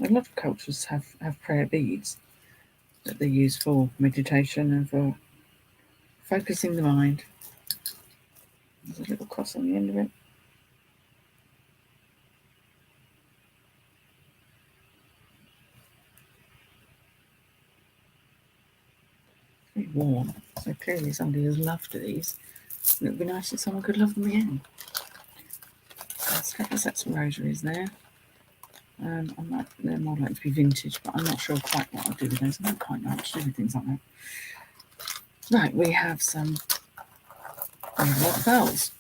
A lot of cultures have prayer beads that they use for meditation and for focusing the mind. There's a little cross on the end of it. Very warm, so clearly somebody has loved these. It would be nice if someone could love them again. There's a couple of sets of rosaries there. They're more likely to be vintage, but I'm not sure quite what I'll do with those. I don't quite know what to do with things like that. Right, we have a lot of pearls.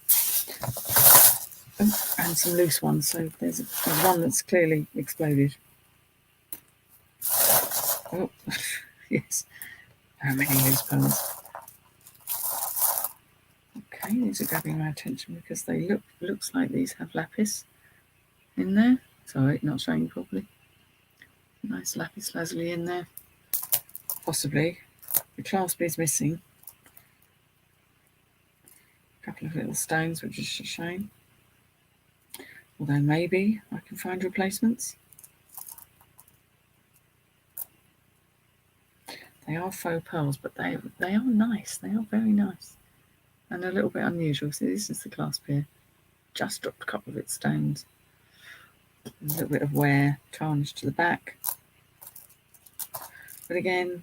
Oh, and some loose ones, so there's one that's clearly exploded. Oh, yes. How many loose pearls? Okay, these are grabbing my attention because they looks like these have lapis in there. Sorry, not showing properly. Nice lapis lazuli in there. Possibly. The clasp is missing. A couple of little stones, which is a shame. Although maybe I can find replacements. They are faux pearls, but they are nice. They are very nice. And a little bit unusual. See, this is the clasp here. Just dropped a couple of its stones. A little bit of wear, tarnish to the back. But again,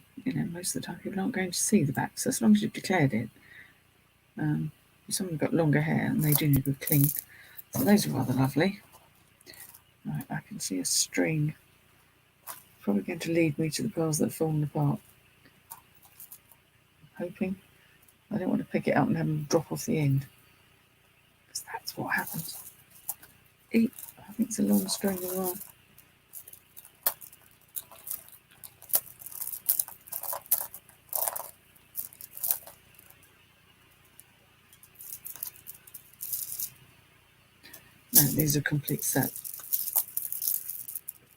most of the time people aren't going to see the back. So as long as you've declared it. Someone got longer hair and they do need to be clean. So those are rather lovely. Right, I can see a string. Probably going to lead me to the pearls that have fallen apart. I'm hoping. I don't want to pick it up and have them drop off the end. Because that's what happens. I think it's a long string as well. No, these are a complete set.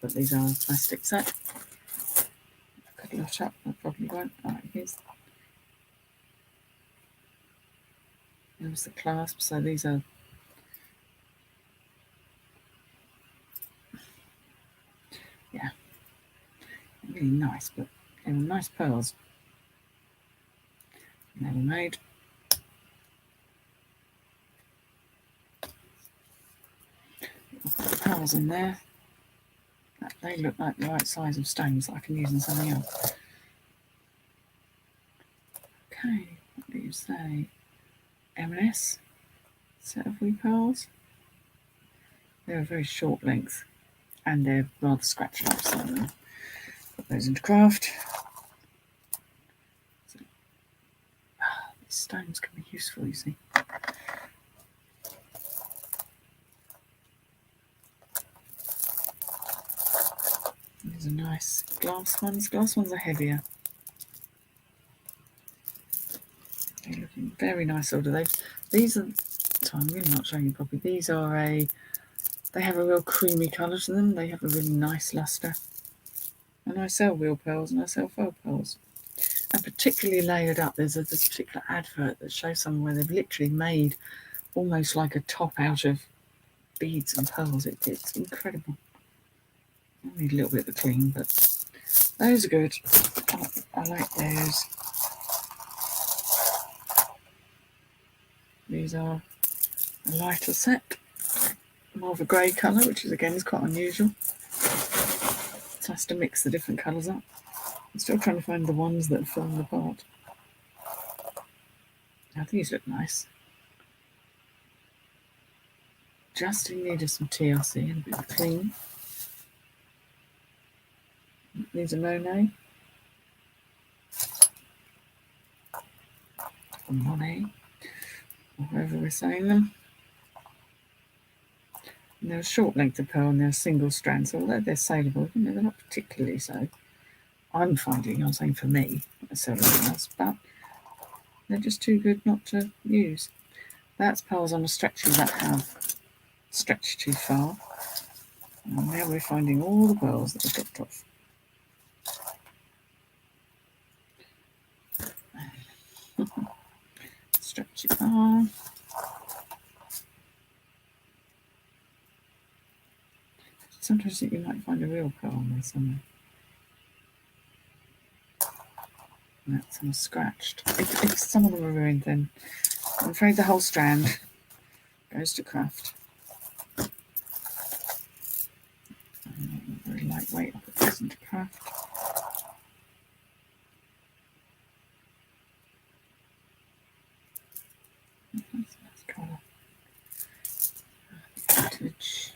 But these are a plastic set. Cut it off up, I probably won't. Alright, here's the clasp. So these are really nice, but they were nice pearls. And they were made. We'll put the pearls in there. They look like the right size of stones that I can use in something else. Okay, what do you say? M&S set of wee pearls. They're a very short length and they're rather scratched up, so I'll put those into craft. So, these stones can be useful, you see. These are nice glass ones. Glass ones are heavier. They're looking very nice order. These are, so I'm really not showing you properly. These are they have a real creamy colour to them. They have a really nice lustre. And I sell real pearls and I sell faux pearls. And particularly layered up, there's a particular advert that shows someone where they've literally made almost like a top out of beads and pearls. It's incredible. I need a little bit of a clean, but those are good. I like those. These are a lighter set, more of a grey colour, which is again is quite unusual. It's nice to mix the different colours up. I'm still trying to find the ones that have fallen apart. Now these look nice. Just in need of some TLC and a bit of clean. These are Monet. Or Monet, or however we're saying them. And they're a short length of pearl and they're single strands, so although they're saleable, they're not particularly so. I'm finding, I'm saying for me, not necessarily anyone else, but they're just too good not to use. That's pearls on a stretcher that have stretched too far. And now we're finding all the pearls that have dropped off. Stretch it on. Sometimes you might find a real pearl on there somewhere. That's some scratched. If some of them are ruined, then I'm afraid the whole strand goes to craft. Very lightweight, I'll put this into craft. That's a nice colour. Vintage.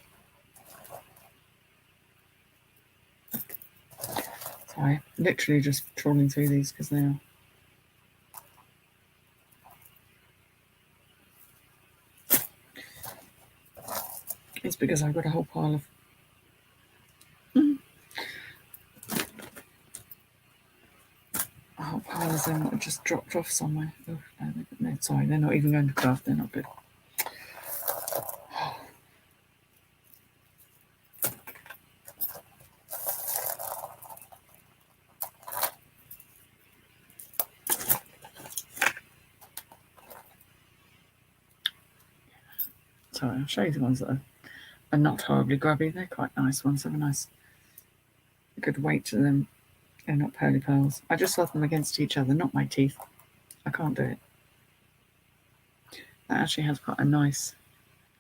Sorry, literally just trawling through these because they are. It's because I've got a whole pile of them that have just dropped off somewhere. Oh, no, sorry, they're not even going to craft. They're not good. Sorry, I'll show you the ones that are not horribly grubby. They're quite nice ones. Have a nice, good weight to them. They're not pearly pearls. I just love them against each other, not my teeth. I can't do it. That actually has quite a nice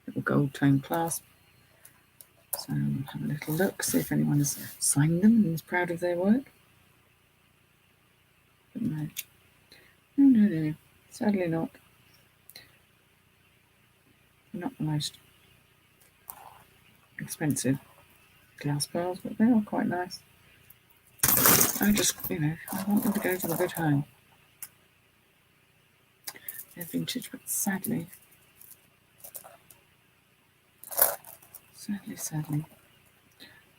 little gold tone clasp. So we'll have a little look, see if anyone has signed them and is proud of their work. But no, sadly not. They're not the most expensive glass pearls, but they are quite nice. I just, I want them to go to the good home. They're vintage, but sadly,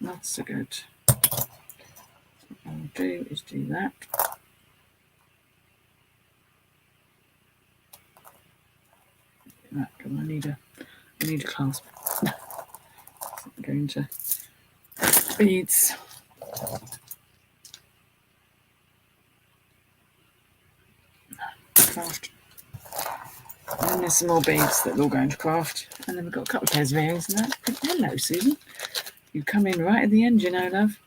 not so good. What I'll do is do that. Because I need a clasp. I'm going to beads. Craft. And then there's some more beads that we're all going to craft. And then we've got a couple of pairs of earrings and that. Hello, Susan. You come in right at the end, love.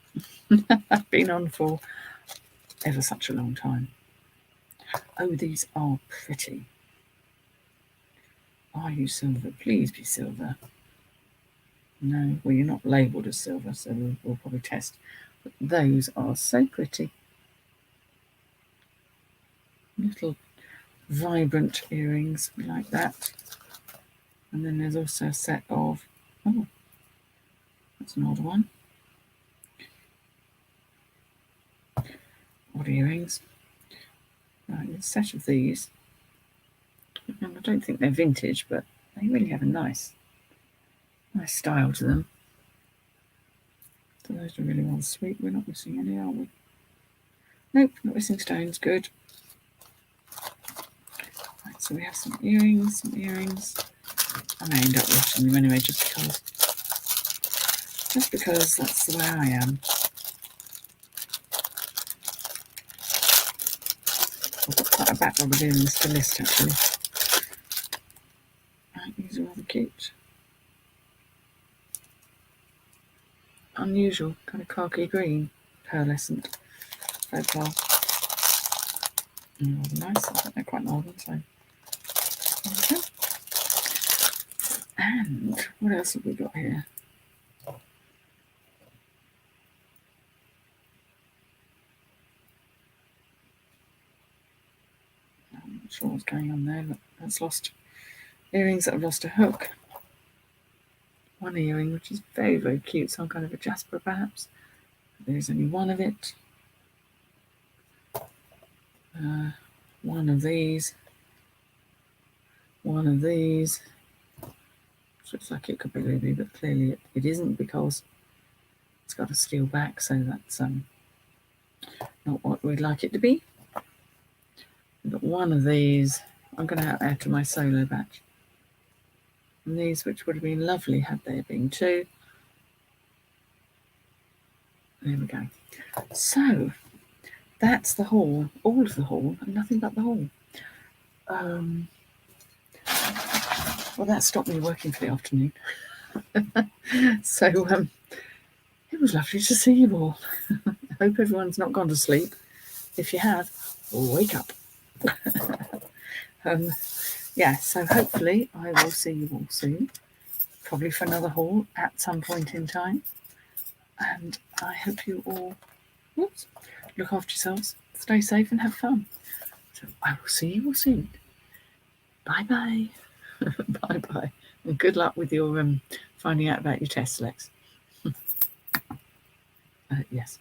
I've been on for ever such a long time. Oh, these are pretty. Are you silver? Please be silver. No, well, you're not labelled as silver, so we'll probably test. But those are so pretty. Little vibrant earrings like that. And then there's also a set of, oh, that's an odd one. Odd earrings. Right, a set of these. And I don't think they're vintage, but they really have a nice style to them. So those are really rather sweet. We're not missing any, are we? Nope, not missing stones. Good. Right, so we have some earrings. I may end up washing them anyway, just because that's the way I am. I've got quite a backlog of earrings to list, actually. Right, these are rather cute. Unusual, kind of khaki green, pearlescent faux pearl. Rather nice. I think they're quite modern, so. Okay. And what else have we got here? I'm not sure what's going on there, but that's lost. Earrings that have lost a hook. One earring, which is very, very cute, some kind of a Jasper perhaps. There's only one of it. One of these. looks like it could be ruby, but clearly it isn't, because it's got a steel back, so that's not what we'd like it to be. But one of these I'm going to add to my solo batch. And these, which would have been lovely had there been two. There we go. So that's the haul, all of the haul, and nothing but the haul. Well, that stopped me working for the afternoon. So it was lovely to see you all. I hope everyone's not gone to sleep. If you have, wake up. Yeah, so hopefully I will see you all soon, probably for another haul at some point in time. And I hope you all look after yourselves, stay safe and have fun. So I will see you all soon. Bye-bye. Bye-bye. And good luck with your finding out about your test, Lex. Yes.